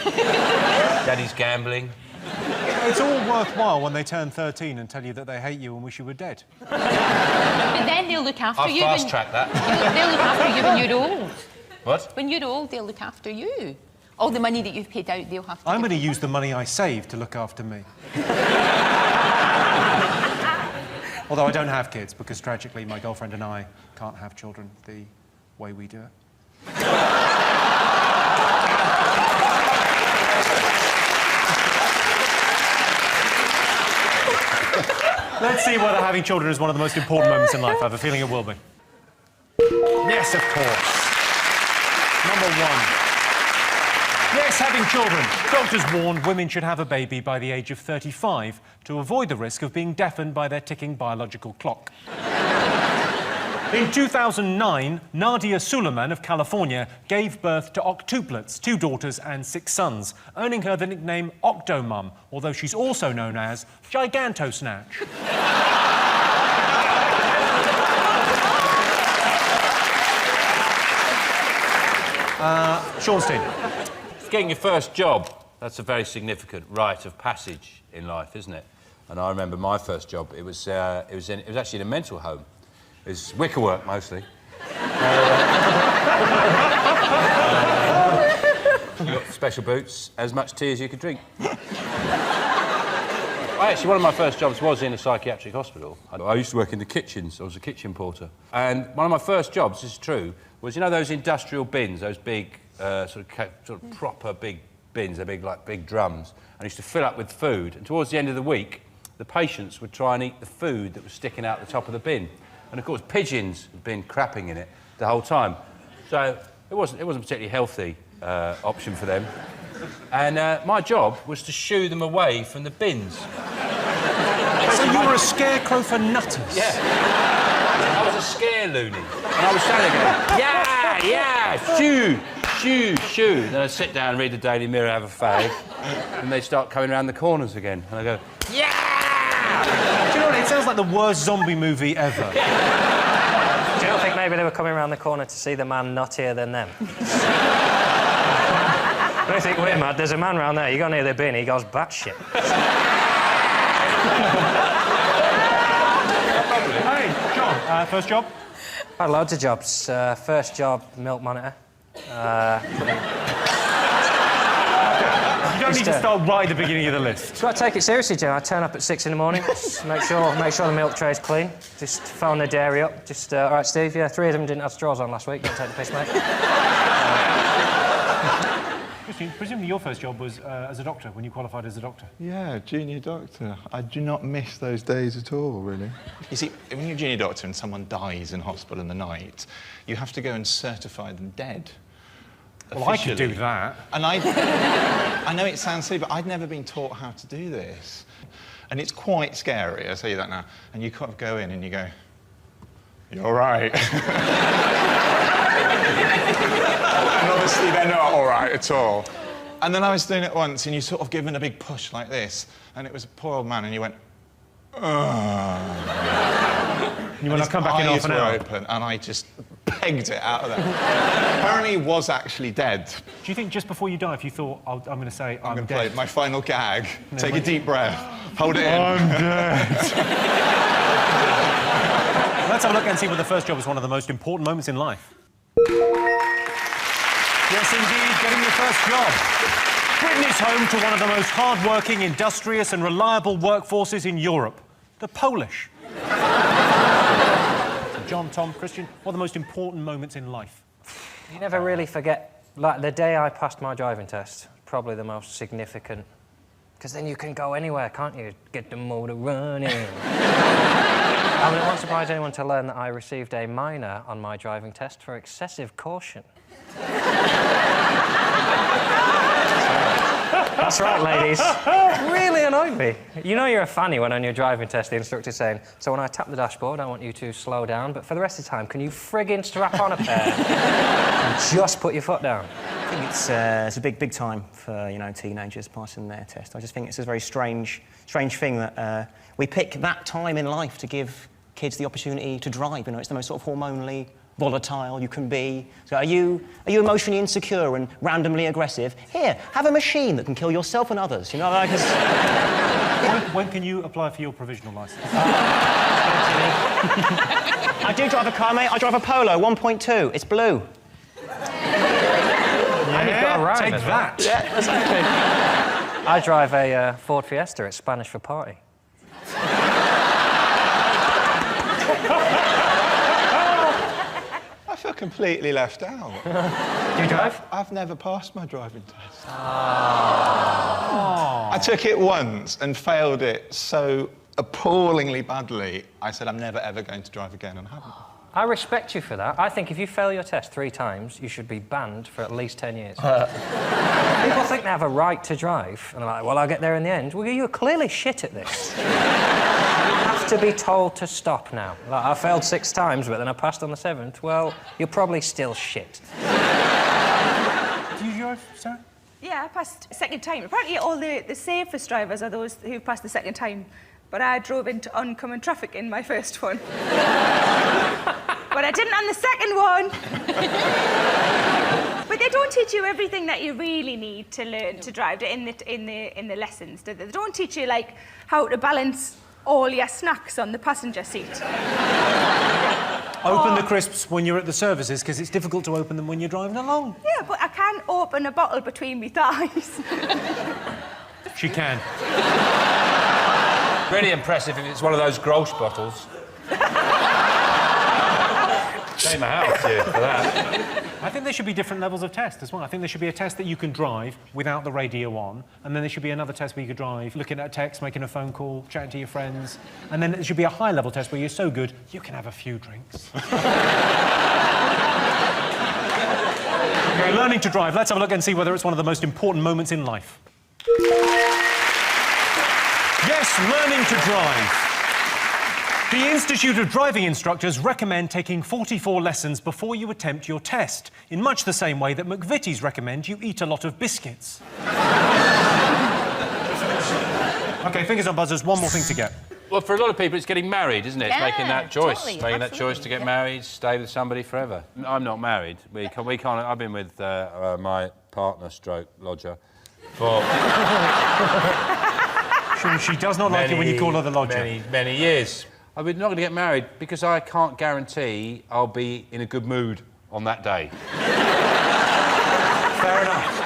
S6: daddy's gambling.
S2: It's all worthwhile when they turn 13 and tell you that they hate you and wish you were dead.
S21: But then they'll look after you.
S6: I've fast-tracked that.
S21: They'll look after you when you're old.
S6: What?
S21: When you're old, they'll look after you. All the money that you've paid out, they'll have to...
S2: I'm going to use the money I saved to look after me. Although I don't have kids, because tragically my girlfriend and I can't have children the way we do it. Let's see whether having children is one of the most important moments in life. I have a feeling it will be. Yes, of course. Number 1. Yes, having children. Doctors warned women should have a baby by the age of 35 to avoid the risk of being deafened by their ticking biological clock. In 2009, Nadia Suleiman of California gave birth to octuplets, 2 daughters and 6 sons, earning her the nickname Octomum, although she's also known as Gigantosnatch. Seanstein.
S6: Getting your first job, that's a very significant rite of passage in life, isn't it? And I remember my first job, it was actually in a mental home. It was wicker work, mostly. You got special boots, as much tea as you could drink. Actually, one of my first jobs was in a psychiatric hospital. I used to work in the kitchens. I was a kitchen porter. And one of my first jobs, this is true, was, you know, those industrial bins, those big, sort of proper big bins, they're big, like big drums. I used to fill up with food, and towards the end of the week, the patients would try and eat the food that was sticking out the top of the bin. And of course, pigeons had been crapping in it the whole time. So it wasn't a particularly healthy option for them. And my job was to shoo them away from the bins.
S2: So you were a scarecrow for nutters?
S6: Yeah. I was a scare loony. And I was standing there, yeah, shoo, shoo, shoo. Then I'd sit down, read the Daily Mirror, have a fag, and they'd start coming around the corners again. And I'd go, yeah!
S2: Do you know what? It sounds like the worst zombie movie ever.
S3: Do you not think maybe they were coming around the corner to see the man nuttier than them? I think, wait, Matt, there's a man round there. You go near the bin, he goes batshit.
S2: Hey, John, first job?
S3: I had loads of jobs. First job, milk monitor.
S2: You don't need to start right at the beginning of the list.
S3: Just got to take it seriously, Jim. I turn up at 6 in the morning, just make sure the milk tray's clean. Just phone the dairy up. Just, all right, Steve, yeah, 3 of them didn't have straws on last week. Don't take the piss, mate.
S2: Christine, presumably your first job was as a doctor, when you qualified as a doctor.
S11: Yeah, junior doctor. I do not miss those days at all, really. You see, when you're a junior doctor and someone dies in hospital in the night, you have to go and certify them dead.
S2: Well, I could do that.
S11: And I know it sounds silly, but I'd never been taught how to do this. And it's quite scary, I'll tell you that now. And you kind of go in and you go, you're all right. And obviously they're not all right at all. And then I was doing it once, and you sort of given a big push like this, and it was a poor old man, and you went,
S2: You want to come back in half an hour?
S11: Open, and I just pegged it out of there. Apparently he was actually dead.
S2: Do you think just before you die, if you thought, I'm going to say, I'm
S11: going to
S2: dead?
S11: play my final gag. Take a deep breath. Hold it in.
S2: I'm dead. Let's have a look and see whether the first job is one of the most important moments in life. Yes, indeed, getting your first job. Britain is home to one of the most hard-working, industrious and reliable workforces in Europe, the Polish. So John, Tom, Christian, what are the most important moments in life?
S3: You never really forget, like, the day I passed my driving test, probably the most significant. Because then you can go anywhere, can't you? Get the motor running. I mean, it won't surprise anyone to learn that I received a minor on my driving test for excessive caution. That's right, ladies. It really annoyed me. You know you're a fanny when on your driving test the instructor's saying, so when I tap the dashboard, I want you to slow down, but for the rest of the time, can you friggin' strap on a pair and just put your foot down?
S7: I think it's a big time for, you know, teenagers passing their test. I just think it's a very strange thing that we pick that time in life to give kids the opportunity to drive. You know, it's the most sort of hormonally volatile you can be. So are you emotionally insecure and randomly aggressive? Here, have a machine that can kill yourself and others. You know, like.
S2: When can you apply for your provisional licence?
S7: I do drive a car, mate. I drive a Polo 1.2. It's blue.
S3: And you've got a rhyme
S2: take
S3: as
S2: that.
S3: well. Yeah, exactly. I drive a Ford Fiesta. It's Spanish for party.
S11: completely left out.
S3: Do you drive?
S11: I've never passed my driving test. I took it once and failed it so appallingly badly, I said I'm never, ever going to drive again, and I haven't.
S3: I respect you for that. I think if you fail your test 3 times, you should be banned for at least 10 years. People think they have a right to drive, and they're like, well, I'll get there in the end. Well, you're clearly shit at this. You have to be told to stop now. Like, I failed 6 times, but then I passed on the 7th. Well, you're probably still shit.
S2: Do you drive, Sarah?
S13: Yeah, I passed second time. Apparently all the safest drivers are those who passed the second time. But I drove into oncoming traffic in my first one. But I didn't on the second one. But they don't teach you everything that you really need to learn to drive in the lessons, do they? They don't teach you, like, how to balance all your snacks on the passenger seat.
S2: Open the crisps when you're at the services, because it's difficult to open them when you're driving along.
S13: Yeah, but I can't open a bottle between my thighs.
S2: She can.
S6: Really impressive if it's one of those gross bottles. Shame my house here for that.
S2: I think there should be different levels of test as well. I think there should be a test that you can drive without the radio on, and then there should be another test where you could drive looking at a text, making a phone call, chatting to your friends, and then there should be a high-level test where you're so good you can have a few drinks. Okay, learning to drive. Let's have a look and see whether it's one of the most important moments in life. Yes, learning to drive. The Institute of Driving Instructors recommend taking 44 lessons before you attempt your test, in much the same way that McVitie's recommend you eat a lot of biscuits. OK, fingers on buzzers, one more thing to get.
S6: Well, for a lot of people, it's getting married, isn't it? It's
S21: Yeah,
S6: making that choice.
S21: totally,
S6: Making that choice to get married, stay with somebody forever. I'm not married. We can't... I've been with my partner, stroke, lodger, for...
S2: She does not like it when you call her the lodger.
S6: Many years. I'm not going to get married because I can't guarantee I'll be in a good mood on that day.
S2: Fair enough.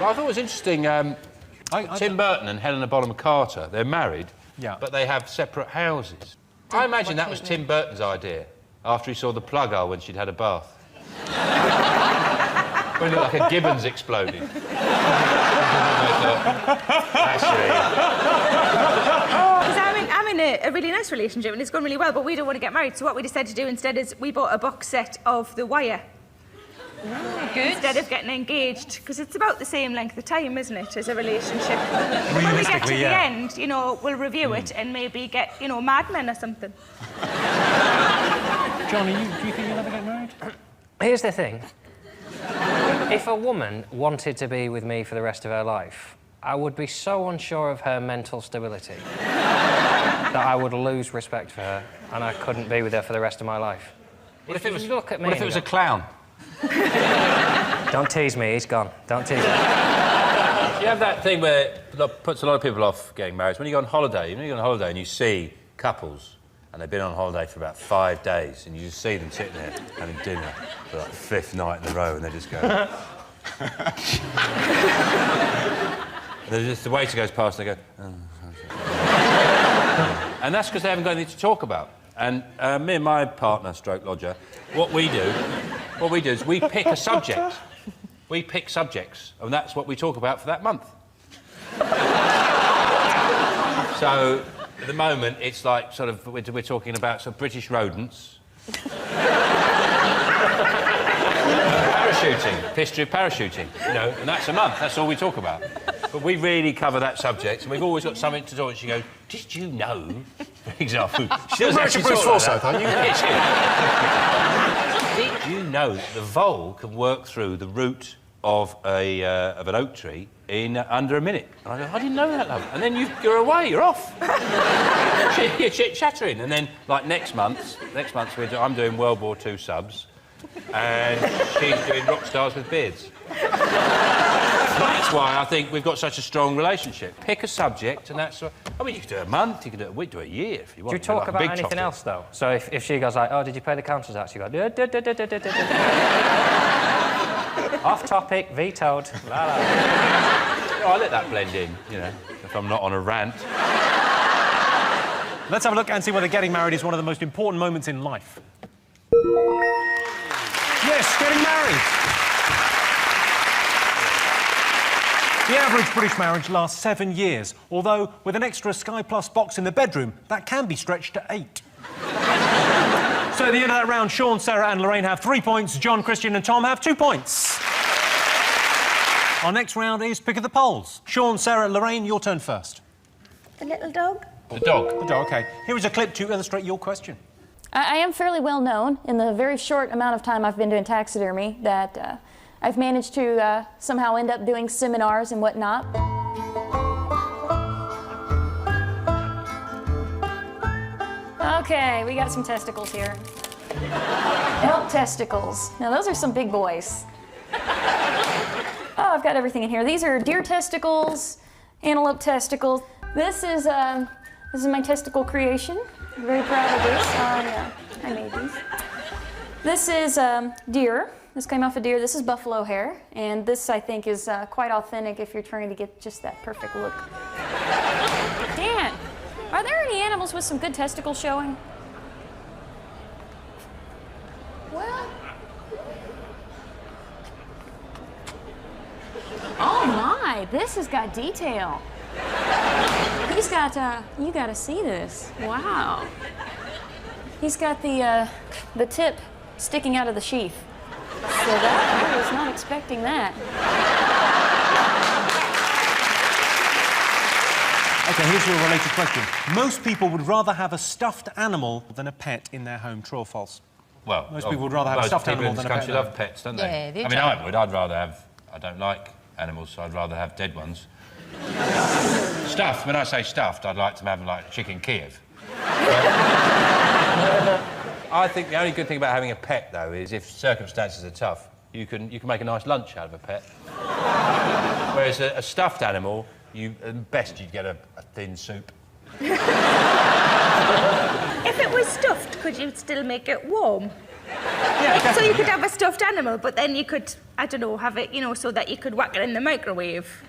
S6: Well, I thought it was interesting. Tim Burton and Helena Bonham Carter, they're married, but they have separate houses. I imagine that was Tim Burton's idea after he saw the plug hole when she'd had a bath. When it looked like a gibbons exploded.
S13: I'm in a really nice relationship and it's going really well, but we don't want to get married. So what we decided to do instead is we bought a box set of The Wire.
S21: Good.
S13: Instead of getting engaged, because it's about the same length of time, isn't it, as a relationship? When we get to the end, you know, we'll review it and maybe get, you know, Mad Men or something.
S2: John, do you think you'll ever get married?
S3: Here's the thing. If a woman wanted to be with me for the rest of her life, I would be so unsure of her mental stability that I would lose respect for her and I couldn't be with her for the rest of my life.
S6: What if it was,
S3: look at me
S6: what if it was a clown?
S3: Don't tease me, he's gone. Don't tease me.
S6: You have that thing where it puts a lot of people off getting married. When you go on holiday, you go on holiday and you see couples and they've been on holiday for about 5 days and you just see them sitting there having dinner for like the 5th night in a row and they just go... and just, the waiter goes past and they go... and that's because they haven't got anything to talk about. And me and my partner, stroke lodger, what we do is we pick a subject. We pick subjects, and that's what we talk about for that month. So, at the moment, it's like, sort of, we're talking about sort of British rodents. Parachuting, history of parachuting, you know, and that's a month, that's all we talk about. But we really cover that subject, and we've always got something to talk, and she goes, did you know, for example... She doesn't actually talk like that.
S4: aren't you?
S6: Did you know that the vole can work through the root of an oak tree in under a minute? And I go, I didn't know that, love. And then you're away, you're off. You're chit-chattering. And then, like, next month, I'm doing World War II subs, and she's doing rock stars with beards. That's why I think we've got such a strong relationship. Pick a subject, and that's... I mean, you could do a month, you could do a week, do a year if you want.
S3: Do you talk about anything else, though? So if she goes like, oh, did you pay the council tax? You go... Off topic, vetoed. La, la.
S6: I let that blend in, you know, if I'm not on a rant.
S2: Let's have a look and see whether getting married is one of the most important moments in life. Yes, getting married. The average British marriage lasts 7 years, although with an extra Sky Plus box in the bedroom, that can be stretched to 8. So at the end of that round, Sean, Sarah and Lorraine have 3 points, John, Christian and Tom have 2 points. Our next round is Pick of the Polls. Sean, Sarah, Lorraine, your turn first.
S13: The little dog?
S6: The dog.
S2: The dog, OK. Here is a clip to illustrate your question.
S5: I am fairly well known in the very short amount of time I've been doing taxidermy that I've managed to somehow end up doing seminars and whatnot. Okay, we got some testicles here. Elk testicles. Now those are some big boys. Oh, I've got everything in here. These are deer testicles, antelope testicles. This is my testicle creation. I'm very proud of this. I made these. This is deer. This came off a deer. This is buffalo hair. And this, I think, is quite authentic if you're trying to get just that perfect look. Dan, are there any animals with some good testicle showing? Well... Oh my, this has got detail. He's got, you gotta see this. Wow. He's got the tip sticking out of the sheath. So that, I was not expecting that.
S2: OK, here's your related question. Most people would rather have a stuffed animal than a pet in their home. True or false?
S6: Well,
S2: most people would rather have a stuffed animal than a pet.
S6: Most people in this country love pets, don't they?
S21: Yeah, they
S6: I mean, I would. I'd rather have... I don't like animals, so I'd rather have dead ones. Stuffed, when I say stuffed, I'd like to have, like, chicken Kiev. I think the only good thing about having a pet, though, is if circumstances are tough, you can make a nice lunch out of a pet. Whereas a stuffed animal, at best you'd get a thin soup.
S13: If it was stuffed, could you still make it warm?
S2: Yeah,
S13: so you could have a stuffed animal, but then you could, I don't know, have it, you know, so that you could whack it in the microwave.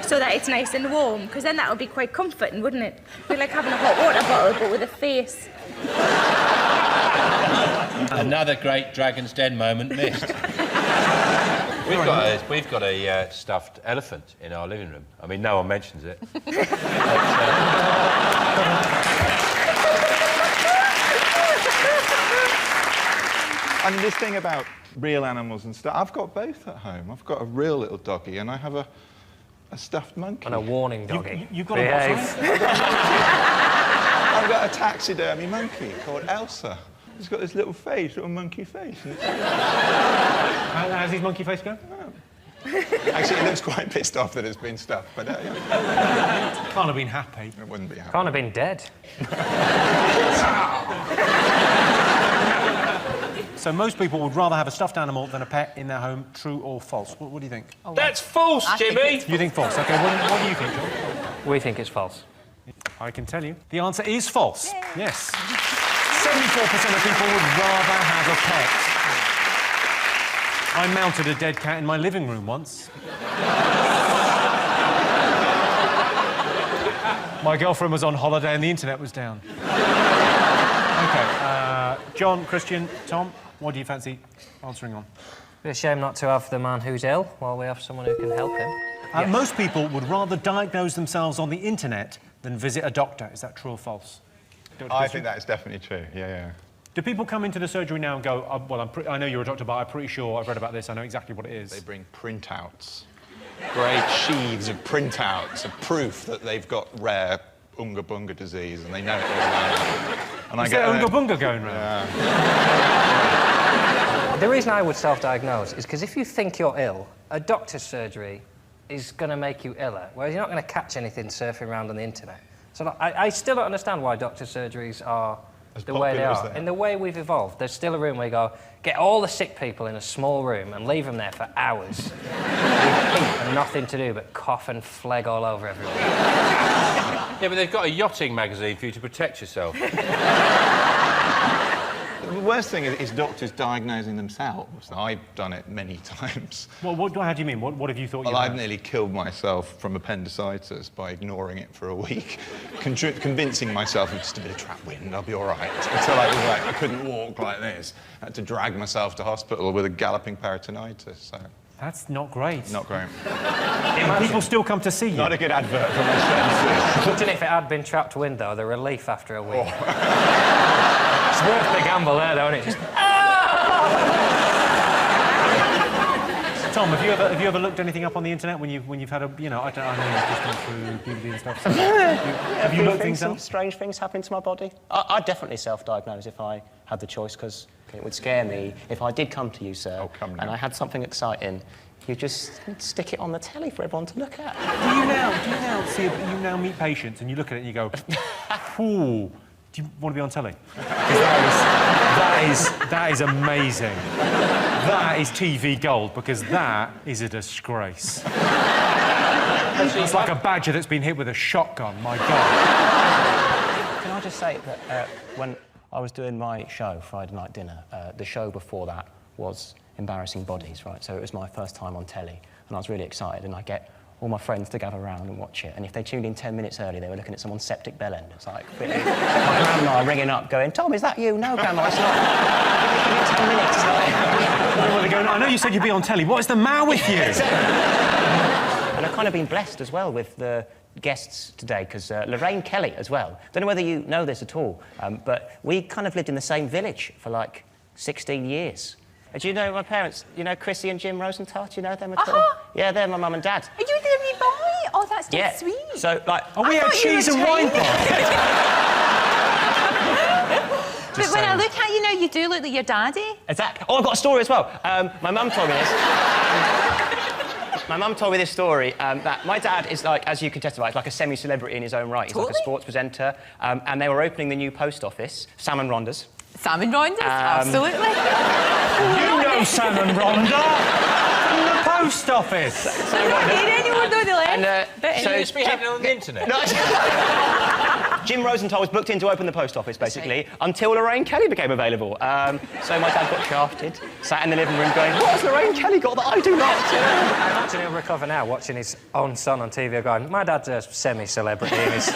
S13: So that it's nice and warm, because then that would be quite comforting, wouldn't it? It'd be like having a hot water bottle, but with a face.
S6: Another great Dragon's Den moment missed. We've got a stuffed elephant in our living room. I mean, no one mentions it.
S11: And this thing about real animals and stuff, I've got both at home. I've got a real little doggy and I have a stuffed monkey.
S3: And a warning doggy.
S2: You've got
S3: Behave.
S11: I've got a taxidermy monkey called Elsa. He's got this little face, little monkey face.
S2: How's his monkey face go?
S11: Actually, it looks quite pissed off that it's been stuffed, but yeah.
S2: Can't have been happy.
S11: It wouldn't be happy.
S3: Can't have been dead.
S2: So most people would rather have a stuffed animal than a pet in their home. True or false? What do you think?
S9: Oh, that's false, Jimmy.
S2: You think false? OK, what do you think, John?
S3: We think it's false.
S2: I can tell you. The answer is false. Yay. Yes. 74% of people would rather have a pet. I mounted a dead cat in my living room once. My girlfriend was on holiday and the internet was down. OK, John, Christian, Tom, what do you fancy answering on?
S3: Be a shame not to have the man who's ill while we have someone who can help him.
S2: Yes. Most people would rather diagnose themselves on the internet than visit a doctor. Is that true or false?
S11: I think that is definitely true, yeah.
S2: Do people come into the surgery now and go, well, I know you're a doctor, but I'm pretty sure I've read about this, I know exactly what it is?
S11: They bring printouts. Great sheaves of printouts of proof that they've got rare Unga Bunga disease and they know it all about it. And
S2: is there Unga Bunga going around?
S11: Yeah.
S3: The reason I would self-diagnose is because if you think you're ill, a doctor's surgery is going to make you iller, whereas you're not going to catch anything surfing around on the internet. So I still don't understand why doctor's surgeries are the way they are. In the way we've evolved, there's still a room where you go, get all the sick people in a small room and leave them there for hours with heat and nothing to do but cough and phlegm all over everyone.
S6: Yeah, but they've got a yachting magazine for you to protect yourself.
S11: the worst thing is doctors diagnosing themselves. I've done it many times.
S2: Well, how do you mean? What have you thought?
S11: Well, I've nearly killed myself from appendicitis by ignoring it for a week, convincing myself it's just a bit of trap wind, I'll be all right. Until I couldn't walk like this. I had to drag myself to hospital with a galloping peritonitis. So.
S2: That's not great.
S11: Not great.
S2: People still come to see you.
S11: Not a good advert for my senses.
S3: Imagine if it had been trapped wind, though, the relief after a week. It's worth the gamble there, though, isn't it? Just...
S2: Tom, have you ever looked anything up on the internet when you've had a, I know you've just gone through puberty and stuff. So have you looked things up?
S7: Some strange things happening to my body. I'd definitely self-diagnose if I had the choice, because it would scare me if I did come to you, sir, and I had something exciting. You just stick it on the telly for everyone to look at.
S2: Do you now meet patients and you look at it and you go, ooh, do you want to be on telly? That is amazing. That is TV gold, because that is a disgrace. It's like a badger that's been hit with a shotgun, my God.
S7: Can I just say that when I was doing my show, Friday Night Dinner, the show before that was Embarrassing Bodies, right? So it was my first time on telly, and I was really excited, and I get all my friends to gather around and watch it, and if they tuned in 10 minutes early, they were looking at someone's septic bell end. It's like, my grandma ringing up, going, Tom, is that you? No, Grandma, it's not. Give me 10 minutes.
S2: I know you said you'd be on telly. What is the matter with you?
S7: And I've kind of been blessed as well with the guests today, because Lorraine Kelly as well. Don't know whether you know this at all, but we kind of lived in the same village for like 16 years. Do you know my parents? You know Chrissy and Jim Rosenthal? Do you know them at all? Yeah, they're my mum and dad.
S21: Are you the only boy? Oh, that's so sweet.
S7: So, like...
S2: Oh, we had cheese and wine party.
S21: But when I look at you now, you do look like your daddy.
S7: Exactly. Oh, I've got a story as well. My mum told me this. My mum told me this story, that my dad is like, as you can testify, he's like a semi-celebrity in his own right. He's like a sports presenter, and they were opening the new post office, Salmon Rondas.
S21: Salmon Rondas? Absolutely.
S2: You know Salmon Ronda from the post office.
S21: I don't need anyone know the left.
S17: So it's been happening on the internet.
S7: No, Jim Rosenthal was booked in to open the post office, basically, until Lorraine Kelly became available. So my dad got shafted, sat in the living room going, what has Lorraine Kelly got that I do not?
S3: I imagine he'll recover now, watching his own son on TV going, my dad's a semi-celebrity in his...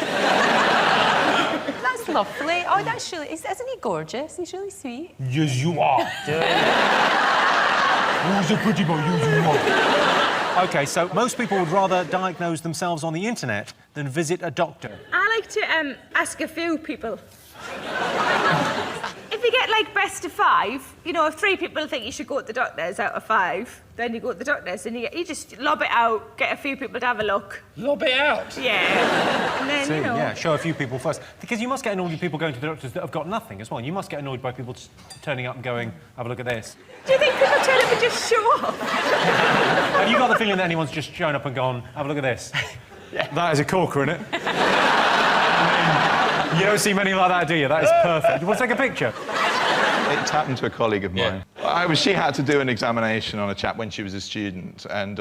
S21: That's lovely. Oh, that's really... Isn't he gorgeous? He's really sweet.
S2: Yes, you are. Who's a pretty boy? Yes, you are. OK, so most people would rather diagnose themselves on the internet than visit a doctor.
S8: I like to ask a few people. If you get, like, best of 5, if 3 people think you should go to the doctors out of 5, then you go to the doctors and you just lob it out, get a few people to have a look.
S17: Lob it out?
S8: Yeah. And then,
S2: Yeah, show a few people first. Because you must get annoyed with people going to the doctors that have got nothing as well. You must get annoyed by people turning up and going, have a look at this.
S8: Do you think people turn up and just show up?
S2: Have you got the feeling that anyone's just shown up and gone, have a look at this? Yeah. That is a corker, isn't it? You don't see many like that, do you? That is perfect. You want to take a picture?
S11: It happened to a colleague of mine. She had to do an examination on a chap when she was a student, and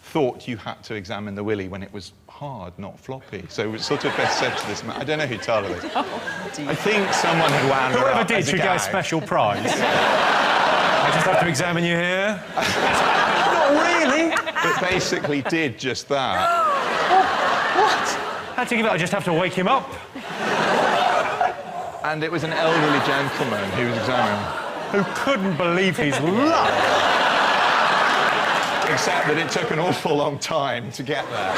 S11: thought you had to examine the willy when it was hard, not floppy. So it was sort of best said to this man. I don't know who told her this. I think someone had wound her
S2: Whoever
S11: up
S2: did
S11: as a
S2: should get a
S11: gag.
S2: special prize. I just have to examine you here. Not really.
S11: But basically did just that.
S2: What? Had to give it. I just have to wake him up.
S11: And it was an elderly gentleman who was examining.
S2: Who couldn't believe his luck.
S11: Except that it took an awful long time to get there.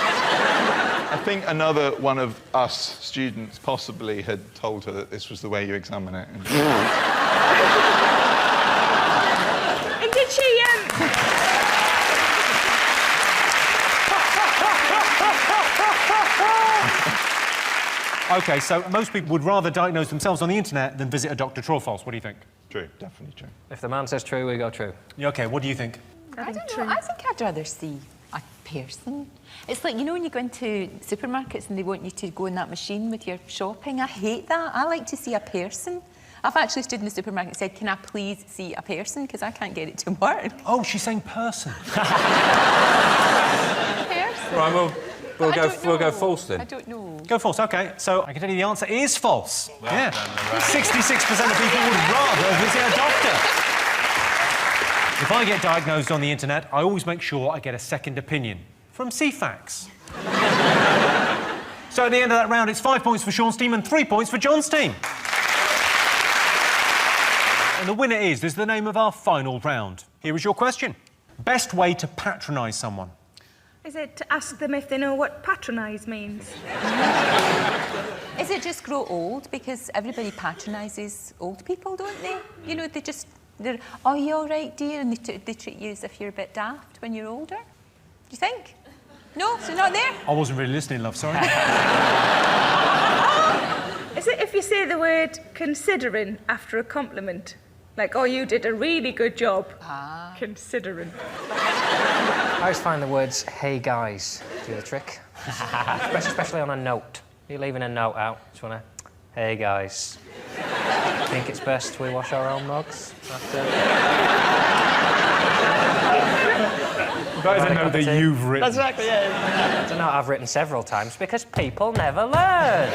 S11: I think another one of us students possibly had told her that this was the way you examine it.
S8: And did she,
S2: OK, so most people would rather diagnose themselves on the internet than visit a doctor. True or false? What do you think?
S11: True, definitely true.
S3: If the man says true, we go true.
S2: Yeah, OK, what do you think?
S21: I don't know. I think I'd rather see a person. It's like, when you go into supermarkets and they want you to go in that machine with your shopping. I hate that. I like to see a person. I've actually stood in the supermarket and said, can I please see a person? Because I can't get it to work.
S2: Oh, she's saying person.
S21: Person.
S17: Right, we'll go false then.
S21: I don't know.
S2: Go false, OK. So I can tell you the answer is false.
S6: Well
S2: yeah.
S6: done, Lorraine.
S2: 66% of people would rather visit a doctor. If I get diagnosed on the internet, I always make sure I get a second opinion from CFAX. So at the end of that round, it's 5 points for Sean's team and 3 points for John's team. And the winner is the name of our final round. Here is your question. Best way to patronise someone?
S8: Is it to ask them if they know what patronise means?
S21: Is it just grow old? Because everybody patronises old people, don't they? You know, they're, oh, you all right, dear? And they treat you as if you're a bit daft when you're older. Do you think? No? So not there?
S2: I wasn't really listening, love, sorry.
S8: Is it if you say the word considering after a compliment? Like, oh, you did a really good job. Considering.
S3: I always find the words, hey guys, do the trick. Especially on a note. You're leaving a note out, just wanna, hey guys. Think it's best we wash our own mugs after...
S2: That is a note that you've written.
S3: Exactly, yeah. It's a note I've written several times because people never learn.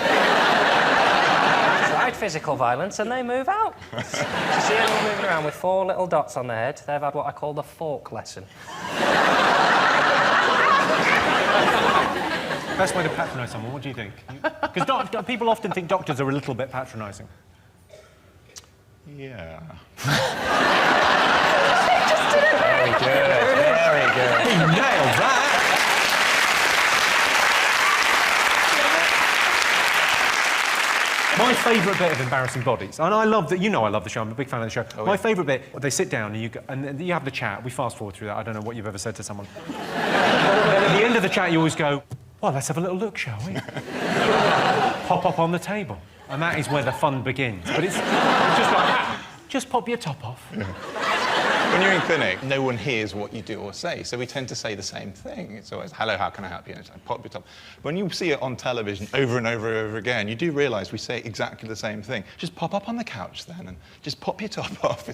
S3: Tried physical violence and they move out. You see anyone moving around with 4 little dots on their head, they've had what I call the fork lesson.
S2: Best way to patronise someone, what do you think? Because people often think doctors are a little bit patronising.
S11: Yeah.
S3: Very good, very good.
S2: He nailed that! My favourite bit of Embarrassing Bodies, and I love that, you know I love the show, I'm a big fan of the show. My favourite bit, they sit down and you have the chat, we fast forward through that, I don't know what you've ever said to someone. Then at the end of the chat you always go, well, let's have a little look, shall we? Pop up on the table. And that is where the fun begins. But it's just like, just pop your top off.
S11: When you're in clinic, no one hears what you do or say, so we tend to say the same thing. It's always, hello, how can I help you? And it's like, pop your top. When you see it on television over and over and over again, you do realise we say exactly the same thing. Just pop up on the couch then and just pop your top off.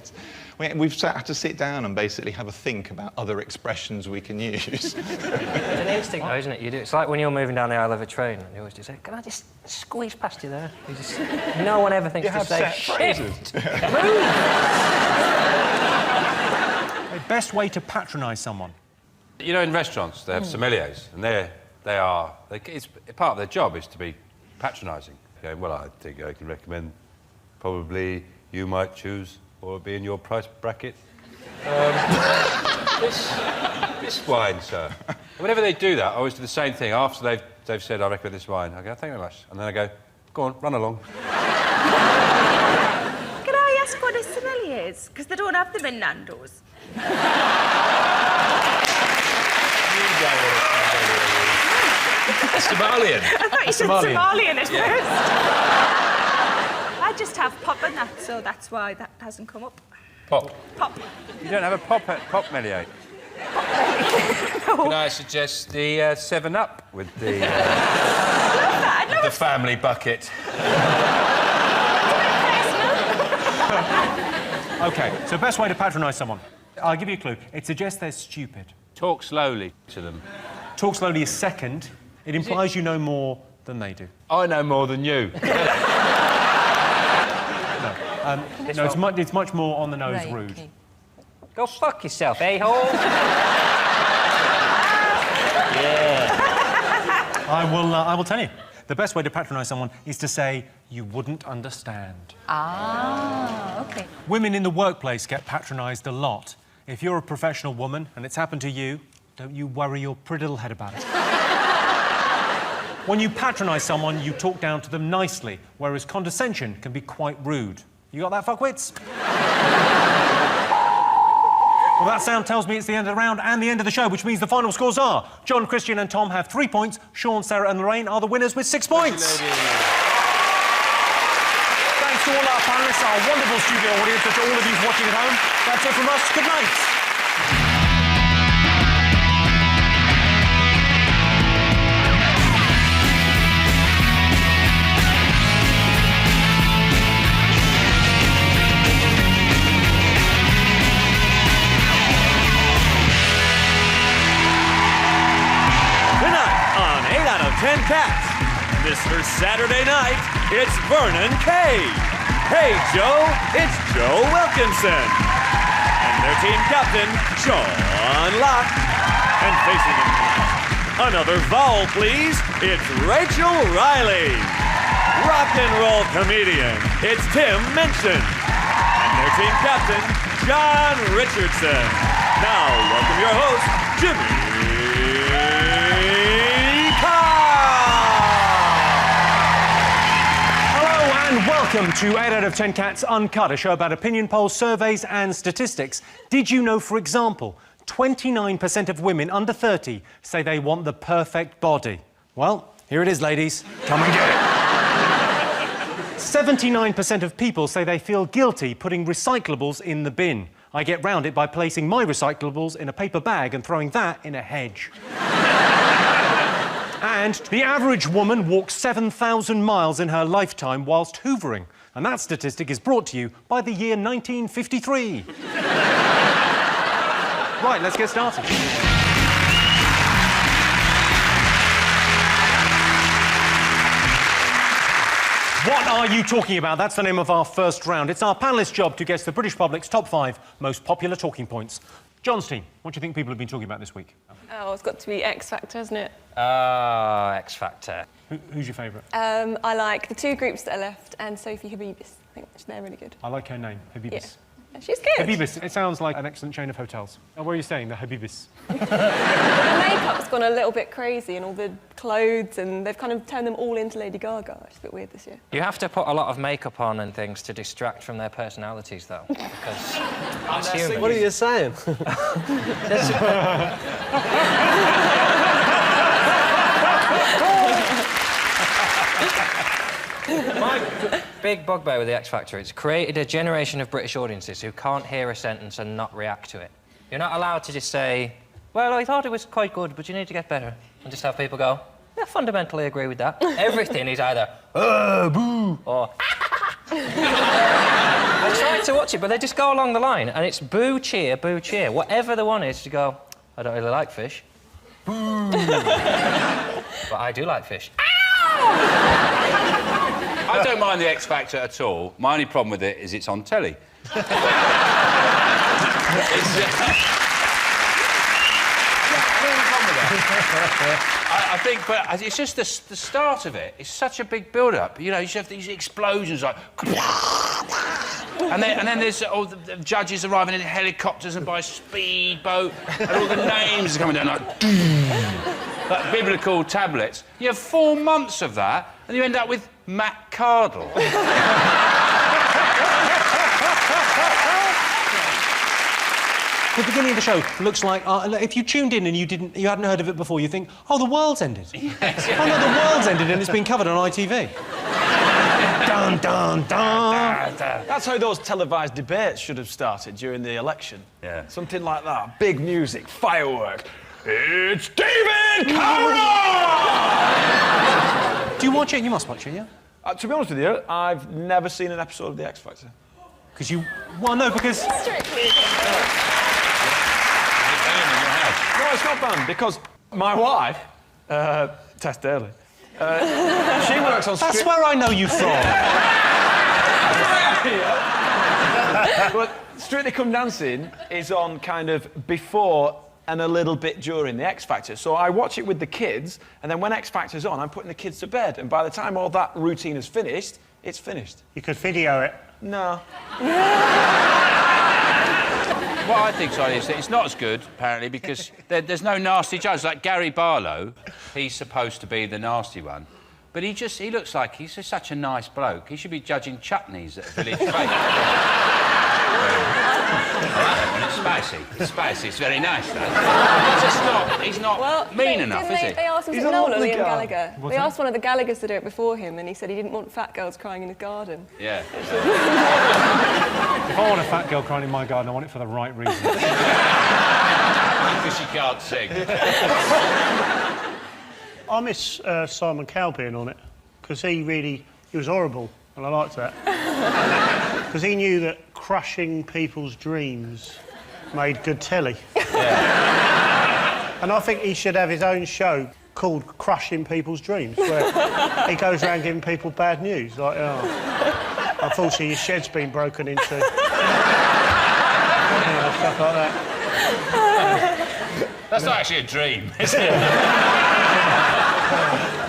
S11: We've had to sit down and basically have a think about other expressions we can use.
S3: It's an instinct though, isn't it? You do. It's like when you're moving down the aisle of a train and you always just say, can I just squeeze past you there? No one ever thinks
S11: You
S3: to
S11: have
S3: say,
S11: set
S3: shit!
S11: phrases.
S3: Move!
S2: The best way to patronise someone?
S6: You know, in restaurants, they have sommeliers, and it's part of their job is to be patronising. Going, well, I think I can recommend probably you might choose or be in your price bracket. This wine, sir. And whenever they do that, I always do the same thing. After they've said, I recommend this wine, I go, thank you very much. And then I go, go on, run along.
S8: Can I ask what a sommelier is? Because they don't have them in Nando's.
S9: A Somalian.
S8: I thought you said Somalian at first. I just have pop in that, so that's why that hasn't come up.
S6: Pop.
S8: Pop.
S6: You don't have a pop melier? Can I suggest the 7-Up with the family bucket?
S2: OK, so best way to patronise someone. I'll give you a clue. It suggests they're stupid.
S6: Talk slowly to them.
S2: Talk slowly is second. It implies you know more than they do.
S6: I know more than you.
S2: No, it's much more on the nose rude.
S3: Okay. Go fuck yourself, a-hole. Yeah.
S2: I will tell you. The best way to patronise someone is to say, you wouldn't understand.
S21: OK.
S2: Women in the workplace get patronised a lot. If you're a professional woman and it's happened to you, don't you worry your pretty little head about it. When you patronise someone, you talk down to them nicely, whereas condescension can be quite rude. You got that, fuckwits? Well, that sound tells me it's the end of the round and the end of the show, which means the final scores are John, Christian and Tom have 3 points, Sean, Sarah and Lorraine are the winners with 6 points. Thanks to all our panellists, our wonderful studio audience, and to all of you watching at home. That's it from us. Good night.
S1: Tonight on 8 out of 10 Cats, Mr. for Saturday night, it's Vernon Kay. Hey, Joe, it's Joe Wilkinson. And their team captain, John Locke. And facing them tonight, another vowel, please, it's Rachel Riley. Rock and roll comedian, it's Tim Minchin. And their team captain, John Richardson. Now, welcome your host, Jimmy
S2: And welcome to 8 out of 10 Cats Uncut, a show about opinion polls, surveys and statistics. Did you know, for example, 29% of women under 30 say they want the perfect body? Well, here it is, ladies. Come and get it. 79% of people say they feel guilty putting recyclables in the bin. I get round it by placing my recyclables in a paper bag and throwing that in a hedge. And the average woman walks 7,000 miles in her lifetime whilst hoovering. And that statistic is brought to you by the year 1953. Right, let's get started. What are you talking about? That's the name of our first round. It's our panellists' job to guess the British public's top 5 most popular talking points. John's team, what do you think people have been talking about this week?
S15: Oh, it's got to be X Factor, hasn't it?
S3: X Factor.
S2: Who's your favourite?
S15: I like the 2 groups that are left and Sophie Habibis. I think they're really good.
S2: I like her name, Habibis.
S15: Yeah. She's good.
S2: Habibis, it sounds like an excellent chain of hotels. Oh, where are you staying? The Habibis.
S15: The makeup's gone a little bit crazy and all the clothes, and they've kind of turned them all into Lady Gaga. It's a bit weird this year.
S3: You have to put a lot of makeup on and things to distract from their personalities, though, because that's human.
S22: What are you saying?
S3: My big bugbear with the X Factor, it's created a generation of British audiences who can't hear a sentence and not react to it. You're not allowed to just say, well, I thought it was quite good, but you need to get better. And just have people go, I fundamentally agree with that. Everything is either, boo, or I tried to watch it, but they just go along the line, and it's boo, cheer, whatever the one is to go, I don't really like fish. Boo. But I do like fish.
S6: I don't mind the X Factor at all. My only problem with it is it's on telly. I think, but it's just the start of it. It's such a big build-up. You know, you should have these explosions like... and then there's all the judges arriving in helicopters and by speedboat, and all the names are coming down like biblical tablets. You have 4 months of that, and you end up with Matt Cardle.
S2: The beginning of the show looks like if you tuned in and you hadn't heard of it before, you think, oh, the world's ended.
S6: Yes.
S2: Oh no, the world's ended and it's been covered on ITV. Dun dun dun.
S22: That's how those televised debates should have started during the election.
S6: Yeah.
S22: Something like that. Big music, fireworks. It's David Cameron!
S2: Do you watch it? You must watch it, yeah?
S22: To be honest with you, I've never seen an episode of The X Factor.
S2: Because you... Well, no, because...
S22: No, it's not banned, because my wife, Tess Daly, she works on...
S2: That's where I know you from.
S22: But Strictly Come Dancing is on kind of before and a little bit during the X Factor. So I watch it with the kids, and then when X Factor's on, I'm putting the kids to bed. And by the time all that routine is finished, it's finished.
S12: You could video it.
S22: No.
S6: What I think, sorry, is that it's not as good, apparently, because there's no nasty judge. Like Gary Barlow, he's supposed to be the nasty one. But he looks like he's just such a nice bloke. He should be judging chutneys at a village fete. It's spicy. It's spicy. It's very nice, though. He's not mean enough, is he?
S15: They asked, was it Noel or Liam Gallagher? They asked one of the Gallaghers to do it before him, and he said he didn't want fat girls crying in his garden.
S6: Yeah.
S2: If I want a fat girl crying in my garden, I want it for the right reason.
S6: Because she can't sing.
S12: I miss Simon Cowell being on it, because he was horrible, and I liked that. Because he knew that crushing people's dreams made good telly. Yeah. And I think he should have his own show called Crushing People's Dreams, where he goes around giving people bad news, like, oh, unfortunately your shed's been broken into. You know, stuff like that.
S6: That's not actually a dream, is it?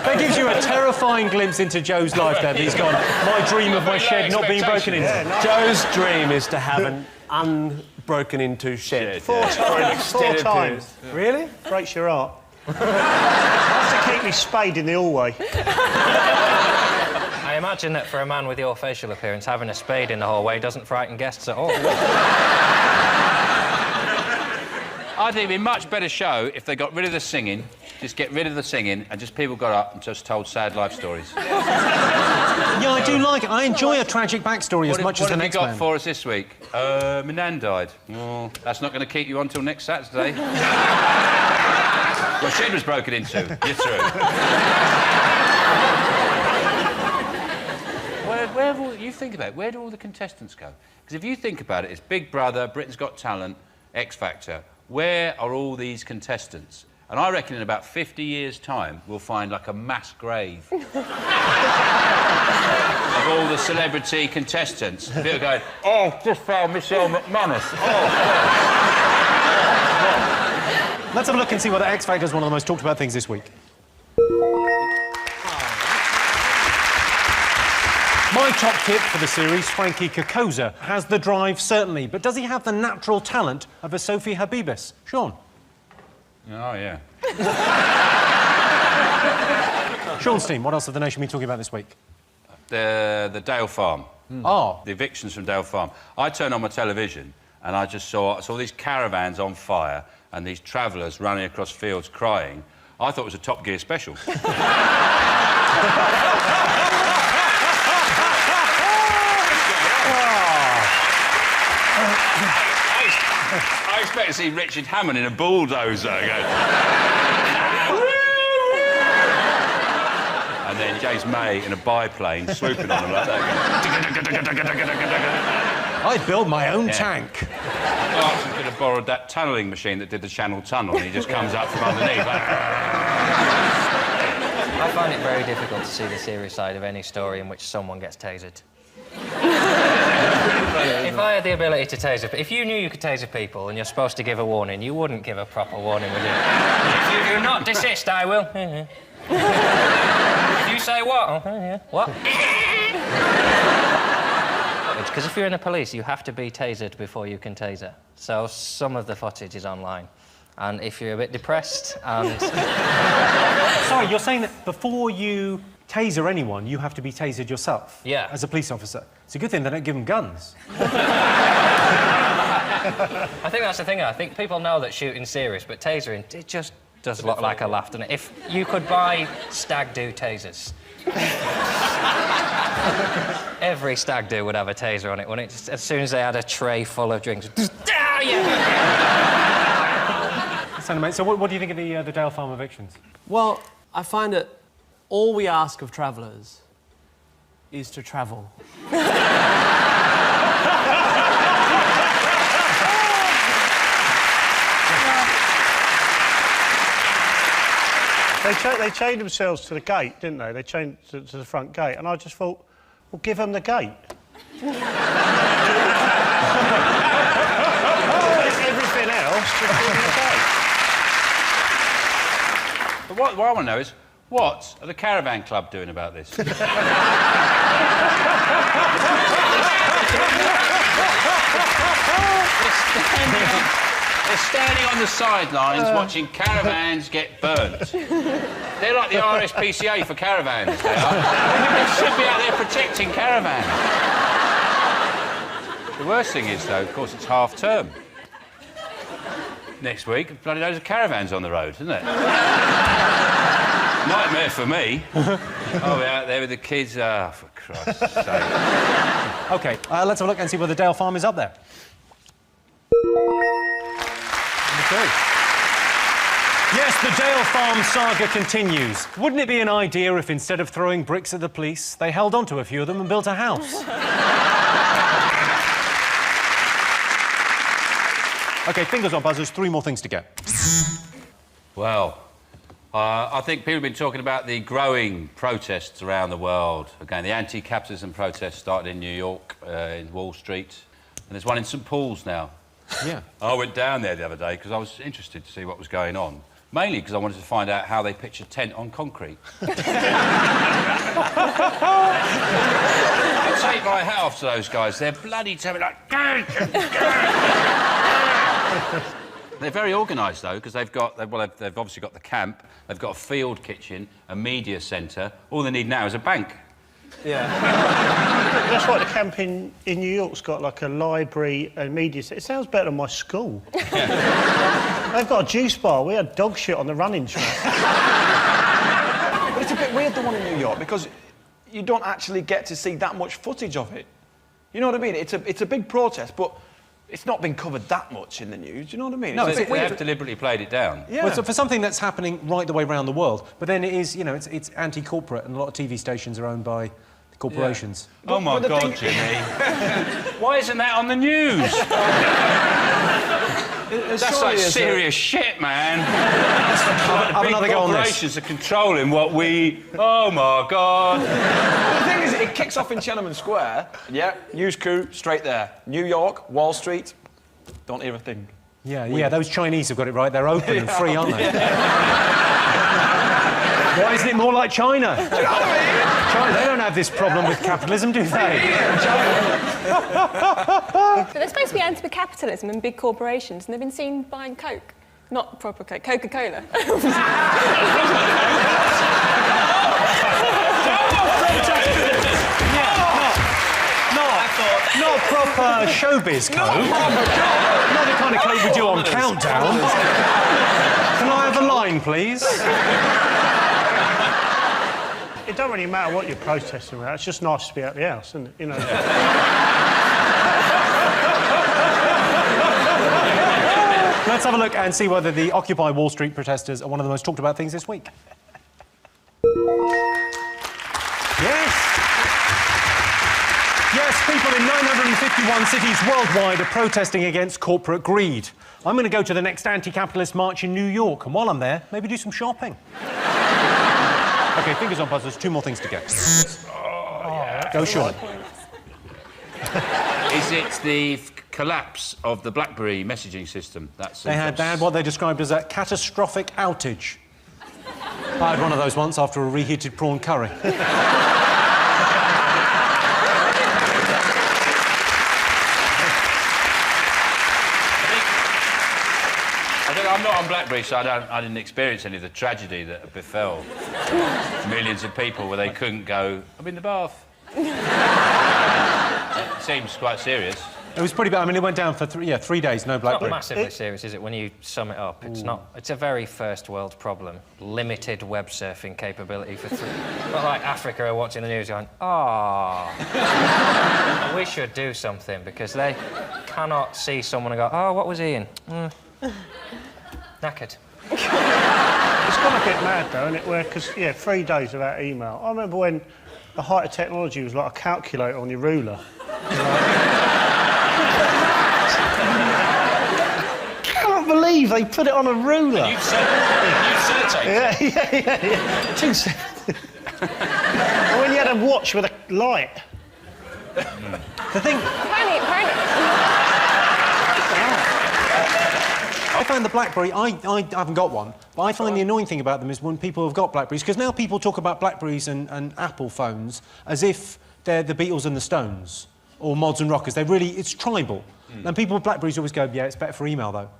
S2: That gives you a terrifying glimpse into Joe's life there. He's gone, my dream of my shed not being broken into.
S10: Yeah, no. Joe's dream is to have an unbroken into shed.
S12: Four times.
S10: Yeah.
S12: Really? Breaks your heart. I have to keep me spade in the hallway.
S3: I imagine that for a man with your facial appearance, having a spade in the hallway doesn't frighten guests at all.
S6: I think it'd be a much better show if they got rid of the singing, just get rid of the singing, and just people got up and just told sad life stories.
S2: Yeah, I do like it. I enjoy a tragic backstory as much as the next
S6: What have you got
S2: man.
S6: for us this week? My nan died. Oh, that's not going to keep you on till next Saturday. Your shed was broken into. You're through. Where will you think about it? Where do all the contestants go? Because if you think about it, it's Big Brother, Britain's Got Talent, X Factor. Where are all these contestants? And I reckon in about 50 years' time, we'll find like a mass grave of all the celebrity contestants. People going, oh, just found Michelle McManus. Oh.
S2: Let's have a look and see whether X Factor is one of the most talked about things this week. My top tip for the series, Frankie Kokoza, has the drive, certainly, but does he have the natural talent of a Sophie Habibis? Sean?
S6: Oh, yeah.
S2: Sean's team, what else have the nation been talking about this week?
S6: The Dale Farm.
S2: Oh.
S6: The evictions from Dale Farm. I turned on my television and I just saw these caravans on fire and these travellers running across fields crying. I thought it was a Top Gear special. I expect to see Richard Hammond in a bulldozer going... and then James May in a biplane swooping on them like that.
S2: I built my own tank.
S6: Clarkson could have borrowed that tunnelling machine that did the Channel Tunnel and he just comes up from underneath.
S3: I find it very difficult to see the serious side of any story in which someone gets tasered. If I had the ability to taser... If you knew you could taser people and you're supposed to give a warning, you wouldn't give a proper warning, would you? If you do not desist, I will. If you say what? What? Because if you're in the police, you have to be tasered before you can taser. So some of the footage is online. And if you're a bit depressed and...
S2: Sorry, you're saying that before you taser anyone, you have to be tasered yourself?
S3: Yeah.
S2: As a police officer? It's a good thing they don't give them guns.
S3: I think that's the thing. I think people know that shooting's serious, but tasering, it just does look like a laugh, doesn't it? If you could buy stag do tasers... Every stag do would have a taser on it, wouldn't it? Just as soon as they had a tray full of drinks...
S2: So what do you think of the Dale Farm evictions?
S10: Well, I find that all we ask of travellers is to travel.
S12: They chained themselves to the gate, didn't they? They chained to the front gate, and I just thought, well, give them the gate. Everything else, just give them the gate.
S6: But what I want to know is, what are the Caravan Club doing about this? They're standing on the sidelines watching caravans get burnt. They're like the RSPCA for caravans, they are. They should be out there protecting caravans. The worst thing is, though, of course, it's half-term. Next week, bloody loads of caravans on the road, isn't it? Nightmare for me. Oh, we're out there with the kids. Ah, for Christ's sake.
S2: OK, let's have a look and see whether Dale Farm is up there. OK. Yes, the Dale Farm saga continues. Wouldn't it be an idea if, instead of throwing bricks at the police, they held onto a few of them and built a house? OK, fingers on buzzers, 3 more things to go.
S6: Well, I think people have been talking about the growing protests around the world. Again, the anti-capitalism protests started in New York, in Wall Street, and there's one in St Paul's now.
S2: Yeah.
S6: I went down there the other day because I was interested to see what was going on. Mainly because I wanted to find out how they pitch a tent on concrete. I take my hat off to those guys. They're bloody telling me, like... They're very organised, though, because they've obviously got the camp, they've got a field kitchen, a media centre. All they need now is a bank.
S12: Yeah. That's right, the camp in New York's got, like, a library, a media centre. It sounds better than my school. They've got a juice bar. We had dog shit on the running track.
S22: But it's a bit weird, the one in New York, because you don't actually get to see that much footage of it. You know what I mean? It's a big protest, but it's not been covered that much in the news. Do you know what I mean?
S6: No, they have deliberately played it down.
S2: Yeah. Well, so for something that's happening right the way around the world, but then it is, you know, it's anti-corporate, and a lot of TV stations are owned by the corporations.
S6: Yeah. Oh, my God, Jimmy. Why isn't that on the news? That's like serious shit, man. Big corporations are controlling what we... Oh, my God.
S22: The thing is, it kicks off in Tiananmen Square. Yeah, news crew, straight there. New York, Wall Street, don't hear a thing.
S2: Yeah, those Chinese have got it right. They're open and free, aren't they? Why isn't it more like China?
S22: Do you know what I mean?
S2: China, they don't have this problem with capitalism, do they?
S15: But they're supposed to be anti-capitalism and big corporations, and they've been seen buying Coke. Not proper Coke, Coca-Cola.
S2: Not proper showbiz Coke. Not the kind of Coke we do on Countdown. Can I have a line, please?
S12: It don't really matter what you're protesting about. It's just nice to be out the house, isn't it? You know.
S2: Let's have a look and see whether the Occupy Wall Street protesters are one of the most talked about things this week. Yes, people in 951 cities worldwide are protesting against corporate greed. I'm going to go to the next anti-capitalist march in New York, and while I'm there, maybe do some shopping. OK, fingers on buzzers, 2 more things to go. Go, Sean.
S6: Is it the collapse of the Blackberry messaging system?
S2: They had what they described as a catastrophic outage. I had one of those once after a reheated prawn curry.
S6: I'm not on Blackberry, so I didn't experience any of the tragedy that befell millions of people where they couldn't go, I'm in the bath. It seems quite serious.
S2: It was pretty bad. I mean, it went down for 3 days, no Blackberry.
S3: It's not massively serious, is it, when you sum it up? It's not. It's a very first world problem. Limited web surfing capability for 3... Not like Africa are watching the news going, we should do something, because they cannot see someone and go, oh, what was he in? Knackered.
S12: It's gone a bit mad, though, isn't it? Where, because, 3 days without email. I remember when the height of technology was like a calculator on your ruler. Can't believe they put it on a ruler.
S6: You'd sellotape it.
S12: Yeah. 2 seconds. And when you had a watch with a light.
S2: The thing...
S15: Panic.
S2: I find the Blackberry, I haven't got one, but I find the annoying thing about them is when people have got Blackberries, because now people talk about Blackberries and Apple phones as if they're the Beatles and the Stones, or mods and rockers. It's tribal. And people with Blackberries always go, yeah, it's better for email, though.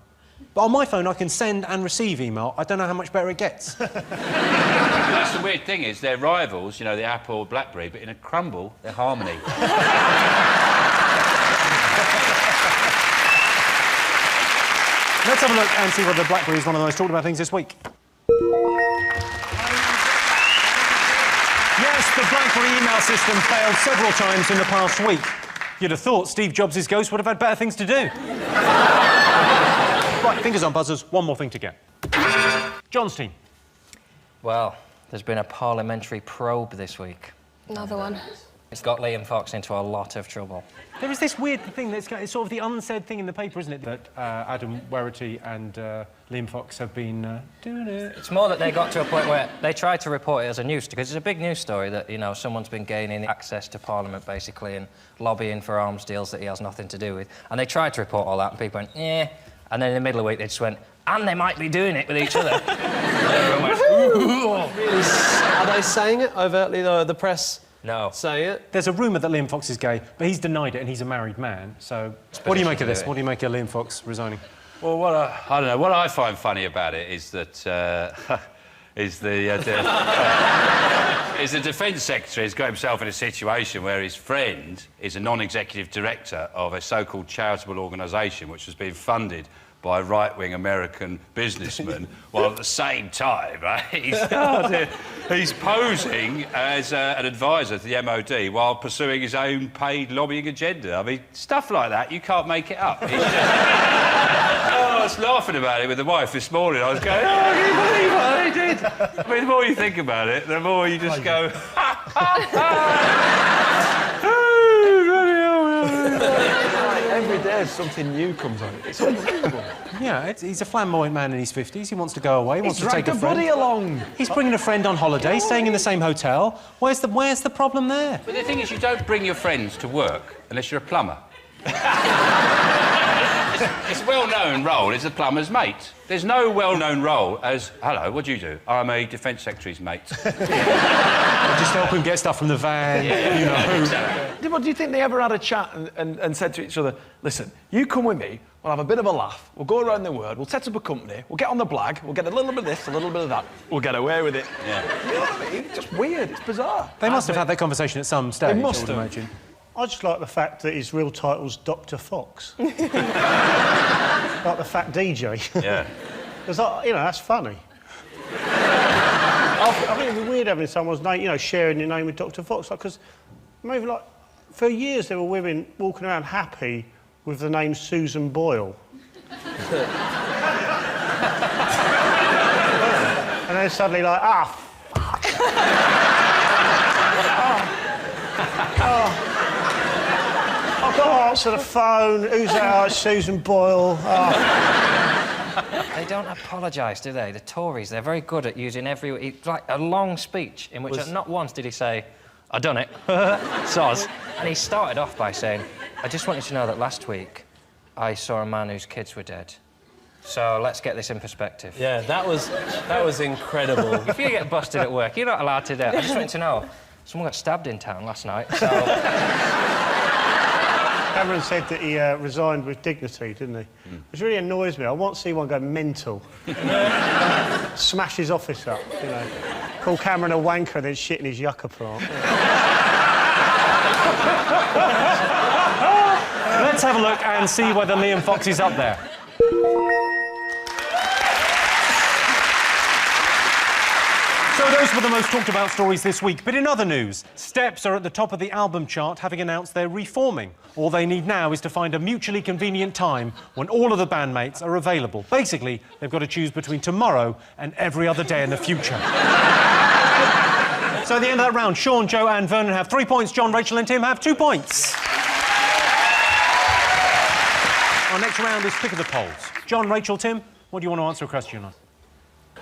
S2: But on my phone, I can send and receive email. I don't know how much better it gets.
S6: That's the weird thing, is they're rivals, you know, the Apple, Blackberry, but in a crumble, they're harmony.
S2: Let's have a look and see whether Blackberry is one of the most talked about things this week. Yes, the Blackberry email system failed several times in the past week. You'd have thought Steve Jobs' ghost would have had better things to do. Right, fingers on buzzers, 1 more thing to get. John's team.
S3: Well, there's been a parliamentary probe this week.
S15: Another one.
S3: It's got Liam Fox into a lot of trouble.
S2: There is this weird thing it's sort of the unsaid thing in the paper, isn't it? That Adam Werrity and Liam Fox have been doing it.
S3: It's more that they got to a point where they tried to report it as a news, because it's a big news story that, you know, someone's been gaining access to Parliament, basically, and lobbying for arms deals that he has nothing to do with. And they tried to report all that, and people went, eh. And then in the middle of the week, they just went, and they might be doing it with each other.
S10: Are they saying it overtly, though, the press?
S3: No.
S10: Saying it?
S2: There's a rumour that Liam Fox is gay, but he's denied it, and he's a married man, so... What do you make of this? What do you make of Liam Fox resigning?
S6: Well, I don't know. What I find funny about it is that is the Defence Secretary has got himself in a situation where his friend is a non-executive director of a so-called charitable organisation which was being funded by right-wing American businessmen, while at the same time, right, he's posing as an advisor to the MOD while pursuing his own paid lobbying agenda. I mean, stuff like that, you can't make it up. I was laughing about it with the wife this morning. I was going, oh, can you believe what they did? I mean, the more you think about it, the more you just go, ha, ha, ha.
S22: Every day something new comes on. It's unbelievable.
S2: Yeah, he's a flamboyant man in his 50s. He wants to go away. He wants to take a friend.
S22: Buddy along.
S2: He's bringing a friend on holiday, staying in the same hotel. Where's the problem there?
S6: But the thing is, you don't bring your friends to work unless you're a plumber. It's a well-known role as a plumber's mate. There's no well-known role as, hello, what do you do? I'm a Defence Secretary's mate.
S2: I just help him get stuff from the van, you know.
S6: Exactly.
S22: Do you think they ever had a chat and said to each other, listen, you come with me, we'll have a bit of a laugh, we'll go around the world, we'll set up a company, we'll get on the blag, we'll get a little bit of this, a little bit of that, we'll get away with it.
S6: Yeah.
S22: You know what I mean? It's just weird, it's bizarre.
S2: They must have had that conversation at some stage,
S22: They must
S2: I would
S22: have.
S2: imagine.
S12: I just like the fact that his real title's Dr. Fox. Like the fat DJ.
S6: Yeah.
S12: Because, you know, that's funny. I think it'd be weird having someone's name, you know, sharing your name with Dr. Fox. Because maybe, like, for years there were women walking around happy with the name Susan Boyle. And then suddenly, like, fuck. I've got to answer the phone. Who's that? It's Susan Boyle.
S3: They don't apologise, do they? The Tories, they're very good at using like a long speech in which not once did he say, I done it, soz. And he started off by saying, I just want you to know that last week I saw a man whose kids were dead. So let's get this in perspective.
S10: Yeah, that was incredible.
S3: If you get busted at work, you're not allowed to do it. I just want you to know, someone got stabbed in town last night, so...
S12: Cameron said that he resigned with dignity, didn't he? Which really annoys me. I want to see one go mental. Smash his office up, you know. Call Cameron a wanker and then shit in his yucca plant.
S2: Let's have a look and see whether Liam Fox is up there. So those were the most talked about stories this week. But in other news, Steps are at the top of the album chart, having announced they're reforming. All they need now is to find a mutually convenient time when all of the bandmates are available. Basically, they've got to choose between tomorrow and every other day in the future. So at the end of that round, Sean, Joe and Vernon have 3 points. John, Rachel and Tim have 2 points. Our next round is Pick of the Polls. John, Rachel, Tim, what do you want to answer a question on?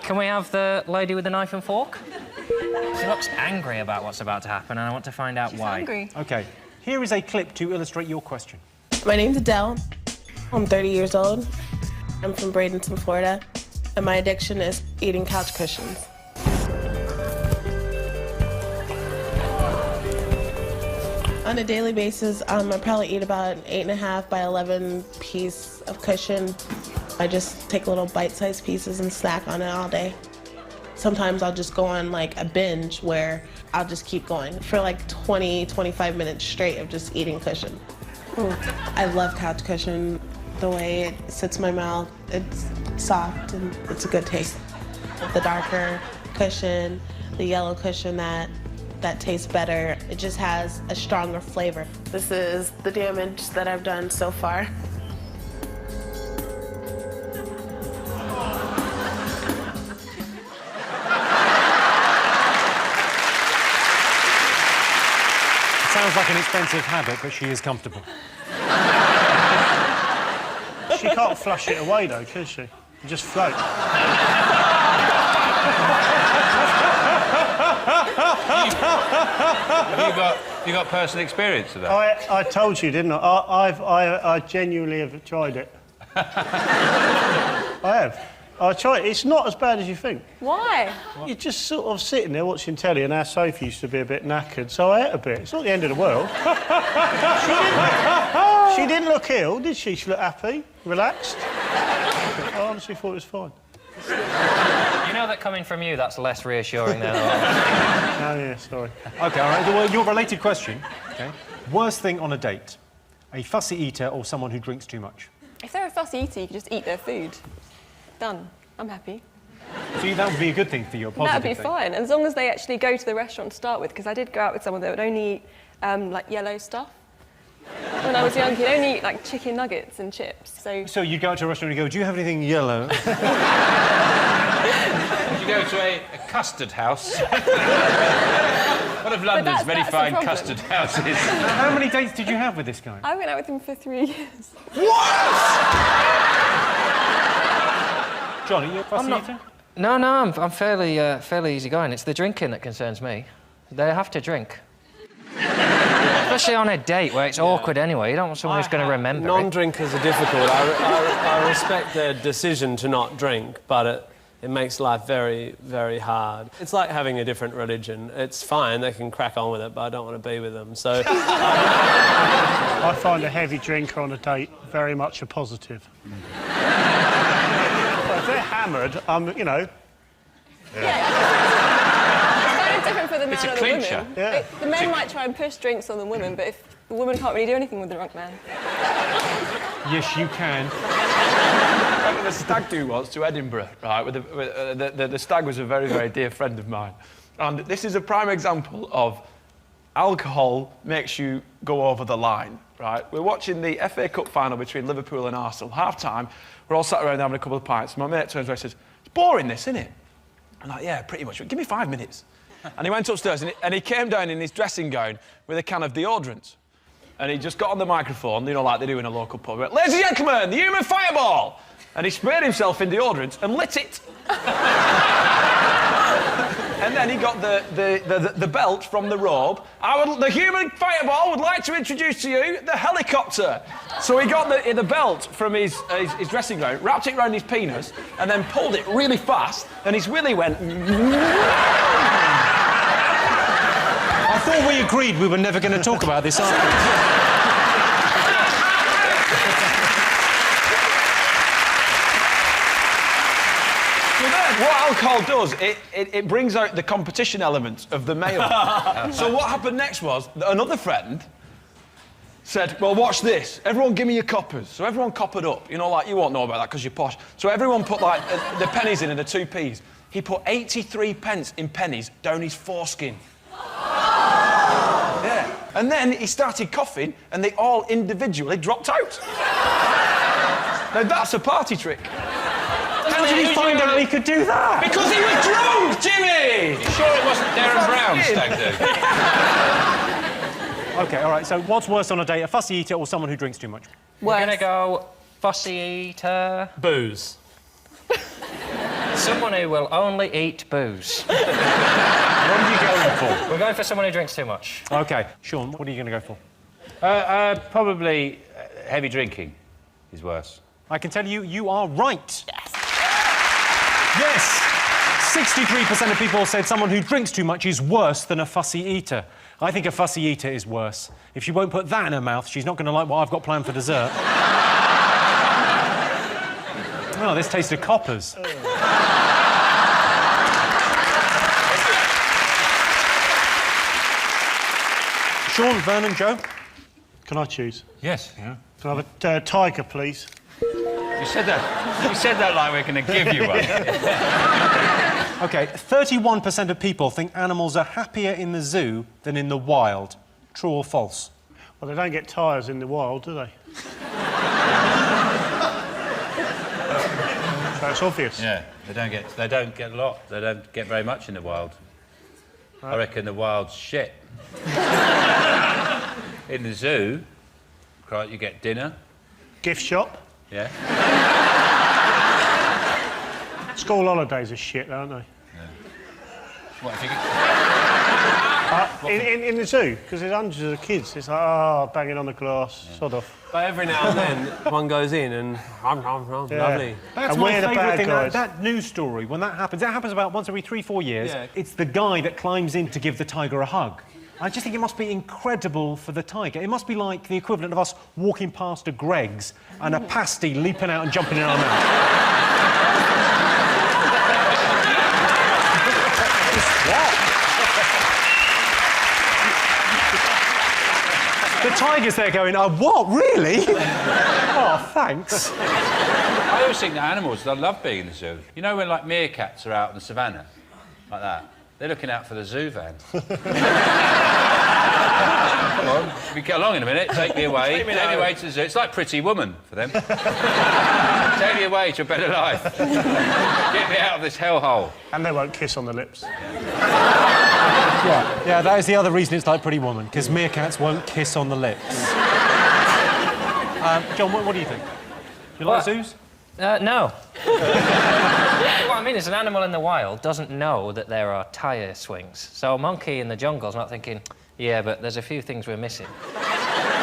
S3: Can we have the lady with the knife and fork? She looks angry about what's about to happen, and I want to find out why.
S16: Angry.
S2: OK, here is a clip to illustrate your question.
S14: My name's Adele. I'm 30 years old. I'm from Bradenton, Florida, and my addiction is eating couch cushions. On a daily basis, I probably eat about an 8.5 by 11 piece of cushion. I just take little bite-sized pieces and snack on it all day. Sometimes I'll just go on like a binge where I'll just keep going for like 20, 25 minutes straight of just eating cushion. I love couch cushion, the way it sits in my mouth. It's soft and it's a good taste. The darker cushion, the yellow cushion that tastes better. It just has a stronger flavor. This is the damage that I've done so far.
S2: expensive habit, but she is comfortable.
S12: She can't flush it away, though, can she? It just floats.
S6: Have you got personal experience of that?
S12: I told you, didn't I? I genuinely have tried it. I have. I tried it. It's not as bad as you think.
S15: Why?
S12: You're just sort of sitting there watching telly, and our Sophie used to be a bit knackered, so I ate a bit. It's not the end of the world. She didn't look ill, did she? She looked happy, relaxed. I honestly thought it was fine.
S3: You know that coming from you, that's less reassuring than...
S12: Oh, yeah, sorry.
S2: OK, all right. Well, your related question, OK. Worst thing on a date? A fussy eater or someone who drinks too much?
S15: If they're a fussy eater, you can just eat their food. Done. I'm happy.
S2: So that would be a good thing for you, a positive
S15: That'd be
S2: thing.
S15: fine, as long as they actually go to the restaurant to start with, because I did go out with someone that would only eat, like, yellow stuff. When I was young, he'd only eat, like, chicken nuggets and chips, so...
S2: So you go to a restaurant and you go, do you have anything yellow?
S6: Did you go to a custard house? One of London's very fine custard houses.
S2: How many dates did you have with this guy?
S15: I went out with him for 3 years.
S2: John, are you a fussy eater?
S3: No, I'm fairly easygoing. It's the drinking that concerns me. They have to drink. Especially on a date where it's awkward anyway. You don't want someone who's going to remember it.
S10: Non-drinkers are difficult. I respect their decision to not drink, but it makes life very, very hard. It's like having a different religion. It's fine, they can crack on with it, but I don't want to be with them, so...
S12: I find a heavy drinker on a date very much a positive. Well, if they're hammered, you know...
S15: It's kind of different for the man
S6: It's a
S15: or the
S6: clincher.
S15: woman.
S12: Yeah.
S15: The men might try and push drinks on the women, but if the woman can't really do anything with the drunk man.
S2: Yes, you can.
S22: I went on a stag do once to Edinburgh, right? The stag was a very, very dear friend of mine. And this is a prime example of alcohol makes you go over the line, right? We're watching the FA Cup final between Liverpool and Arsenal. Half-time, we're all sat around having a couple of pints. My mate turns around and says, it's boring this, isn't it? I'm like, yeah, pretty much. Give me 5 minutes. And he went upstairs and he came down in his dressing gown with a can of deodorant. And he just got on the microphone, you know, like they do in a local pub. He went, ladies and gentlemen, the human fireball! And he sprayed himself in deodorant and lit it. And then he got the belt from the robe. The human fireball would like to introduce to you the helicopter. So he got the belt from his dressing gown, wrapped it around his penis, and then pulled it really fast, and his willy went...
S2: I thought we agreed we were never going to talk about this afterwards.
S22: What alcohol does, it brings out the competition element of the male. So what happened next was that another friend said, well, watch this. Everyone give me your coppers. So everyone coppered up. You know, like, you won't know about that because you're posh. So everyone put, like, the pennies in and the 2p's. He put 83 pence in pennies down his foreskin. Yeah. And then he started coughing and they all individually dropped out. Now, that's a party trick.
S2: How did he find out he could do that?
S22: Because he was drunk, Jimmy!
S6: You sure it wasn't Darren Brown's stag do?
S2: OK, all right, so what's worse on a date, a fussy eater or someone who drinks too much?
S3: We're going to go fussy eater...
S10: Booze.
S3: Someone who will only eat booze.
S2: What are you going for?
S3: We're going for someone who drinks too much.
S2: OK. Sean, what are you going to go for?
S6: Probably heavy drinking is worse.
S2: I can tell you, you are right. Yes! 63% of people said someone who drinks too much is worse than a fussy eater. I think a fussy eater is worse. If she won't put that in her mouth, she's not going to like what I've got planned for dessert. Oh, this tastes of coppers. Sean, Vernon, Joe?
S12: Can I choose?
S6: Yes. Yeah.
S12: Can I have a tiger, please?
S6: You said that like we're going to give you one.
S2: OK, 31% of people think animals are happier in the zoo than in the wild. True or false?
S12: Well, they don't get tyres in the wild, do they? That's obvious.
S6: Yeah, they don't get a lot. They don't get very much in the wild. Right. I reckon the wild's shit. In the zoo, right, you get dinner.
S12: Gift shop.
S6: Yeah.
S12: School holidays are shit, aren't they?
S6: What if you
S12: in the zoo, because there's hundreds of kids. It's like, oh, banging on the glass, sod off.
S10: But every now and then, one goes in and... Lovely.
S2: That's
S12: And
S2: my
S12: we're the
S2: favourite
S12: bad
S2: thing,
S12: guys.
S2: that news story, when that happens about once every 3-4 years.
S10: Yeah.
S2: It's the guy that climbs in to give the tiger a hug. I just think it must be incredible for the tiger. It must be like the equivalent of us walking past a Greggs and a pasty leaping out and jumping in our mouth. The tiger's there going, oh, what, really? Oh, thanks.
S6: I always think that animals, they love being in the zoo. You know when, like, meerkats are out in the savannah? Like that? They're looking out for the zoo van. Come on, we get along in a minute. Take me away. Take me away to the zoo. It's like Pretty Woman for them. Take me away to a better life. Get me out of this hellhole.
S12: And they won't kiss on the lips.
S2: Yeah, that is the other reason it's like Pretty Woman, because meerkats won't kiss on the lips. John, what do you think? You like zoos?
S3: No. What I mean is, an animal in the wild doesn't know that there are tyre swings. So a monkey in the jungle's not thinking, yeah, but there's a few things we're missing.
S15: The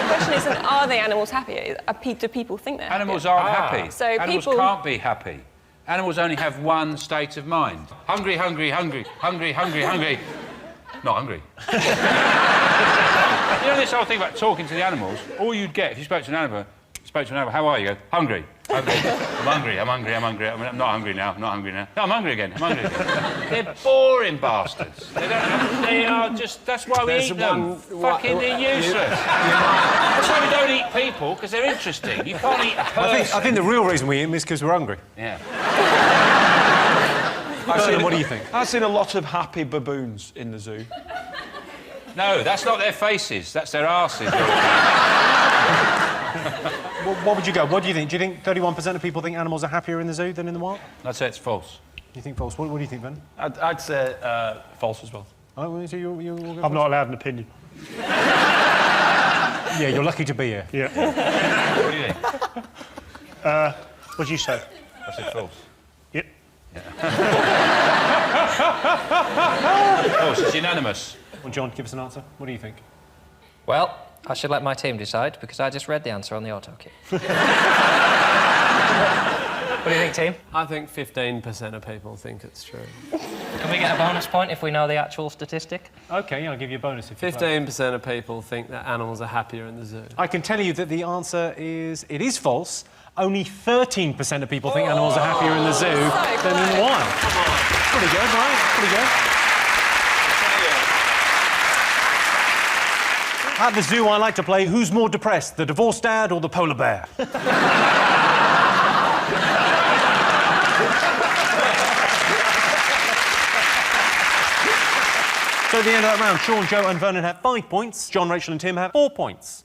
S15: question isn't, are the animals happy? Do people think they're
S6: Animals
S15: happy?
S6: aren't happy.
S15: So
S6: Animals
S15: people...
S6: can't be happy. Animals only have one state of mind. Hungry, hungry, hungry, hungry, hungry, hungry. Not hungry. You know this whole thing about talking to the animals? All you'd get if you spoke to an animal, how are you? Go, hungry. Hungry. I'm hungry, I'm hungry, I'm hungry. I'm not hungry now, I'm not hungry now. No, I'm hungry again, I'm hungry again. They're boring bastards. They are just, that's why we eat them. Fucking, they're useless. That's why we don't eat people, because they're interesting. You can't eat a person.
S2: I think the real reason we eat them is because we're hungry.
S6: Yeah.
S2: What do you think?
S22: I've seen a lot of happy baboons in the zoo.
S6: No, that's not their faces, that's their arses.
S2: What would you go? What do you think? Do you think 31% of people think animals are happier in the zoo than in the wild?
S6: I'd say it's false.
S2: You think false? What do you think, Ben?
S22: I'd say false as well.
S2: Oh, so you're
S12: I'm not allowed an opinion.
S2: Yeah, you're lucky to be here.
S12: Yeah.
S6: What do you think?
S12: What'd you say?
S6: I said false.
S12: Yep.
S6: False, it's unanimous.
S2: Well, John, give us an answer. What do you think?
S3: Well, I should let my team decide, because I just read the answer on the auto kit. What do you think, team?
S10: I think 15% of people think it's true.
S3: Can we get a bonus point if we know the actual statistic?
S2: OK, I'll give you a bonus if you
S10: 15% of people think that animals are happier in the zoo.
S2: I can tell you that the answer is... It is false. Only 13% of people think animals are happier in the zoo than in the wild. Come on. Pretty good, right? Pretty good. At the zoo, I like to play Who's More Depressed, the divorced dad or the polar bear? So at the end of that round, Sean, Joe and Vernon have 5 points. John, Rachel and Tim have 4 points.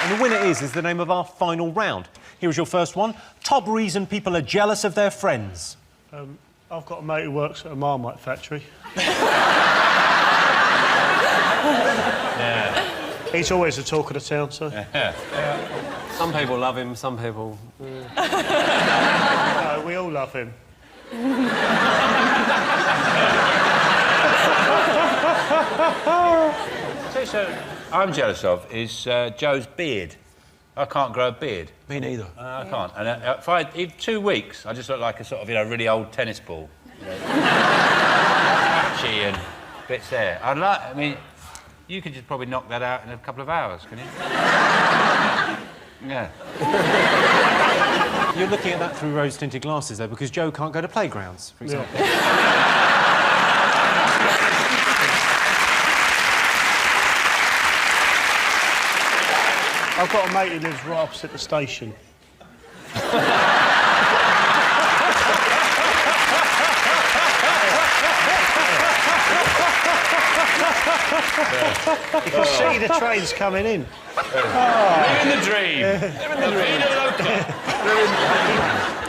S2: And the winner is the name of our final round. Here is your first one. Top reason people are jealous of their friends.
S12: I've got a mate who works at a Marmite factory.
S6: Yeah.
S12: He's always the talk of the town, so...
S6: Yeah.
S10: Some people love him, some people...
S12: No, we all love him.
S6: So I'm jealous of is Joe's beard. I can't grow a beard.
S22: Me neither.
S6: I can't. And if in 2 weeks, I just look like a sort of, really old tennis ball. Patchy and bits there. I mean, you could just probably knock that out in a couple of hours, can you? Yeah.
S2: You're looking at that through rose-tinted glasses, though, because Joe can't go to playgrounds, for example.
S12: I've got a mate who lives right opposite the station. You can see the trains coming in.
S6: Living the dream. Living the dream.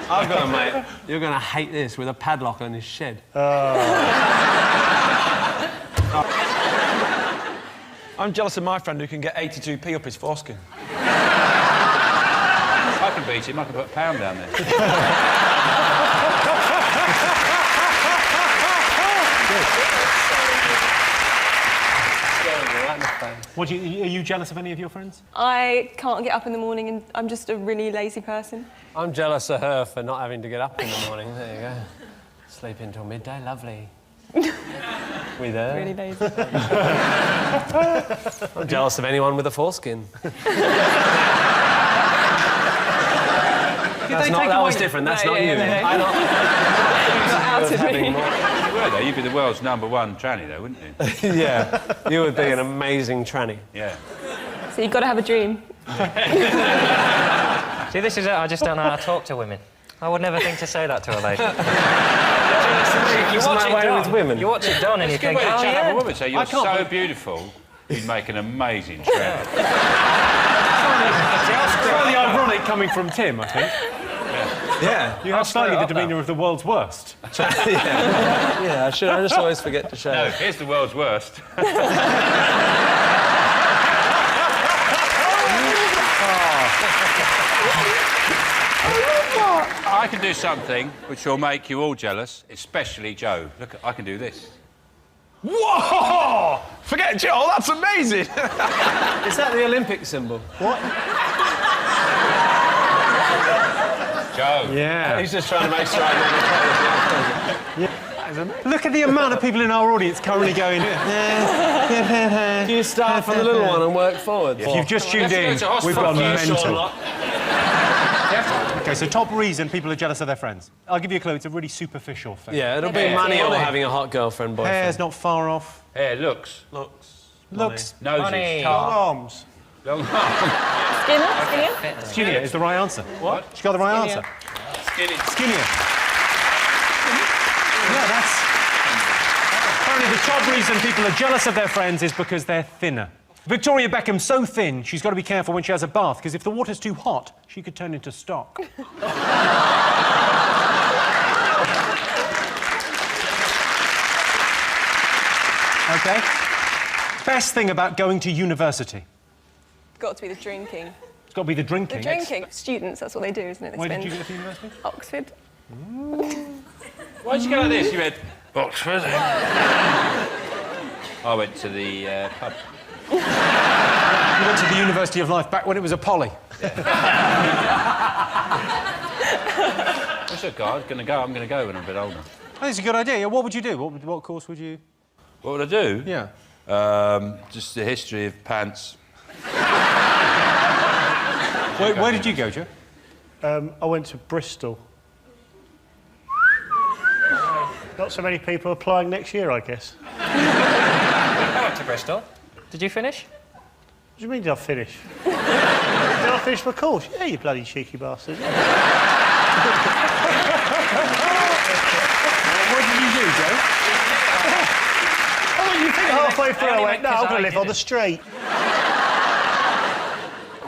S10: I've got a mate. You're going to hate this, with a padlock on his shed.
S22: I'm jealous of my friend who can get 82p up his foreskin.
S6: I can beat him. I can put a pound down there.
S2: Are you jealous of any of your friends?
S15: I can't get up in the morning and I'm just a really lazy person.
S10: I'm jealous of her for not having to get up in the morning. There you go. Sleep until midday, lovely. We there?
S15: Really lazy.
S10: I'm jealous of anyone with a foreskin. That was different. That's not you. I'm not
S15: out of me.
S6: You were, though. You'd be the world's #1 tranny, though, wouldn't you?
S10: Yeah, you would be an amazing tranny.
S6: Yeah.
S15: So you've got to have a dream.
S3: See, this is it. I just don't know how to talk to women. I would never think to say that to a lady. You watch it done.
S10: With women.
S3: You watch it done and you think,
S6: oh,
S3: yeah.
S6: A woman say, you're so beautiful, you'd make an amazing tranny.
S2: It's slightly ironic coming from Tim, I think.
S22: Yeah.
S2: You have slightly the demeanour of the world's worst.
S22: Yeah, I just always forget to shave.
S6: No, here's the world's worst. I can do something which will make you all jealous, especially Joe. Look, I can do this.
S22: Whoa! Forget Joe, that's amazing!
S10: Is that the Olympic symbol?
S2: What?
S6: Joe.
S2: Yeah.
S10: He's just trying to make sure I know.
S2: Look at the amount of people in our audience currently going...
S10: Do you start from the little one and work forward?
S2: If you've just tuned in, we've gone mental. OK, so top reason people are jealous of their friends. I'll give you a clue, it's a really superficial thing.
S10: Yeah, it'll be money or having a hot girlfriend, boyfriend.
S2: Hair's not far off.
S6: Hair, looks.
S2: Looks.
S6: Noses.
S2: Long arms.
S6: Long arms.
S2: Skinnier is the right answer.
S6: What?
S2: She got the right answer. Skinnier. Yeah, that's... Apparently the top reason people are jealous of their friends is because they're thinner. Victoria Beckham's so thin, she's got to be careful when she has a bath, because if the water's too hot, she could turn into stock. OK. Best thing about going to university?
S15: Got to be the drinking.
S2: It's got to be the drinking.
S15: The drinking. Students, that's what they do, isn't it? They
S2: Where did you go to university?
S15: Oxford.
S6: Why'd you go like this? You went, Oxford. I went to the pub.
S2: You went to the University of Life back when it was a poly.
S6: What's that guy? I'm going to go when I'm a bit older.
S2: I think it's a good idea. Yeah, what would you do? What course would you...
S6: What would I do?
S2: Yeah.
S6: Just the history of pants.
S2: Where did you go, Joe?
S12: I went to Bristol. Not so many people applying next year, I guess.
S3: I went to Bristol. Did you finish?
S12: What do you mean, did I finish? Did I finish my course? Yeah, you bloody cheeky bastard.
S2: What did you do, Joe?
S12: Oh, you think halfway through I went, no, I'm going to live on the street.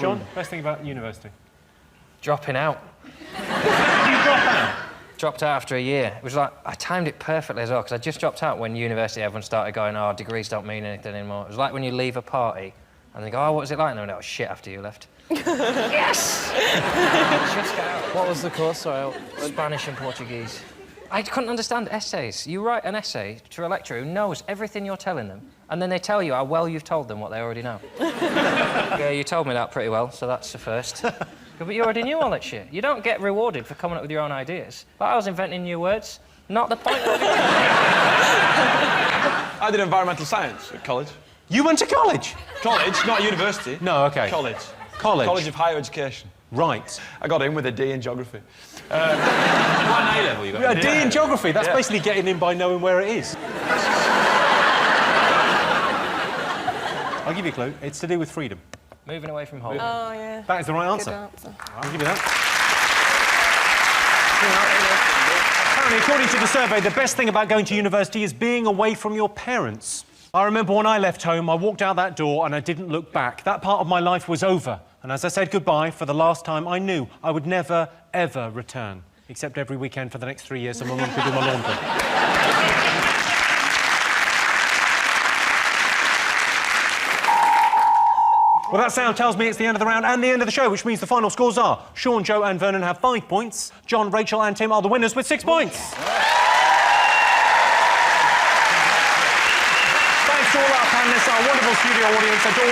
S2: John, best thing about university?
S3: Dropping out.
S2: You drop out?
S3: Dropped out after a year. It was like, I timed it perfectly as well, because I just dropped out when university, everyone started going, oh, degrees don't mean anything anymore. It was like when you leave a party, and they go, oh, what was it like? And they went, oh, shit, after you left. Yes! Just get out.
S10: What was the course? Sorry.
S3: Spanish and Portuguese. I couldn't understand essays. You write an essay to a lecturer who knows everything you're telling them, and then they tell you how well you've told them what they already know. Yeah, you told me that pretty well, so that's the first. But you already knew all that shit. You don't get rewarded for coming up with your own ideas. But I was inventing new words. Not the point.
S22: I did environmental science at college.
S2: You went to college?
S22: College, not university.
S2: No, OK.
S22: College.
S2: College?
S22: College of Higher Education.
S2: Right.
S22: I got in with a D in geography.
S6: What A-level you got?
S2: A D in geography? That's basically getting in by knowing where it is. I'll give you a clue. It's to do with freedom.
S3: Moving away from home.
S15: Oh, yeah.
S2: That is the right answer.
S15: Good answer.
S2: I'll give you that. Apparently, according to the survey, the best thing about going to university is being away from your parents. I remember when I left home, I walked out that door and I didn't look back. That part of my life was over. And as I said goodbye for the last time, I knew I would never, ever return. Except every weekend for the next 3 years so my mum could do my laundry. Well, that sound tells me it's the end of the round and the end of the show, which means the final scores are Sean, Joe and Vernon have 5 points. John, Rachel and Tim are the winners with 6 points. Thanks to all our panellists, our wonderful studio audience and to all